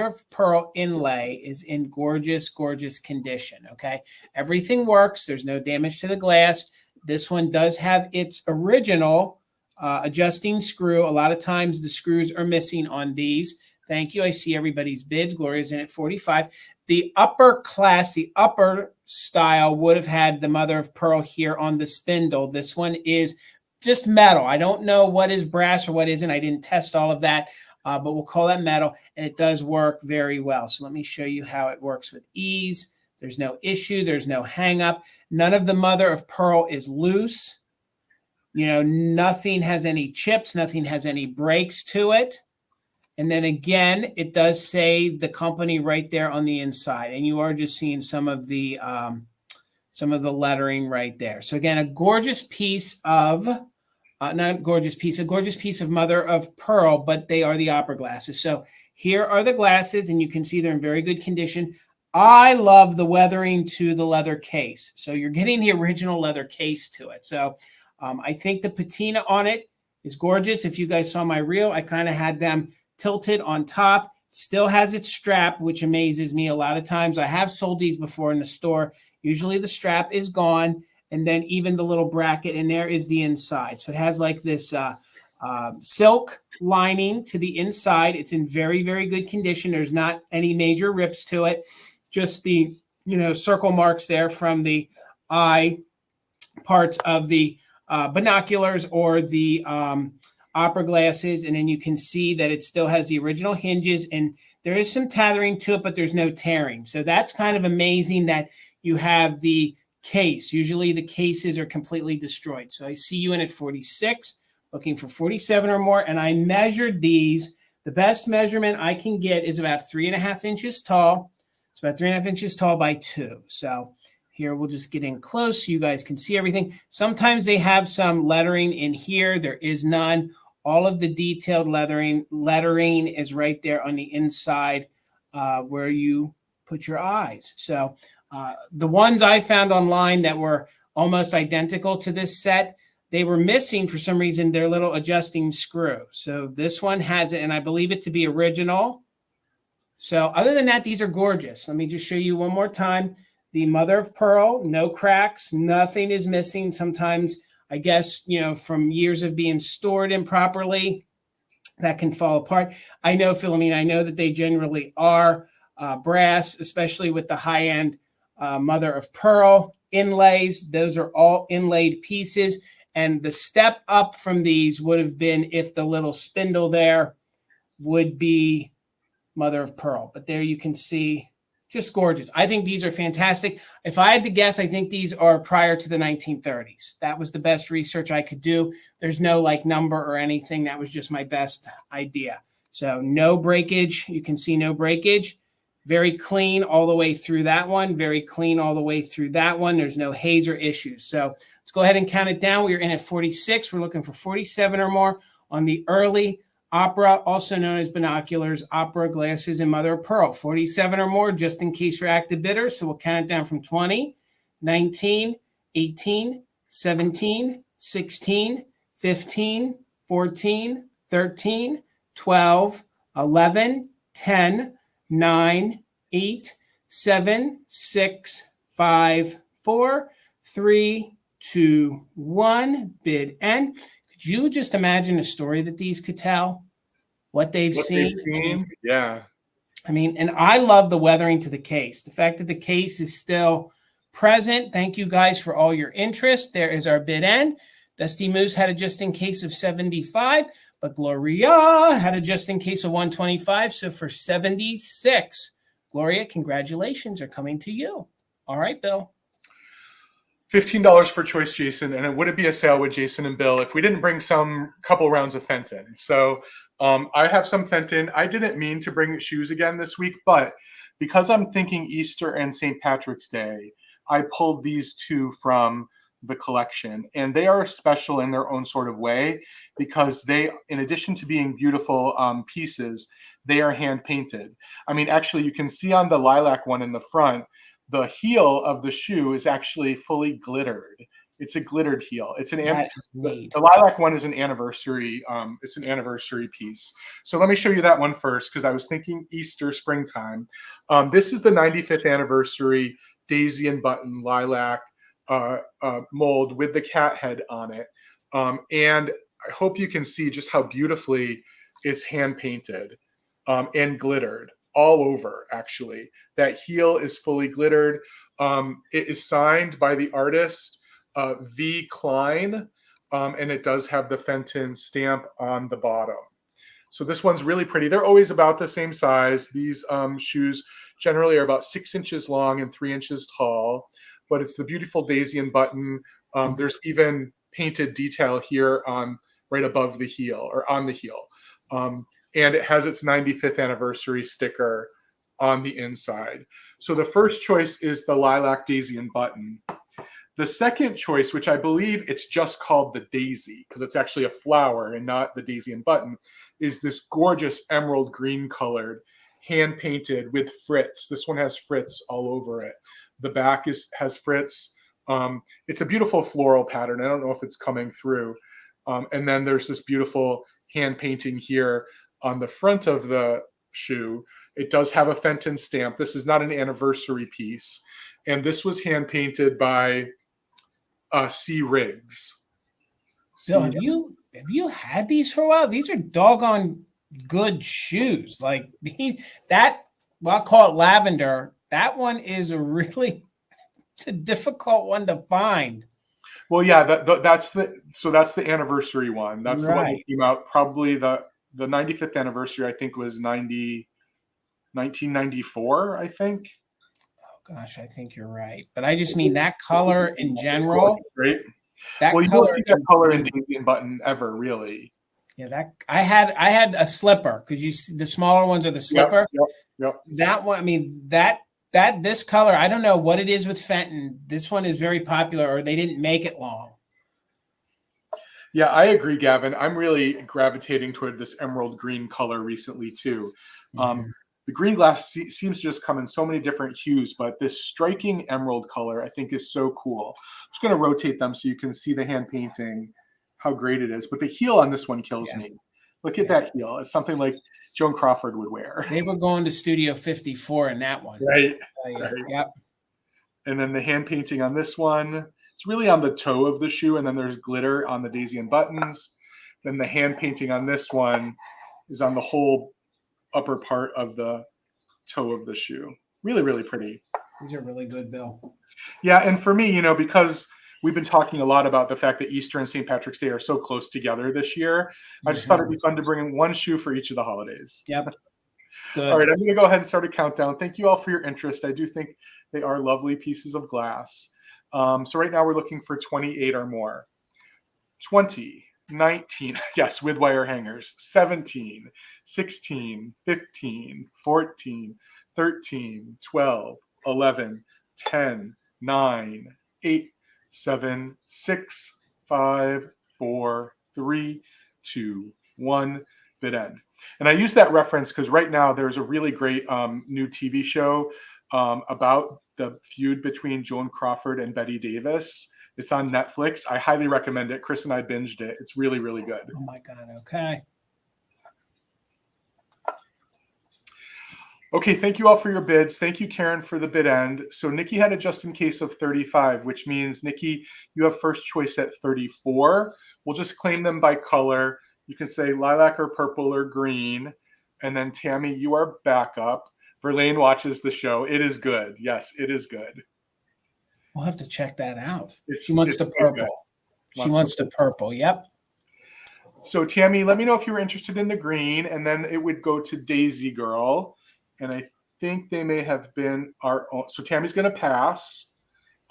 of pearl inlay is in gorgeous, gorgeous condition, okay? Everything works. There's no damage to the glass. This one does have its original adjusting screw. A lot of times the screws are missing on these. Thank you. I see everybody's bids. Gloria's in at 45. The upper class, the upper style would have had the mother of pearl here on the spindle. This one is just metal. I don't know what is brass or what isn't. I didn't test all of that. But we'll call that metal, and it does work very well. So let me show you how it works with ease. There's no issue. There's no hang up. None of the mother of pearl is loose. You know, nothing has any chips. Nothing has any breaks to it. And then again, it does say the company right there on the inside, and you are just seeing some of the lettering right there. So again, a gorgeous piece of not a gorgeous piece of mother of pearl, but they are the opera glasses. So here are the glasses, and you can see they're in very good condition. I love the weathering to the leather case. So you're getting the original leather case to it. So I think the patina on it is gorgeous. If you guys saw my reel, I kind of had them tilted on top. Still has its strap, which amazes me. A lot of times I have sold these before in the store. Usually the strap is gone. And then even the little bracket in there is the inside. So it has like this silk lining to the inside. It's in very, very good condition. There's not any major rips to it. Just the, circle marks there from the eye parts of the binoculars or the opera glasses. And then you can see that it still has the original hinges. And there is some tethering to it, but there's no tearing. So that's kind of amazing that you have the case. Usually the cases are completely destroyed. So I see you in at 46, looking for 47 or more. And I measured these. The best measurement I can get is about 3.5 inches tall. It's about 3.5 inches tall by 2. So here we'll just get in close so you guys can see everything. Sometimes they have some lettering in here. There is none. All of the detailed lettering is right there on the inside where you put your eyes. So the ones I found online that were almost identical to this set, they were missing for some reason their little adjusting screw. So this one has it, and I believe it to be original. So other than that, these are gorgeous. Let me just show you one more time. The mother of pearl, no cracks, nothing is missing. Sometimes, I guess, from years of being stored improperly, that can fall apart. I know, Philomene, I know that they generally are brass, especially with the high-end mother of pearl inlays. Those are all inlaid pieces. And the step up from these would have been if the little spindle there would be mother of pearl. But there you can see, just gorgeous. I think these are fantastic. If I had to guess, I think these are prior to the 1930s. That was the best research I could do. There's no number or anything. That was just my best idea. So no breakage. You can see no breakage. Very clean all the way through that one. Very clean all the way through that one. There's no haze or issues. So let's go ahead and count it down. We are in at 46. We're looking for 47 or more on the early opera, also known as binoculars, opera glasses, and mother of pearl. 47 or more, just in case you're active bidders. So we'll count it down from 20, 19, 18, 17, 16, 15, 14, 13, 12, 11, 10, 9, 8, 7, 6, 5, 4, 3, 2, 1. Bid end. Could you just imagine a story that these could tell? What they've seen? Yeah. I mean, and I love the weathering to the case. The fact that the case is still present. Thank you guys for all your interest. There is our bid end. Dusty Moose had a just in case of 75. But Gloria had a just in case of 125. So for 76, Gloria, congratulations are coming to you. All right, Bill. $15 for choice, Jason. And it wouldn't be a sale with Jason and Bill if we didn't bring some couple rounds of Fenton. So I have some Fenton. I didn't mean to bring shoes again this week, but because I'm thinking Easter and St. Patrick's Day, I pulled these two from the collection, and they are special in their own sort of way because they, in addition to being beautiful pieces, they are hand painted. I mean, actually you can see on the lilac one in the front, the heel of the shoe is actually fully glittered. It's a glittered heel. It's That is neat. the lilac one is an anniversary. It's an anniversary piece. So let me show you that one first because I was thinking Easter, springtime. This is the 95th anniversary daisy and button lilac mold with the cat head on it. And I hope you can see just how beautifully it's hand painted and glittered all over. Actually, that heel is fully glittered. It is signed by the artist V. Klein, and it does have the Fenton stamp on the bottom. So this one's really pretty. They're always about the same size. These shoes generally are about 6 inches long and 3 inches tall, but it's the beautiful daisy and button. There's even painted detail here on right above the heel or on the heel. And it has its 95th anniversary sticker on the inside. So the first choice is the lilac daisy and button. The second choice, which I believe it's just called the daisy because it's actually a flower and not the daisy and button, is this gorgeous emerald green colored, hand painted with fritz. This one has fritz all over it. The back has fritz. It's a beautiful floral pattern. I don't know if it's coming through. And then there's this beautiful hand painting here on the front of the shoe. It does have a Fenton stamp. This is not an anniversary piece. And this was hand painted by C. Riggs. Bill, have you had these for a while? These are doggone good shoes. Like I'll call it lavender. That one is it's a difficult one to find. Well, yeah, that's the anniversary one. That's the one that came out probably the 95th anniversary, I think, was 1994, I think. Oh gosh, I think you're right. But I just mean that color in general. Right. That well, you color don't see that color in daisy and button ever, really. Yeah, I had a slipper because you see the smaller ones are the slipper. Yep. That one, I mean, this color, I don't know what it is with Fenton. This one is very popular, or they didn't make it long. Yeah, I agree, Gavin. I'm really gravitating toward this emerald green color recently too. The green glass seems to just come in so many different hues, but this striking emerald color I think is so cool. I'm just going to rotate them so you can see the hand painting, how great it is. But the heel on this one kills me. Look at that heel. It's something like Joan Crawford would wear. They were going to Studio 54 in that one. Right. Yep. And then the hand painting on this one, it's really on the toe of the shoe, and then there's glitter on the daisy and buttons. Then the hand painting on this one is on the whole upper part of the toe of the shoe. Really, really pretty. These are really good, Bill. Yeah, and for me, because we've been talking a lot about the fact that Easter and St. Patrick's Day are so close together this year. I just thought it'd be fun to bring in one shoe for each of the holidays. Yep. Good. All right, I'm going to go ahead and start a countdown. Thank you all for your interest. I do think they are lovely pieces of glass. So right now we're looking for 28 or more. 20, 19, yes, with wire hangers. 17, 16, 15, 14, 13, 12, 11, 10, 9, 8, 7, 6, 5, 4, 3, 2, 1, bid end. And I use that reference because right now there's a really great new TV show about the feud between Joan Crawford and Betty Davis. It's on Netflix. I highly recommend it. Chris and I binged it. It's really, really good. Oh my God. Okay. Okay, thank you all for your bids. Thank you, Karen, for the bid end. So Nikki had a just in case of 35, which means, Nikki, you have first choice at 34. We'll just claim them by color. You can say lilac or purple or green. And then Tammy, you are backup. Verlaine watches the show. It is good. Yes, it is good. We'll have to check that out. She She wants the purple. She wants the purple. Yep. So Tammy, let me know if you were interested in the green, and then it would go to Daisy Girl. And I think they may have been our own. So Tammy's going to pass.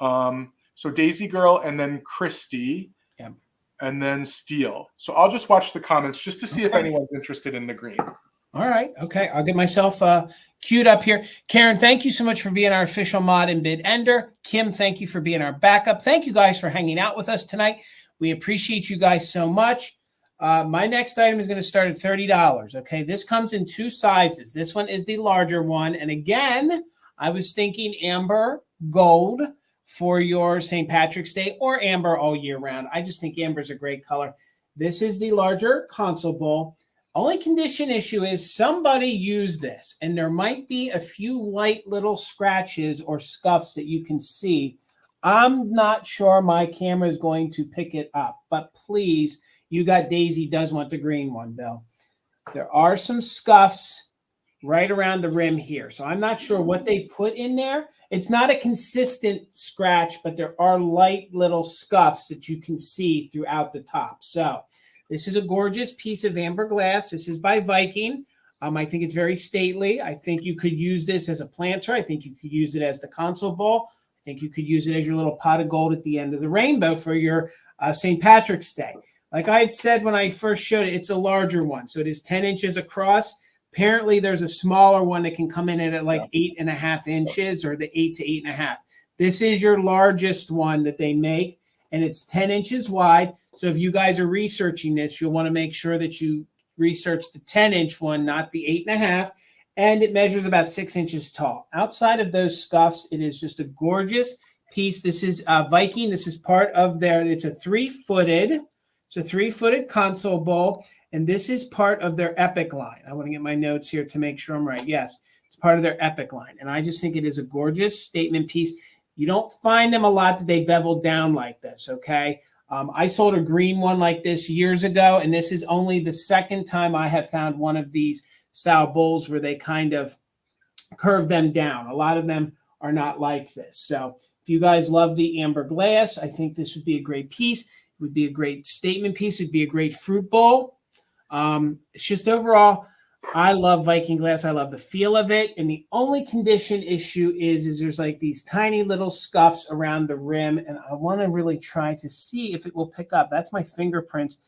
So Daisy Girl, and then Christy. Yep. And then Steele. So I'll just watch the comments just to see if anyone's interested in the green. All right. Okay. I'll get myself queued up here. Karen, thank you so much for being our official mod and bid ender. Kim, thank you for being our backup. Thank you guys for hanging out with us tonight. We appreciate you guys so much. My next item is going to start at $30. Okay. This comes in two sizes. This one is the larger one. And again, I was thinking amber gold for your St. Patrick's Day, or amber all year round. I just think amber is a great color. This is the larger console bowl. Only condition issue is somebody used this, and there might be a few light little scratches or scuffs that you can see. I'm not sure my camera is going to pick it up, but please, you got Daisy does want the green one, Bill. There are some scuffs right around the rim here, so I'm not sure what they put in there. It's not a consistent scratch, but there are light little scuffs that you can see throughout the top. So this is a gorgeous piece of amber glass. This is by Viking. I think it's very stately. I think you could use this as a planter. I think you could use it as the console bowl. I think you could use it as your little pot of gold at the end of the rainbow for your St. Patrick's Day. Like I had said when I first showed it, it's a larger one. So it is 10 inches across. Apparently, there's a smaller one that can come in at like 8.5 inches, or the 8 to 8.5. This is your largest one that they make, and it's 10 inches wide. So if you guys are researching this, you'll want to make sure that you research the 10-inch one, not the 8.5. And it measures about 6 inches tall. Outside of those scuffs, it is just a gorgeous piece. This is Viking. This is part of their, it's a three-footed console bowl. And this is part of their Epic line. I want to get my notes here to make sure I'm right. Yes, it's part of their Epic line. And I just think it is a gorgeous statement piece. You don't find them a lot that they bevel down like this, okay? I sold a green one like this years ago, and this is only the second time I have found one of these style bowls where they kind of curve them down. A lot of them are not like this. So if you guys love the amber glass, I think this would be a great piece. It would be a great statement piece. It'd be a great fruit bowl. It's just overall, I love Viking glass. I love the feel of it. And the only condition issue is there's like these tiny little scuffs around the rim. And I want to really try to see if it will pick up. That's my fingerprints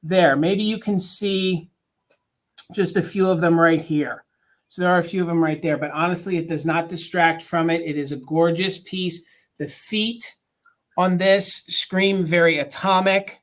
there. Maybe you can see just a few of them right here. So there are a few of them right there. But honestly, it does not distract from it. It is a gorgeous piece. The feet on this scream very atomic,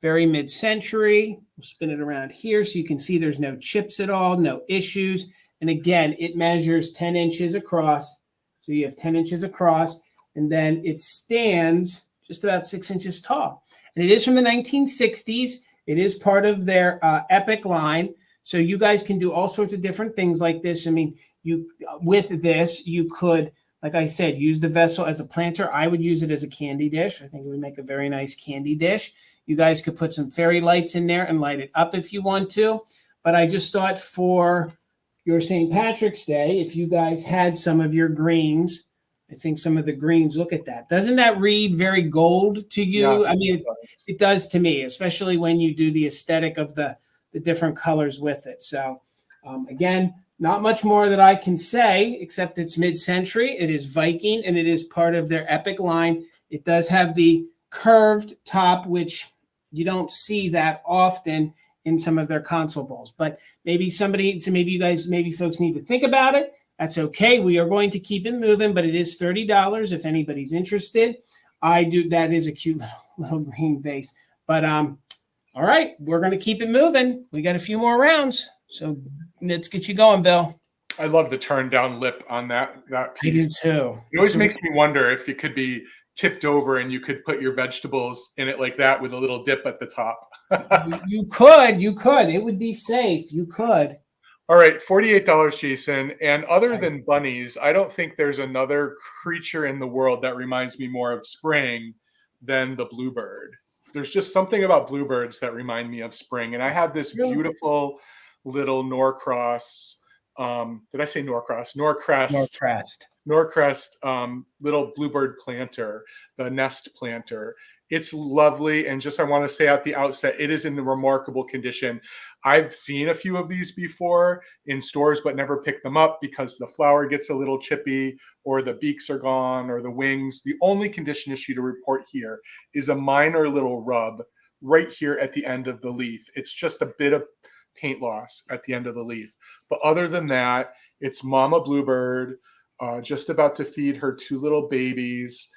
very mid-century. We'll spin it around here so you can see there's no chips at all, no issues. And again, it measures 10 inches across. So you have 10 inches across, and then it stands just about 6 inches tall. And it is from the 1960s. It is part of their Epic line. So you guys can do all sorts of different things like this. I mean, with this, you could, like I said, use the vessel as a planter. I would use it as a candy dish. I think it would make a very nice candy dish. You guys could put some fairy lights in there and light it up if you want to. But I just thought for your St. Patrick's Day, if you guys had some of your greens, I think some of the greens, look at that. Doesn't that read very gold to you? Yeah, I mean, it does to me, especially when you do the aesthetic of the different colors with it. So again, not much more that I can say, except it's mid-century. It is Viking, and it is part of their Epic line. It does have the curved top, which you don't see that often in some of their console bowls. But maybe maybe folks need to think about it. That's okay. We are going to keep it moving, but it is $30 if anybody's interested. That is a cute little green vase. But all right, we're going to keep it moving. We got a few more rounds. So let's get you going, Bill. I love the turn down lip on that piece. I do too. It always makes me wonder if it could be tipped over and you could put your vegetables in it like that with a little dip at the top. You could. It would be safe. You could. All right, $48, Jason. And other than bunnies, I don't think there's another creature in the world that reminds me more of spring than the bluebird. There's just something about bluebirds that remind me of spring. And I have this beautiful little Norcross. Did I say Norcross? Norcrest little bluebird planter, the nest planter. It's lovely. And just, I want to say at the outset, it is in remarkable condition. I've seen a few of these before in stores, but never picked them up because the flower gets a little chippy or the beaks are gone or the wings. The only condition issue to report here is a minor little rub right here at the end of the leaf. It's just a bit of paint loss at the end of the leaf. But other than that, it's Mama Bluebird, just about to feed her two little babies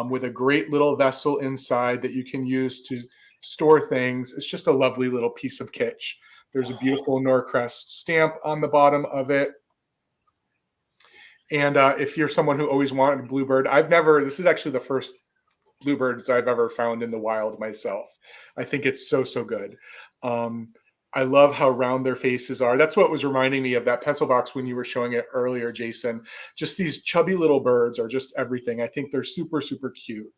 with a great little vessel inside that you can use to store things. It's just a lovely little piece of kitsch. There's a beautiful Norcrest stamp on the bottom of it. And if you're someone who always wanted a bluebird, this is actually the first bluebirds I've ever found in the wild myself. I think it's so, so good. I love how round their faces are. That's what was reminding me of that pencil box when you were showing it earlier, Jason. Just these chubby little birds are just everything. I think they're super, super cute.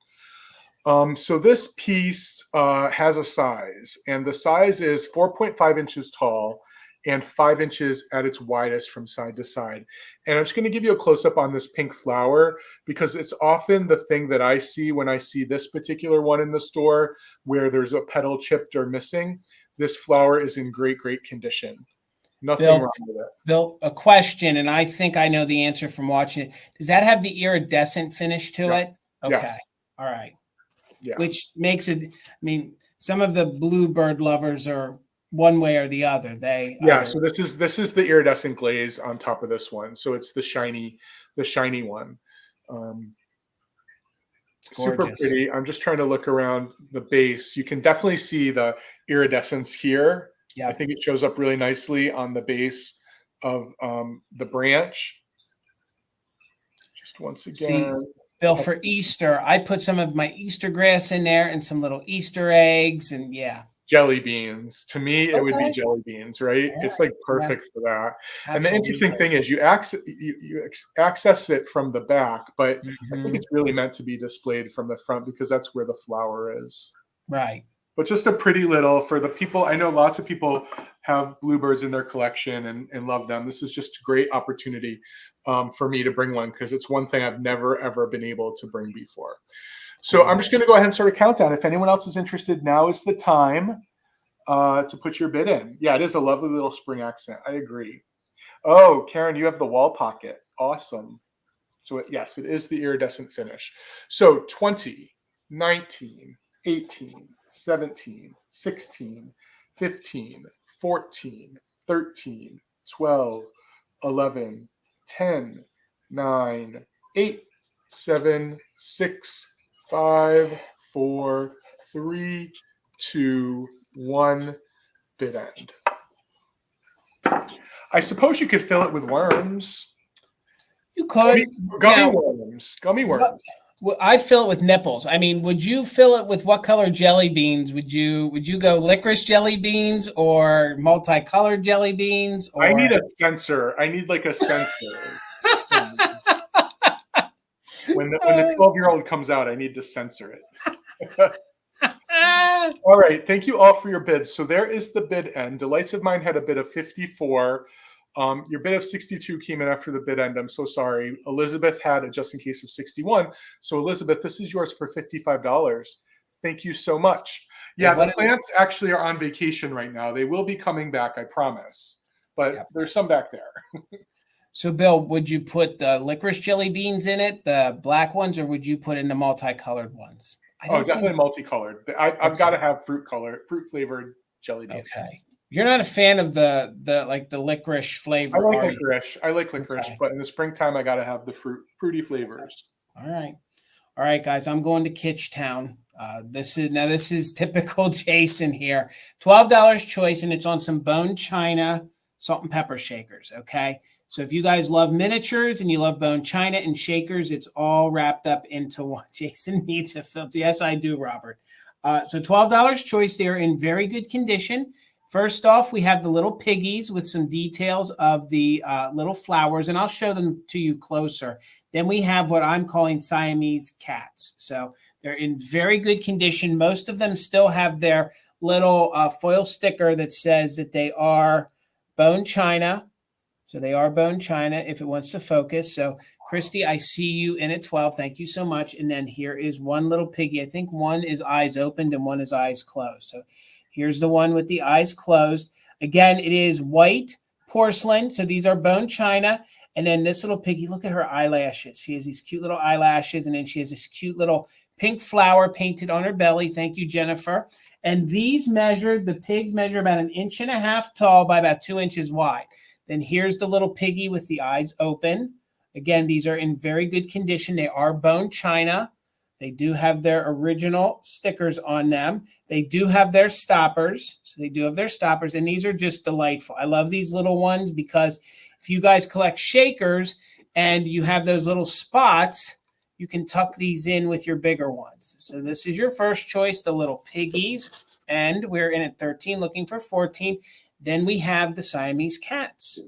So this piece has a size, and the size is 4.5 inches tall and 5 inches at its widest from side to side. And I'm just going to give you a close-up on this pink flower because it's often the thing that I see when I see this particular one in the store where there's a petal chipped or missing. This flower is in great, great condition. Nothing wrong with it. Bill, a question, and I think I know the answer from watching it. Does that have the iridescent finish to it? Okay. Yes. All right. Yeah. Which makes it, I mean, some of the bluebird lovers are one way or the other. So this is the iridescent glaze on top of this one. So it's the shiny one. Super pretty. I'm just trying to look around the base. You can definitely see the iridescence here. Yeah. I think it shows up really nicely on the base of the branch. Just once again. See, Bill, for Easter, I put some of my Easter grass in there and some little Easter eggs, and jelly beans. To me, it would be jelly beans, right? It's like perfect for that. Absolutely. And the interesting thing is you access it from the back, but I think it's really meant to be displayed from the front because that's where the flower is. Right. But just a pretty little for the people. I know lots of people have bluebirds in their collection and love them. This is just a great opportunity for me to bring one because it's one thing I've never, ever been able to bring before. So I'm just going to go ahead and start a countdown. If anyone else is interested, now is the time to put your bid in. Yeah, it is a lovely little spring accent. I agree. Oh, Karen, you have the wall pocket. Awesome. So yes, it is the iridescent finish. So 20, 19, 18, 17, 16, 15, 14, 13, 12, 11, 10, 9, 8, 7, 6, 5, 4, 3, 2, 1, bid end. I suppose you could fill it with worms. You could. Gummy worms. Gummy worms. I'd fill it with nipples. I mean, would you fill it with what color jelly beans? Would you go licorice jelly beans or multicolored jelly beans? Or... I need a sensor. I need like a sensor. When the 12-year-old comes out, I need to censor it. All right. Thank you all for your bids. So there is the bid end. Delights of Mine had a bid of 54. Your bid of 62 came in after the bid end. I'm so sorry. Elizabeth had a just in case of 61. So Elizabeth, this is yours for $55. Thank you so much. Yeah, the plants actually are on vacation right now. They will be coming back, I promise. But there's some back there. So, Bill, would you put the licorice jelly beans in it, the black ones, or would you put in the multicolored ones? Definitely multicolored. I've got to have fruit flavored jelly beans. Okay. You're not a fan of the licorice flavor. I like licorice, but in the springtime, I got to have the fruity flavors. All right, guys. I'm going to Kitchtown. This is typical Jason here. $12 choice, and it's on some bone china salt and pepper shakers. Okay. So if you guys love miniatures and you love bone china and shakers, it's all wrapped up into one. Jason needs a filter. Yes, I do, Robert. So $12 choice. They're in very good condition. First off, we have the little piggies with some details of the little flowers, and I'll show them to you closer. Then we have what I'm calling Siamese cats. So they're in very good condition. Most of them still have their little foil sticker that says that they are bone china. So they are bone china if it wants to focus. So Christy, I see you in at 12. Thank you so much. And then here is one little piggy. I think one is eyes opened and one is eyes closed. So here's the one with the eyes closed. Again, it is white porcelain. So these are bone china. And then this little piggy, look at her eyelashes. She has these cute little eyelashes. And then she has this cute little pink flower painted on her belly. Thank you, Jennifer. And the pigs measure about 1.5 inches tall by about 2 inches wide. Then here's the little piggy with the eyes open. Again, these are in very good condition. They are bone china. They do have their original stickers on them. They do have their stoppers. And these are just delightful. I love these little ones because if you guys collect shakers, and you have those little spots, you can tuck these in with your bigger ones. So this is your first choice, the little piggies, and we're in at 13, looking for 14. Then we have the Siamese cats.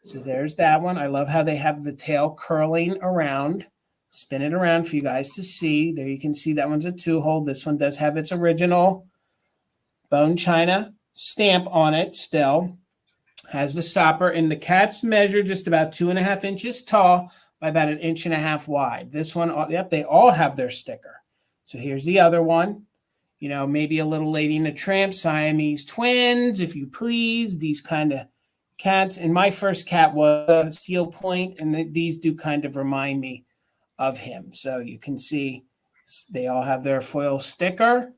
So there's that one. I love how they have the tail curling around. Spin it around for you guys to see. There you can see that one's a 2-hole. This one does have its original bone china stamp on it still. Has the stopper, and the cats measure just about 2.5 inches tall by about 1.5 inches wide. This one, yep, they all have their sticker. So here's the other one. You know, maybe a little Lady and a Tramp, Siamese twins, if you please. These kind of cats. And my first cat was a Seal Point, and these do kind of remind me of him. So you can see they all have their foil sticker.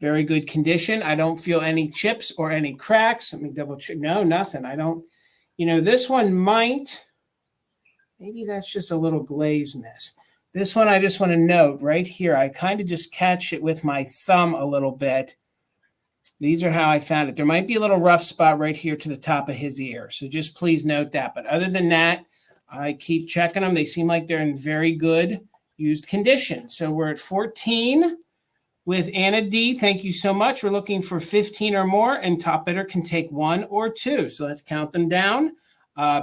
Very good condition. I don't feel any chips or any cracks. Let me double check. No, nothing. I don't. You know, this one might. Maybe that's just a little glaze mess. This one, I just want to note right here, I kind of just catch it with my thumb a little bit. These are how I found it. There might be a little rough spot right here to the top of his ear. So just please note that. But other than that, I keep checking them. They seem like they're in very good used condition. So we're at 14 with Anna D. Thank you so much. We're looking for 15 or more, and top bidder can take 1 or 2. So let's count them down.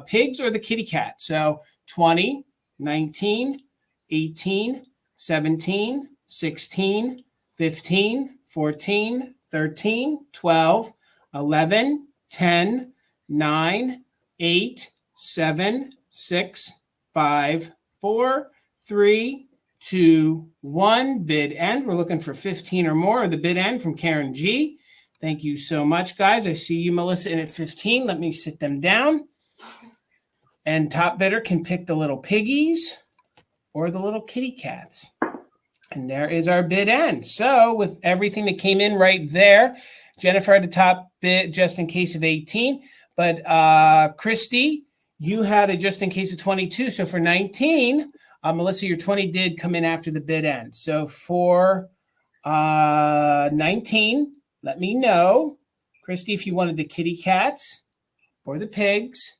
Pigs or the kitty cat. So 20, 19, 18, 17, 16, 15, 14, 13, 12, 11, 10, 9, 8, 7, 6, 5, 4, 3, 2, 1. Bid end. We're looking for 15 or more. The bid end from Karen G. Thank you so much, guys. I see you, Melissa, in at 15. Let me sit them down. And top bidder can pick the little piggies or the little kitty cats. And there is our bid end. So with everything that came in right there, Jennifer had the top bid just in case of 18. But Christy, you had a just in case of 22. So for 19, Melissa, your 20 did come in after the bid end. So for 19, let me know, Christy, if you wanted the kitty cats or the pigs.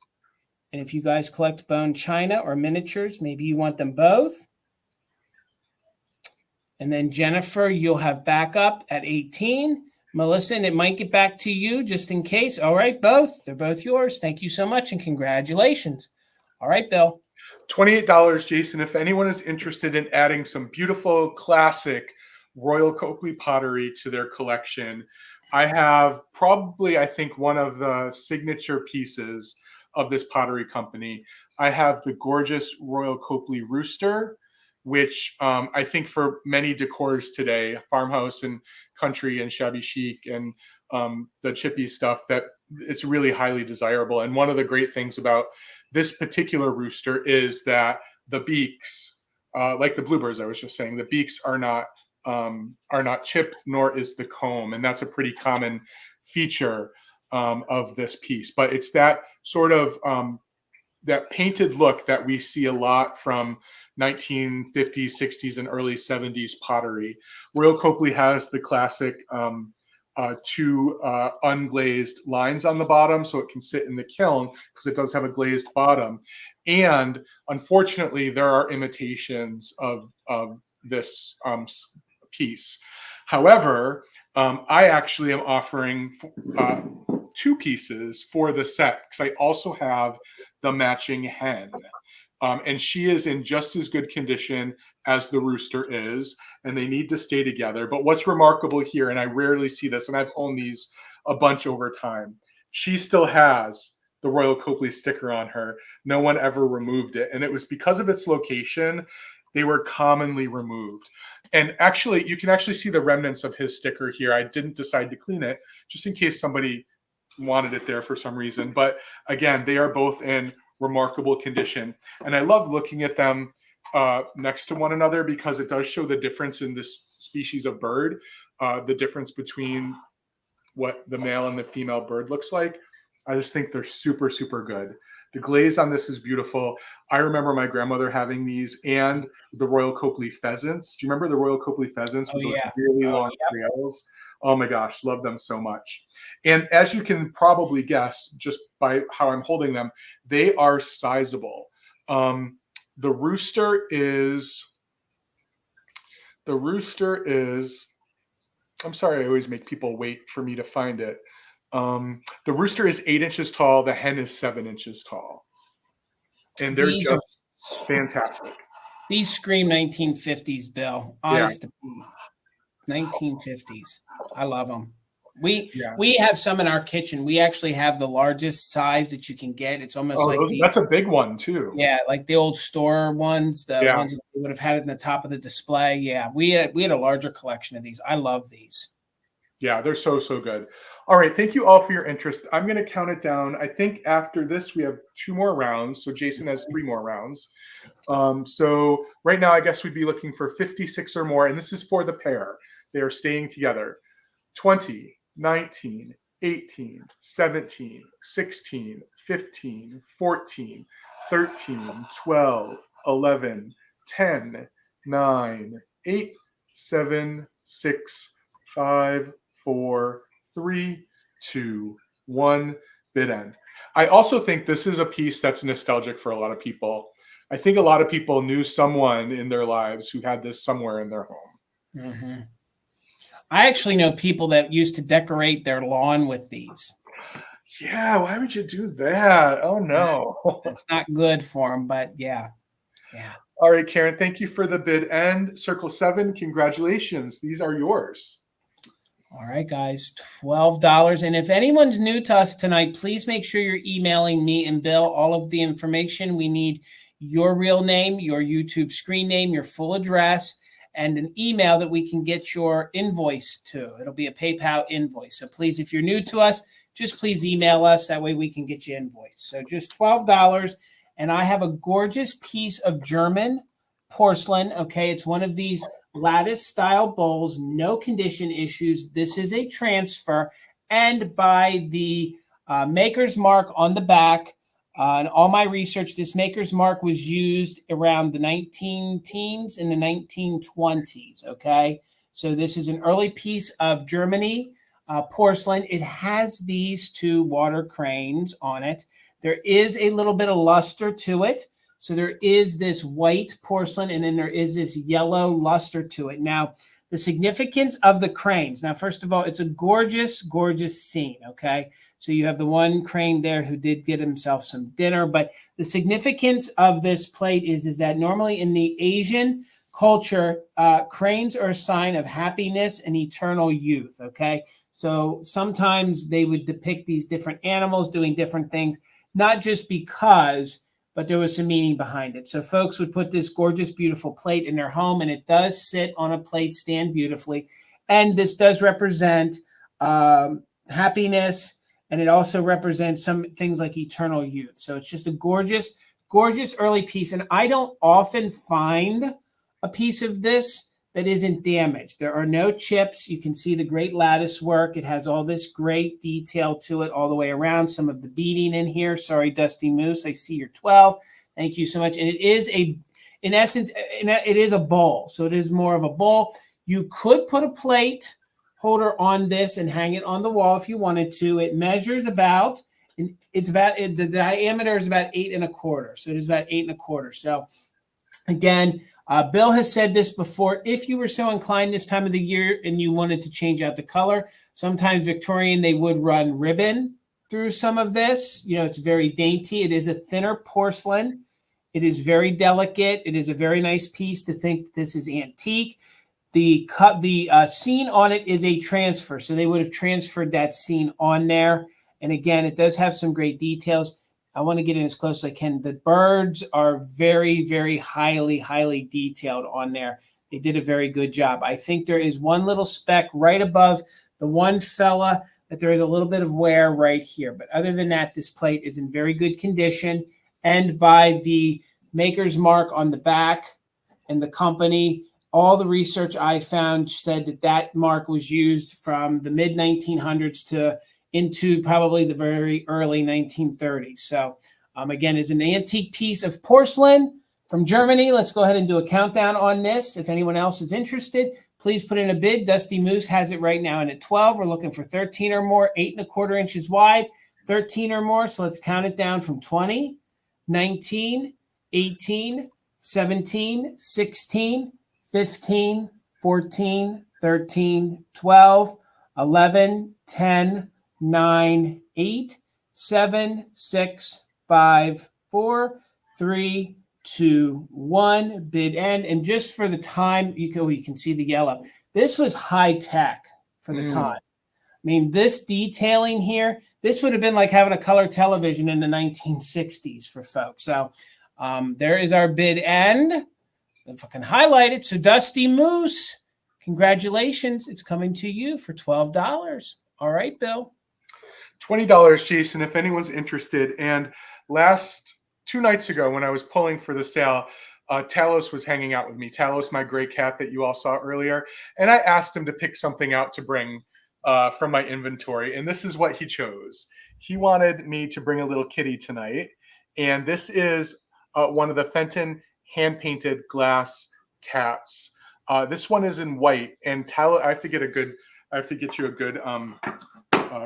And if you guys collect bone china or miniatures, maybe you want them both. And then Jennifer, you'll have backup at 18. Melissa, and it might get back to you just in case. All right, both. They're both yours. Thank you so much and congratulations. All right, Bill. $28, Jason. If anyone is interested in adding some beautiful classic Royal Copley pottery to their collection, I have probably, I think, one of the signature pieces of this pottery company. I have the gorgeous Royal Copley rooster, which I think for many decors today, farmhouse and country and shabby chic and the chippy stuff, that it's really highly desirable. And one of the great things about this particular rooster is that the beaks, like the bluebirds I was just saying, the beaks are not chipped, nor is the comb. And that's a pretty common feature of this piece. But it's that sort of that painted look that we see a lot from 1950s, 60s, and early 70s pottery. Royal Copley has the classic 2 unglazed lines on the bottom, so it can sit in the kiln because it does have a glazed bottom. And unfortunately, there are imitations of this piece. However, I actually am offering 2 pieces for the set because I also have the matching hen. And she is in just as good condition as the rooster is, and they need to stay together. But what's remarkable here, and I rarely see this, and I've owned these a bunch over time, she still has the Royal Copley sticker on her. No one ever removed it. And it was because of its location, they were commonly removed. And actually, you can actually see the remnants of his sticker here. I didn't decide to clean it, just in case somebody wanted it there for some reason. But again, they are both in remarkable condition. And I love looking at them next to one another because it does show the difference in this species of bird, the difference between what the male and the female bird looks like. I just think they're super, super good. The glaze on this is beautiful. I remember my grandmother having these and the Royal Copley pheasants. Do you remember the Royal Copley pheasants with those really long tails? Oh my gosh, love them so much. And as you can probably guess, just by how I'm holding them, they are sizable. The rooster is, I'm sorry, I always make people wait for me to find it. The rooster is 8 inches tall. The hen is 7 inches tall. And they're These are just fantastic. These scream 1950s, Bill. Honest to be 1950s. I love them. We have some in our kitchen. We actually have the largest size that you can get. It's almost that's a big one too. Yeah, like the old store ones, ones that we would have had it in the top of the display. Yeah, we had a larger collection of these. I love these. Yeah, they're so good. All right, thank you all for your interest. I'm going to count it down. I think after this we have 2 more rounds. So Jason has 3 more rounds. So right now I guess we'd be looking for 56 or more, and this is for the pair. They are staying together. 20, 19, 18, 17, 16, 15, 14, 13, 12, 11, 10, 9, 8, 7, 6, 5, 4, 3, 2, 1, bid end. I also think this is a piece that's nostalgic for a lot of people. I think a lot of people knew someone in their lives who had this somewhere in their home. Mm-hmm. I actually know people that used to decorate their lawn with these. Yeah, why would you do that? Oh, no. It's not good for them, but yeah. All right, Karen, thank you for the bid end. Circle 7, congratulations. These are yours. All right, guys, $12. And if anyone's new to us tonight, please make sure you're emailing me and Bill all of the information. We need your real name, your YouTube screen name, your full address, and an email that we can get your invoice to. It'll be a PayPal invoice. So please, if you're new to us, just please email us. That way we can get you invoiced. So just $12. And I have a gorgeous piece of German porcelain. Okay, it's one of these lattice style bowls, no condition issues. This is a transfer, and by the maker's mark on the back, in all my research, this maker's mark was used around the 19-teens and the 1920s. Okay, so this is an early piece of Germany porcelain. It has these 2 water cranes on it. There is a little bit of luster to it. So there is this white porcelain, and then there is this yellow luster to it. Now, the significance of the cranes. Now, first of all, it's a gorgeous, gorgeous scene, okay? So you have the one crane there who did get himself some dinner. But the significance of this plate is that normally in the Asian culture, cranes are a sign of happiness and eternal youth, okay? So sometimes they would depict these different animals doing different things, not just because, but there was some meaning behind it. So folks would put this gorgeous, beautiful plate in their home, and it does sit on a plate stand beautifully. And this does represent happiness, and it also represents some things like eternal youth. So it's just a gorgeous, gorgeous early piece. And I don't often find a piece of this that isn't damaged. There are no chips. You can see the great lattice work. It has all this great detail to it all the way around. Some of the beading in here. Sorry, Dusty Moose. I see you're 12. Thank you so much. And it is in essence, it is a bowl. So it is more of a bowl. You could put a plate holder on this and hang it on the wall if you wanted to. It measures the diameter is about 8 1/4. So it is about 8 1/4. So again, Bill has said this before. If you were so inclined this time of the year and you wanted to change out the color, sometimes Victorian, they would run ribbon through some of this. You know, it's very dainty. It is a thinner porcelain. It is very delicate. It is a very nice piece to think this is antique. The scene on it is a transfer. So they would have transferred that scene on there. And again, it does have some great details. I want to get in as close as I can. The birds are very, very highly, highly detailed on there. They did a very good job. I think there is one little speck right above the one fella that there is a little bit of wear right here. But other than that, this plate is in very good condition. And by the maker's mark on the back and the company, all the research I found said that that mark was used from the mid-1900s to into probably the very early 1930s. So again, it's an antique piece of porcelain from Germany. Let's go ahead and do a countdown on this. If anyone else is interested, please put in a bid. Dusty Moose has it right now in at 12. We're looking for 13 or more, 8 1/4 inches wide, 13 or more. So let's count it down from 20, 19, 18, 17, 16, 15, 14, 13, 12, 11, 10, 9, 8, 7, 6, 5, 4, 3, 2, 1. Bid end. And just for the time, you can see the yellow. This was high tech for the time. I mean, this detailing here, this would have been like having a color television in the 1960s for folks. So there is our bid end. If I can highlight it. So Dusty Moose, congratulations. It's coming to you for $12. All right, Bill. $20, Jason, if anyone's interested. And last 2 nights ago when I was pulling for the sale, Talos was hanging out with me. Talos, my gray cat that you all saw earlier. And I asked him to pick something out to bring from my inventory. And this is what he chose. He wanted me to bring a little kitty tonight. And this is one of the Fenton hand-painted glass cats. This one is in white. And Talos, I have to get you a good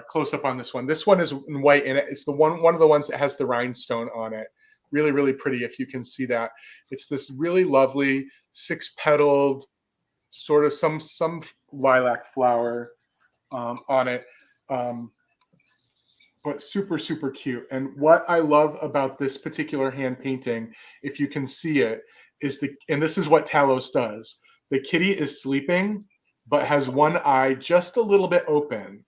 close up on this one. This one is in white, and it's the one of the ones that has the rhinestone on it. Really, really pretty if you can see that. It's this really lovely 6-petaled, sort of some lilac flower on it, but super, super cute. And what I love about this particular hand painting, if you can see it, is and this is what Talos does. The kitty is sleeping, but has one eye just a little bit open,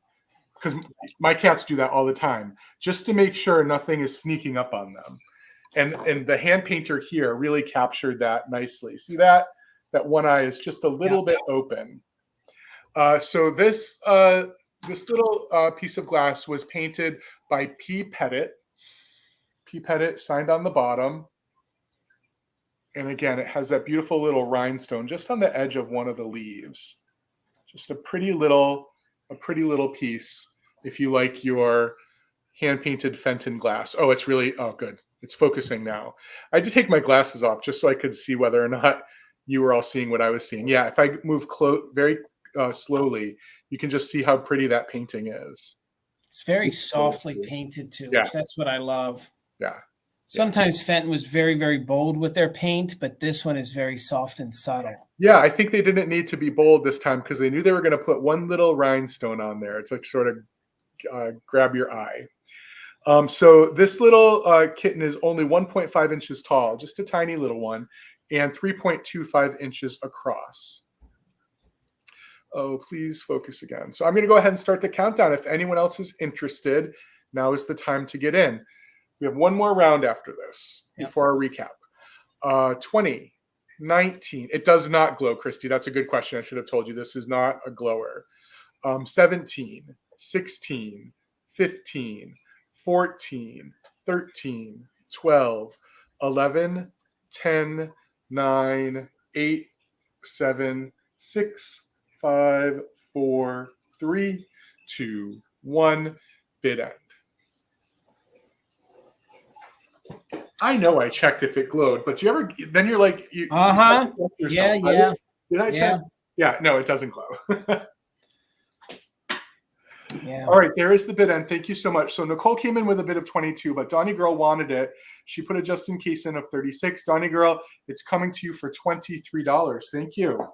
because my cats do that all the time, just to make sure nothing is sneaking up on them. And the hand painter here really captured that nicely. See that? That one eye is just a little bit open. So this little piece of glass was painted by P. Pettit. P. Pettit signed on the bottom. And again, it has that beautiful little rhinestone just on the edge of one of the leaves. Just a pretty little piece if you like your hand-painted Fenton glass. Oh, it's really, oh, good. It's focusing now. I had to take my glasses off just so I could see whether or not you were all seeing what I was seeing. Yeah, if I move very slowly, you can just see how pretty that painting is. It's very softly painted too, which that's what I love. Yeah. Sometimes Fenton was very, very bold with their paint, but this one is very soft and subtle. Yeah, I think they didn't need to be bold this time because they knew they were going to put one little rhinestone on there. It's like sort of grab your eye. So this little kitten is only 1.5 inches tall, just a tiny little one, and 3.25 inches across. Oh, please focus again. So I'm going to go ahead and start the countdown. If anyone else is interested, now is the time to get in. We have one more round after this before our recap. 20, 19. It does not glow, Christy. That's a good question. I should have told you this is not a glower. 17, 16, 15, 14, 13, 12, 11, 10, 9, 8, 7, 6, 5, 4, 3, 2, 1. Bid end. I know I checked if it glowed, but then you're like, yeah. Did I check? Yeah, no, it doesn't glow. Yeah. All right, there is the bid end. Thank you so much. So Nicole came in with a bid of 22, but Donnie Girl wanted it. She put a just in case in of 36. Donnie Girl, it's coming to you for $23. Thank you.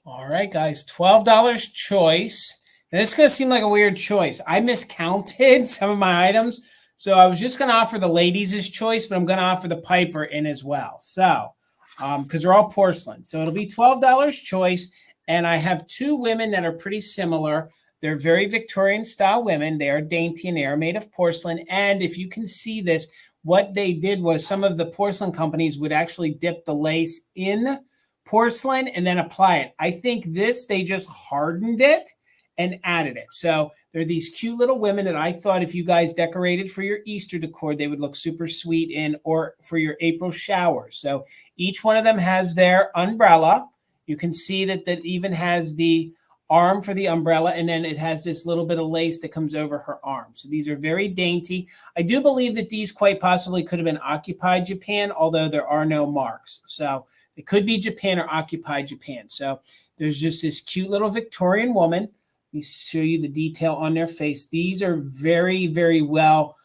All right, guys, $12 choice. And this is going to seem like a weird choice. I miscounted some of my items. So I was just going to offer the ladies' choice, but I'm going to offer the Piper in as well. So, because they're all porcelain. So it'll be $12 choice. And I have 2 women that are pretty similar. They're very Victorian style women. They are dainty and they are made of porcelain. And if you can see this, what they did was some of the porcelain companies would actually dip the lace in porcelain and then apply it. I think they just hardened it and added it. So they're these cute little women that I thought if you guys decorated for your Easter decor, they would look super sweet in, or for your April showers. So each one of them has their umbrella. You can see that even has the arm for the umbrella, and then it has this little bit of lace that comes over her arm. So these are very dainty. I do believe that these quite possibly could have been occupied Japan, although there are no marks. So it could be Japan or occupied Japan. So there's just this cute little Victorian woman. Let me show you the detail on their face. These are very, very well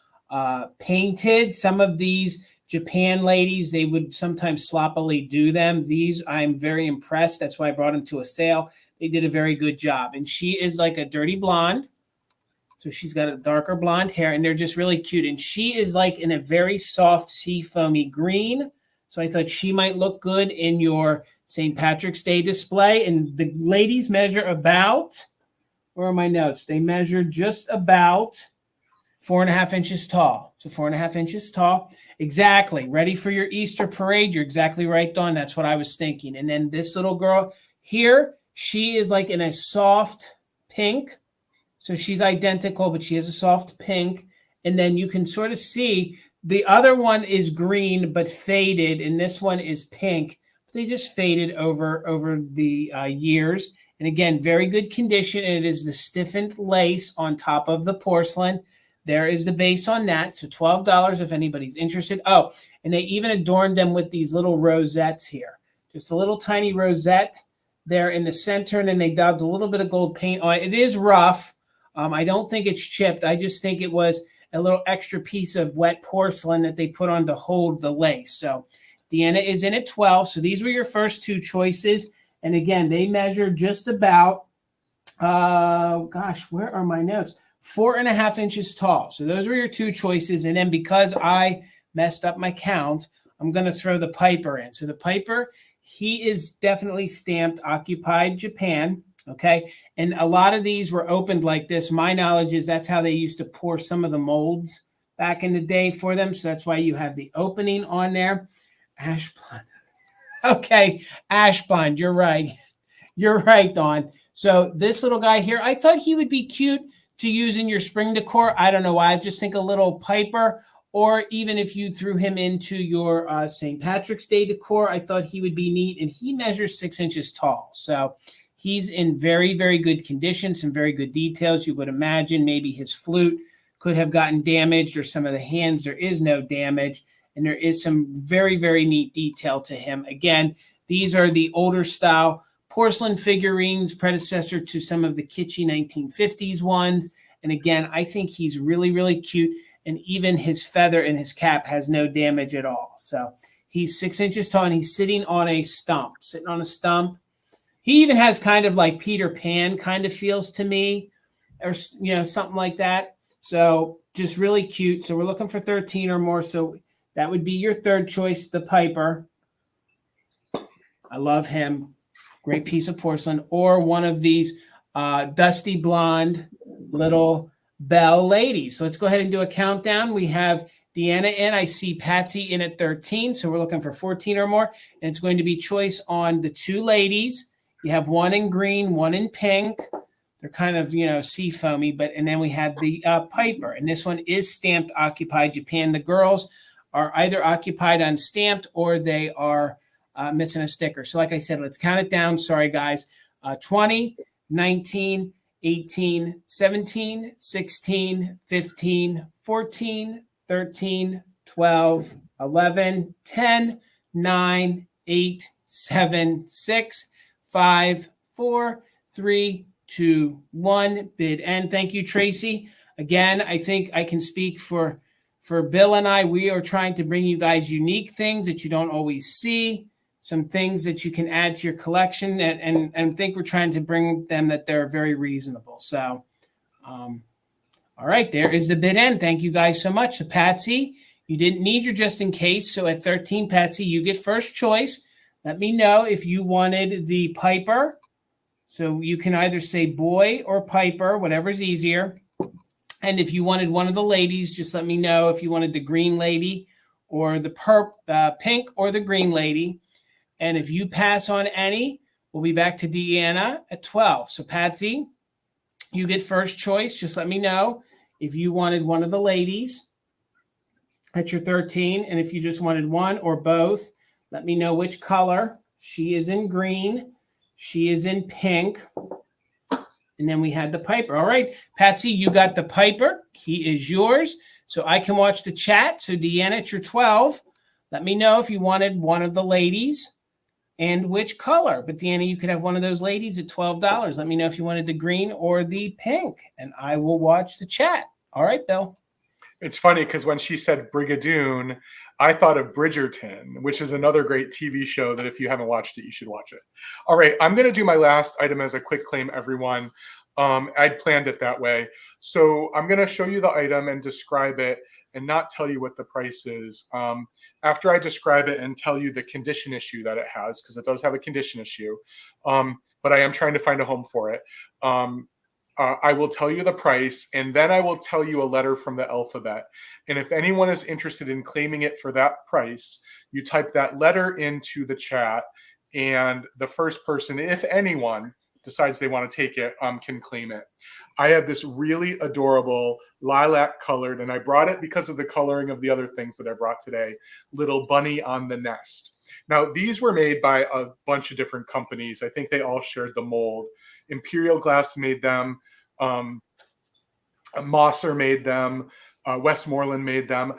painted. Some of these Japan ladies, they would sometimes sloppily do them. These, I'm very impressed. That's why I brought them to a sale. They did a very good job. And she is like a dirty blonde. So she's got a darker blonde hair, and they're just really cute. And she is like in a very soft sea foamy green. So I thought she might look good in your St. Patrick's Day display. And the ladies measure about, where are my notes? They measure just about 4.5 inches tall. So 4.5 inches tall. Exactly. Ready for your Easter parade. You're exactly right, Dawn. That's what I was thinking. And then this little girl here, she is like in a soft pink. So she's identical, but she has a soft pink. And then you can sort of see the other one is green, but faded. And this one is pink. They just faded over the years. And again, very good condition. And it is the stiffened lace on top of the porcelain. There is the base on that. So $12 if anybody's interested. Oh, and they even adorned them with these little rosettes here. Just a little tiny rosette there in the center. And then they dabbed a little bit of gold paint on it. It is rough. I don't think it's chipped. I just think it was a little extra piece of wet porcelain that they put on to hold the lace. So Deanna is in at 12. So these were your first two choices. And again, they measure just about, where are my notes? 4.5 inches tall. So those were your two choices. And then because I messed up my count, I'm going to throw the Piper in. So the Piper, he is definitely stamped Occupied Japan. Okay. And a lot of these were opened like this. My knowledge is that's how they used to pour some of the molds back in the day for them. So that's why you have the opening on there. Ash blonde. Okay. Ash blonde. You're right. You're right, Dawn. So this little guy here, I thought he would be cute to use in your spring decor. I don't know why. I just think a little Piper, or even if you threw him into your St. Patrick's Day decor, I thought he would be neat. And he measures 6 inches tall. So he's in very, very good condition, some very good details. You would imagine maybe his flute could have gotten damaged, or some of the hands, there is no damage. And there is some very, very neat detail to him. Again, these are the older style porcelain figurines, predecessor to some of the kitschy 1950s ones. And again, I think he's really, really cute. And even his feather in his cap has no damage at all. So he's 6 inches tall, and he's sitting on a stump. He even has kind of like Peter Pan kind of feels to me, or, something like that. So just really cute. So we're looking for 13 or more. So that would be your third choice, the Piper. I love him. Great piece of porcelain. Or one of these dusty blonde little Belle ladies. So let's go ahead and do a countdown. We have Deanna in. I see Patsy in at 13. So we're looking for 14 or more. And it's going to be choice on the two ladies. You have one in green, one in pink. They're kind of, sea foamy. And then we have the Piper. And this one is stamped Occupied Japan. The girls are either occupied unstamped, or they are missing a sticker. So like I said, let's count it down. Sorry, guys. 20, 19, 18, 17, 16, 15, 14, 13, 12, 11, 10, 9, 8, 7, 6, 5, 4, 3, 2, 1. Bid end. Thank you, Tracy. Again, I think I can speak for Bill and I. We are trying to bring you guys unique things that you don't always see, some things that you can add to your collection, and think we're trying to bring them that they're very reasonable. So, all right, there is the bid end. Thank you guys so much. So Patsy, you didn't need your just in case. So at 13, Patsy, you get first choice. Let me know if you wanted the Piper. So you can either say boy or Piper, whatever's easier. And if you wanted one of the ladies, just let me know if you wanted the green lady or the pink or the green lady. And if you pass on any, we'll be back to Deanna at 12. So Patsy, you get first choice. Just let me know if you wanted one of the ladies at your 13. And if you just wanted one or both, let me know which color. She is in green. She is in pink. And then we had the Piper. All right, Patsy, you got the Piper. He is yours. So I can watch the chat. So Deanna, it's your 12. Let me know if you wanted one of the ladies and which color. But Deanna, you could have one of those ladies at $12. Let me know if you wanted the green or the pink, and I will watch the chat. All right, though. It's funny because when she said Brigadoon, I thought of Bridgerton, which is another great TV show that if you haven't watched it, you should watch it. All right, I'm going to do my last item as a quick claim, everyone. I'd planned it that way. So I'm going to show you the item and describe it and not tell you what the price is. After I describe it and tell you the condition issue that it has, because it does have a condition issue, but I am trying to find a home for it. I will tell you the price, and then I will tell you a letter from the alphabet. And if anyone is interested in claiming it for that price, you type that letter into the chat, and the first person, if anyone, decides they want to take it, can claim it. I have this really adorable lilac colored, and I brought it because of the coloring of the other things that I brought today, little bunny on the nest. Now, these were made by a bunch of different companies. I think they all shared the mold. Imperial Glass made them. Mosser made them. Westmoreland made them.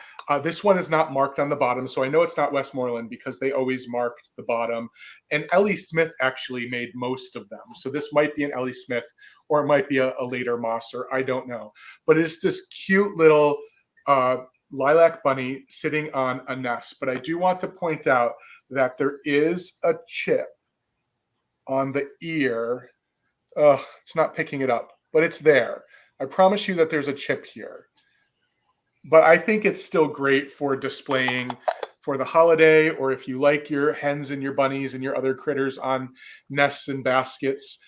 This one is not marked on the bottom, so I know it's not Westmoreland because they always marked the bottom. And Ellie Smith actually made most of them. So this might be an Ellie Smith, or it might be a later Mosser. I don't know. But it's this cute little lilac bunny sitting on a nest. But I do want to point out that there is a chip on the ear. It's not picking it up, but it's there. I promise you that there's a chip here. But I think it's still great for displaying for the holiday, or if you like your hens and your bunnies and your other critters on nests and baskets.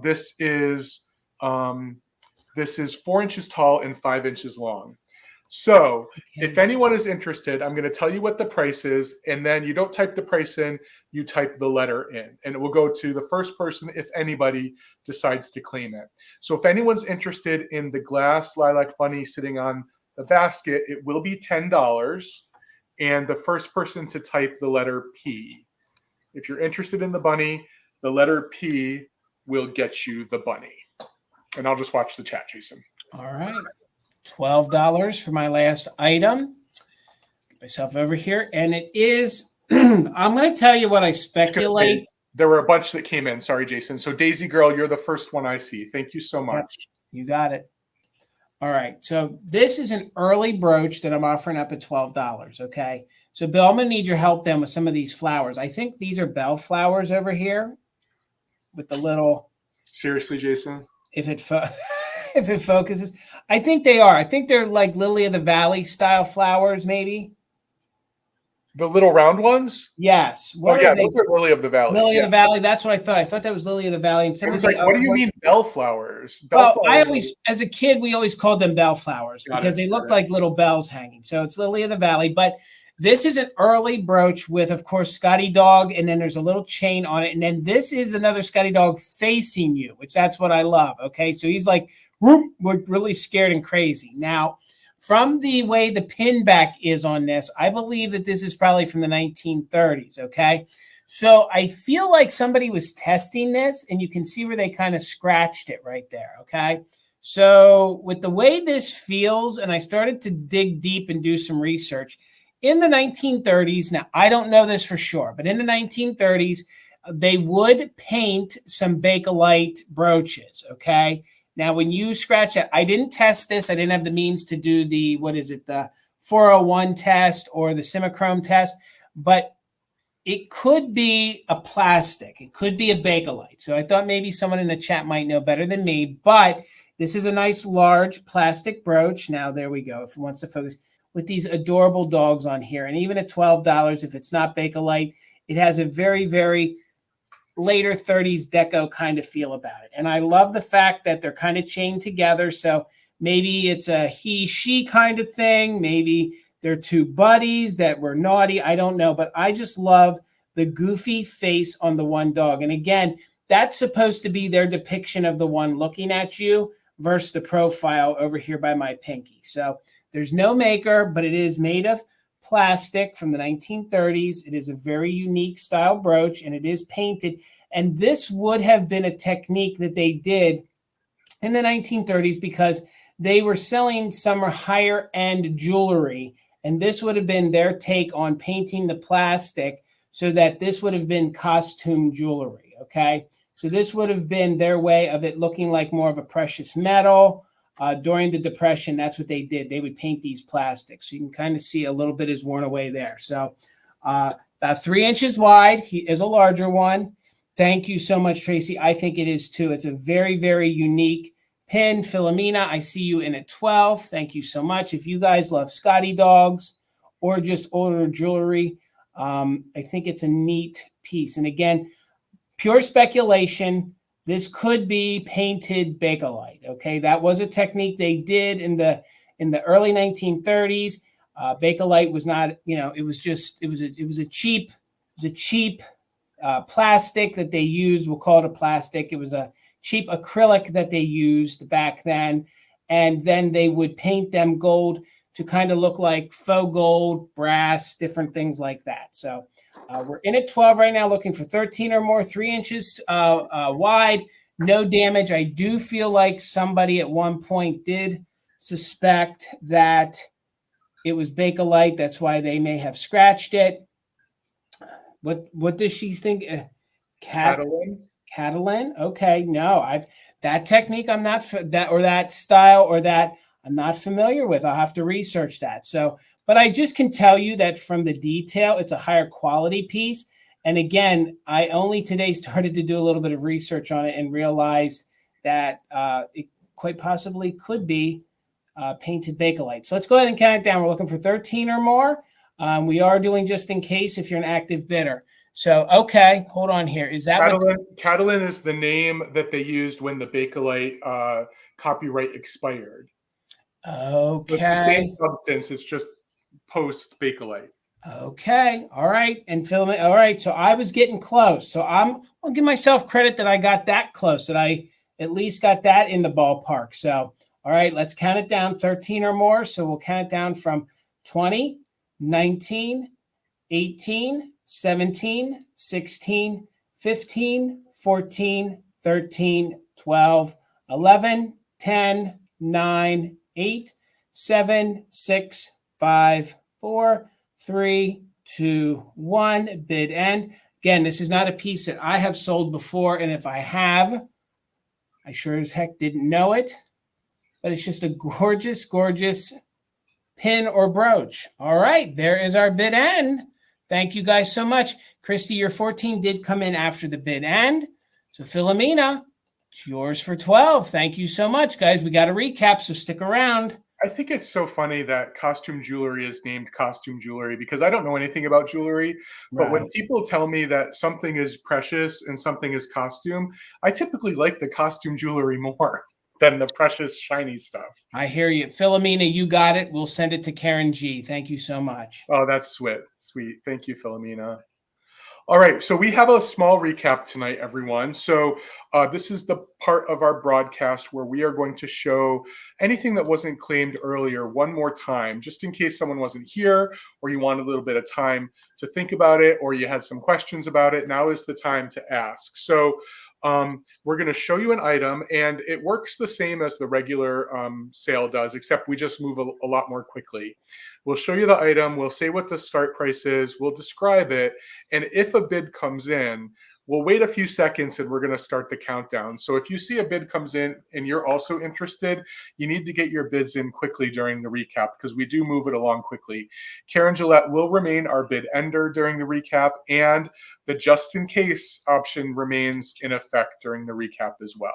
This is 4 inches tall and 5 inches long. So if anyone is interested, I'm going to tell you what the price is, and then you don't type the price in, you type the letter in, and it will go to the first person if anybody decides to claim it. So if anyone's interested in the glass lilac bunny sitting on the basket, it will be $10, and the first person to type the letter P. If you're interested in the bunny, the letter P will get you the bunny. And I'll just watch the chat, Jason. All right. $12 for my last item. Get myself over here. And it is, I'm going to tell you what I speculate. There were a bunch that came in. Sorry, Jason. So Daisy Girl, you're the first one I see. Thank you so much. You got it. All right. So this is an early brooch that I'm offering up at $12. Okay. So Bill, I'm going to need your help then with some of these flowers. I think these are bell flowers over here with the little. Seriously, Jason? If it focuses. I think they are. I think they're like Lily of the Valley style flowers, maybe. The little round ones? Yes. Those are Lily of the Valley. Lily of the Valley. That's what I thought. I thought that was Lily of the Valley. And I was like, what do you mean bellflowers? I always, as a kid, we always called them bellflowers because they looked like little bells hanging. So it's Lily of the Valley. But this is an early brooch with, of course, Scotty Dog, and then there's a little chain on it. And then this is another Scotty Dog facing you, which that's what I love. Okay, so he's like, whoop, really scared and crazy. Now, from the way the pin back is on this, I believe that this is probably from the 1930s, okay? So I feel like somebody was testing this, and you can see where they kind of scratched it right there, okay? So with the way this feels, and I started to dig deep and do some research, in the 1930s, now I don't know this for sure, but in the 1930s, they would paint some Bakelite brooches, okay? Now, when you scratch that, I didn't test this. I didn't have the means to do the, the 401 test or the Simichrome test, but it could be a plastic. It could be a Bakelite. So I thought maybe someone in the chat might know better than me, but this is a nice large plastic brooch. Now, there we go. If it wants to focus with these adorable dogs on here. And even at $12, if it's not Bakelite, it has a very, very later 30s deco kind of feel about it. And I love the fact that they're kind of chained together. So maybe it's a he-she kind of thing. Maybe they're two buddies that were naughty. I don't know. But I just love the goofy face on the one dog. And again, that's supposed to be their depiction of the one looking at you versus the profile over here by my pinky. So there's no maker, but it is made of plastic from the 1930s. It is a very unique style brooch, and it is painted. And this would have been a technique that they did in the 1930s because they were selling some higher end jewelry. And this would have been their take on painting the plastic so that this would have been costume jewelry. Okay. So this would have been their way of it looking like more of a precious metal. during the Depression, that's what they did. They would paint these plastics. So you can kind of see a little bit is worn away there. So about 3 inches wide. He is a larger one. Thank you so much, Tracy. I think it is too. It's a very, very unique pin. Philomena, I see you in a 12. Thank you so much. If you guys love Scotty dogs or just older jewelry, I think it's a neat piece. And again, pure speculation. This could be painted Bakelite. Okay, that was a technique they did in the early 1930s. Bakelite was not, it was a cheap plastic that they used. We'll call it a plastic. It was a cheap acrylic that they used back then, and then they would paint them gold to kind of look like faux gold, brass, different things like that. So we're in at 12 right now, looking for 13 or more, 3 inches wide, no damage. I do feel like somebody at one point did suspect that it was Bakelite. That's why they may have scratched it. What does she think? Catalan. Catalan? Okay, no, that technique I'm not that style or that I'm not familiar with. I'll have to research that. So, but I just can tell you that from the detail, it's a higher quality piece. And again, I only today started to do a little bit of research on it and realized that it quite possibly could be painted Bakelite. So let's go ahead and count it down. We're looking for 13 or more. We are doing just in case if you're an active bidder. So, okay, hold on here. Is that Catalan is the name that they used when the Bakelite copyright expired. Okay. So it's the same substance. It's just post Bakelite. Okay. All right. And film it. All right. So I was getting close. So I'll give myself credit that I got that close, that I at least got that in the ballpark. So, all right, let's count it down, 13 or more. So we'll count it down from 20, 19, 18, 17, 16, 15, 14, 13, 12, 11, 10, 9, 8, 7, 6, 5, 4, 3, 2, 1. Bid end. Again, this is not a piece that I have sold before, and if I have, I sure as heck didn't know it, but it's just a gorgeous, gorgeous pin or brooch. All right, there is our bid end. Thank you guys so much. Christy, your 14 did come in after the bid end. So Philomena, it's yours for 12. Thank you so much, guys. We got a recap, so stick around. I think it's so funny that costume jewelry is named costume jewelry because I don't know anything about jewelry. But Right. when people tell me that something is precious and something is costume, I typically like the costume jewelry more than the precious shiny stuff. I hear you. Philomena, you got it. We'll send it to Karen G. Thank you so much. Oh, that's sweet. Sweet. Thank you, Philomena. All right, so we have a small recap tonight, everyone. So this is the part of our broadcast where we are going to show anything that wasn't claimed earlier one more time, just in case someone wasn't here or you wanted a little bit of time to think about it or you had some questions about it. Now is the time to ask. So we're going to show you an item, and it works the same as the regular sale does, except we just move a lot more quickly. We'll show you the item, we'll say what the start price is, we'll describe it, and if a bid comes in, we'll wait a few seconds and we're going to start the countdown. So if you see a bid comes in and you're also interested, you need to get your bids in quickly during the recap because we do move it along quickly. Karen Gillette will remain our bid ender during the recap, and the just in case option remains in effect during the recap as well.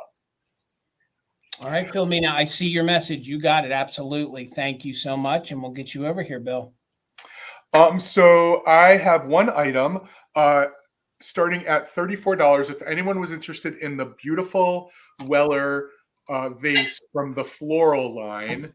All right, Philomena, I see your message. You got it. Absolutely. Thank you so much. And we'll get you over here, Bill. So I have one item starting at $34. If anyone was interested in the beautiful Weller vase from the Floral line,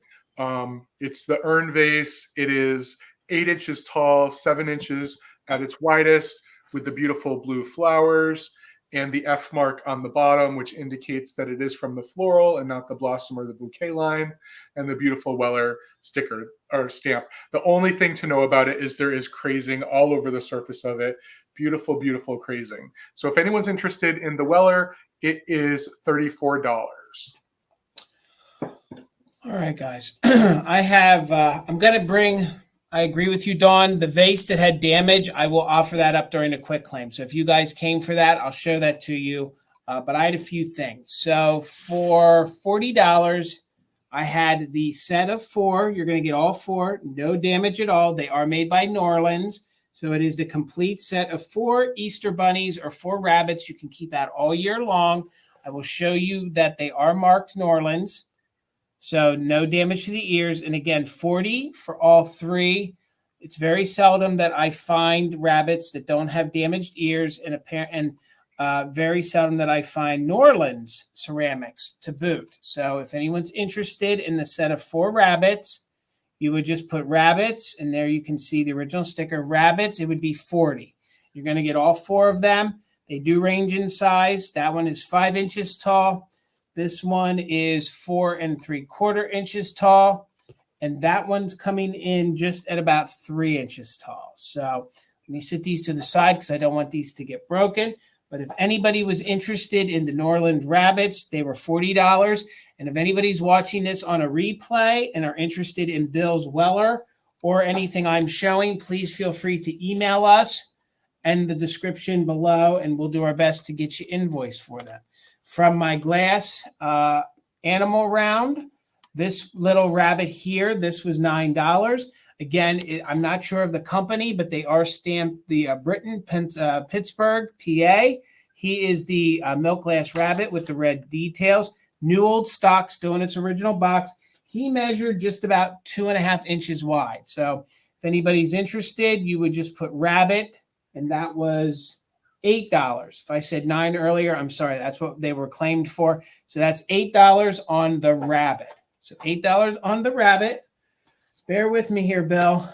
it's the urn vase. It is 8 inches tall, 7 inches at its widest, with the beautiful blue flowers and the F mark on the bottom, which indicates that it is from the Floral and not the Blossom or the Bouquet line, and the beautiful Weller sticker or stamp. The only thing to know about it is there is crazing all over the surface of it. Beautiful, beautiful crazing. So if anyone's interested in the Weller, it is $34. All right, guys. I'm going to bring, I agree with you, Dawn, the vase that had damage. I will offer that up during a quick claim. So if you guys came for that, I'll show that to you. But I had a few things. So for $40, I had the set of 4. You're going to get all 4, no damage at all. They are made by Norland's. So it is the complete set of 4 Easter bunnies or 4 rabbits you can keep out all year long. I will show you that they are marked Norland's. So no damage to the ears. And again, 40 for all 3. It's very seldom that I find rabbits that don't have damaged ears, and very seldom that I find Norland's ceramics to boot. So if anyone's interested in the set of 4 rabbits, you would just put rabbits, and there you can see the original sticker, rabbits. It would be 40. You're going to get all 4 of them. They do range in size. That one is 5 inches tall. This one is 4 3/4 inches tall. And that one's coming in just at about 3 inches tall. So let me set these to the side because I don't want these to get broken. But if anybody was interested in the Norland rabbits, they were $40. And if anybody's watching this on a replay and are interested in Bill's Weller or anything I'm showing, please feel free to email us and the description below, and we'll do our best to get you invoice for them. From my glass animal round, this little rabbit here, this was $9. Again, I'm not sure of the company, but they are stamped the Britain, Pittsburgh, PA. He is the milk glass rabbit with the red details. New old stock, still in its original box. He measured just about 2.5 inches wide. So if anybody's interested, you would just put rabbit, and that was $8. If I said 9 earlier, I'm sorry, that's what they were claimed for. So that's $8 on the rabbit. So $8 on the rabbit. Bear with me here, Bill.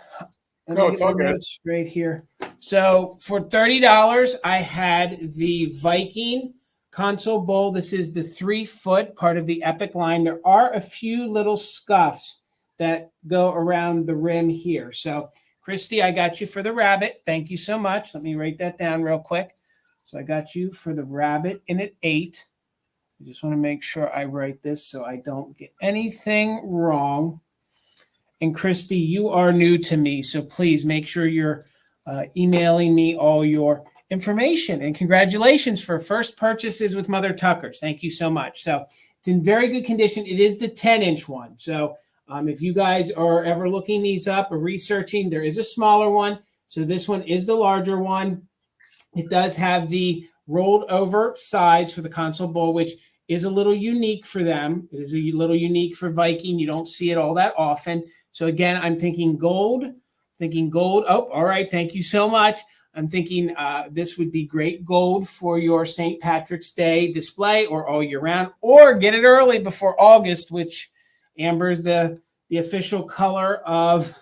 No, it's all good. Straight here. So for $30, I had the Viking console bowl. This is the 3-foot part of the Epic line. There are a few little scuffs that go around the rim here. So Christy, I got you for the rabbit. Thank you so much. Let me write that down real quick. So I got you for the rabbit in at 8. I just want to make sure I write this so I don't get anything wrong. And Christy, you are new to me, so please make sure you're emailing me all your information. And congratulations for first purchases with Mother Tucker's. Thank you so much. So it's in very good condition. It is the 10-inch one. So if you guys are ever looking these up or researching, there is a smaller one. So this one is the larger one. It does have the rolled over sides for the console bowl, which is a little unique for them. It is a little unique for Viking. You don't see it all that often. So again, I'm thinking gold. Oh, all right. Thank you so much. I'm thinking this would be great gold for your St. Patrick's Day display or all year round, or get it early before August, which amber is the official color of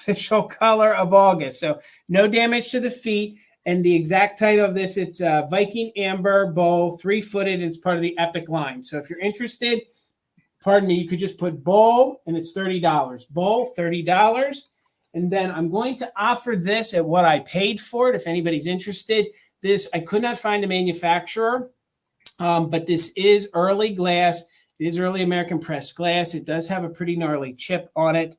August. So no damage to the feet. And the exact title of this, it's Viking Amber Bowl, 3-footed. And it's part of the Epic line. So if you're interested, pardon me, you could just put bowl and it's $30. Bowl, $30. And then I'm going to offer this at what I paid for it. If anybody's interested, this, I could not find a manufacturer, but this is early glass. It is early American pressed glass. It does have a pretty gnarly chip on it.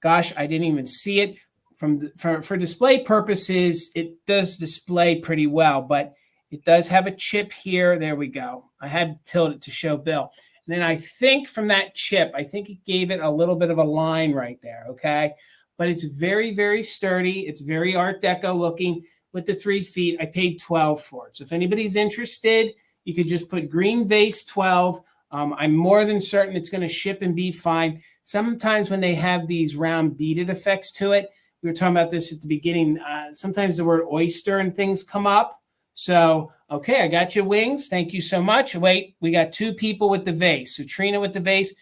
Gosh, I didn't even see it. For display purposes, it does display pretty well, but it does have a chip here. There we go. I had tilted to show Bill. And then I think from that chip, I think it gave it a little bit of a line right there, okay? But it's very, very sturdy. It's very Art Deco looking with the 3 feet. I paid $12 for it. So if anybody's interested, you could just put green vase 12. I'm more than certain it's going to ship and be fine. Sometimes when they have these round beaded effects to it, we were talking about this at the beginning. Sometimes the word oyster and things come up. So, okay, I got your wings. Thank you so much. Wait, we got 2 people with the vase. So Trina with the vase.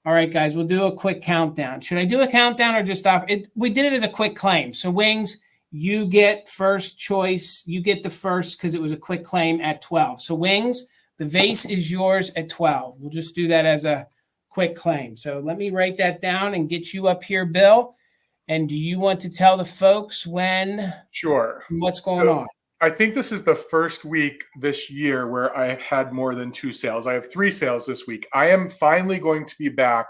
All right, guys, we'll do a quick countdown. Should I do a countdown or just offer it? We did it as a quick claim. So Wings, you get first choice. You get the first because it was a quick claim at 12. So Wings, the vase is yours at 12. We'll just do that as a quick claim. So let me write that down and get you up here, Bill. And do you want to tell the folks when? Sure. What's going on? I think this is the first week this year where I've had more than 2 sales. I have 3 sales this week. I am finally going to be back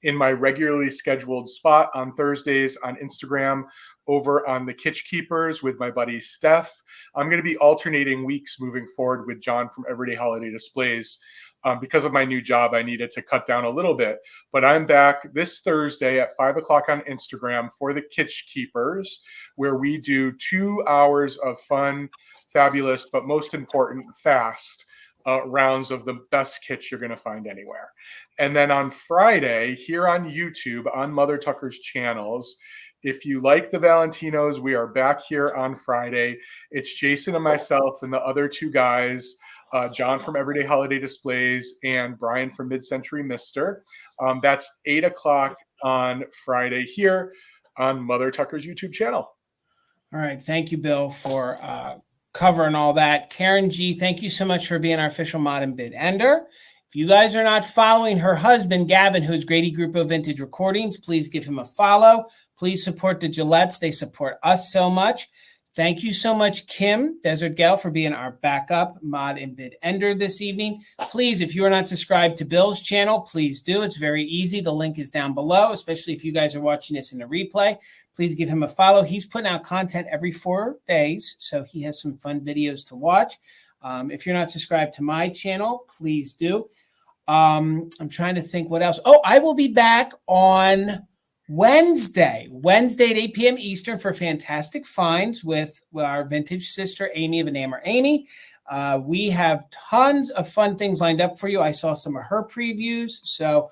in my regularly scheduled spot on Thursdays on Instagram over on the Kitsch Keepers with my buddy Steph. I'm going to be alternating weeks moving forward with John from Everyday Holiday Displays. Because of my new job, I needed to cut down a little bit. But I'm back this Thursday at 5 o'clock on Instagram for the Kitsch Keepers, where we do 2 hours of fun, fabulous, but most important, fast rounds of the best kits you're going to find anywhere. And then on Friday, here on YouTube, on Mother Tucker's channels, if you like the Valentinos, we are back here on Friday. It's Jason and myself and the other 2 guys, John from Everyday Holiday Displays and Brian from Mid-Century Mister. That's 8 o'clock on Friday here on Mother Tucker's YouTube channel. All right. Thank you, Bill, for covering all that. Karen G., thank you so much for being our official mod and bid ender. If you guys are not following her husband, Gavin, who's Grady Group of Vintage Recordings, please give him a follow. Please support the Gillettes. They support us so much. Thank you so much, Kim, Desert Gal, for being our backup mod and bid ender this evening. Please, if you are not subscribed to Bill's channel, please do. It's very easy. The link is down below, especially if you guys are watching this in the replay. Please give him a follow. He's putting out content every 4 days, so he has some fun videos to watch. If you're not subscribed to my channel, please do. I'm trying to think what else. Oh, I will be back on Wednesday at 8 p.m. Eastern for Fantastic Finds with our vintage sister, Amy of Enamor Amy. We have tons of fun things lined up for you. I saw some of her previews, so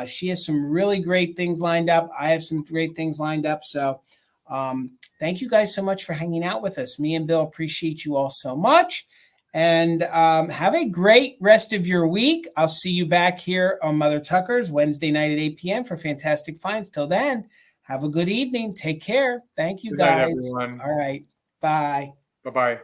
she has some really great things lined up. I have some great things lined up. So thank you guys so much for hanging out with us. Me and Bill appreciate you all so much. And have a great rest of your week. I'll see you back here on Mother Tucker's Wednesday night at 8 p.m. for Fantastic Finds. Till then, have a good evening. Take care. Thank you, Good night, guys. everyone. All right. Bye. Bye-bye.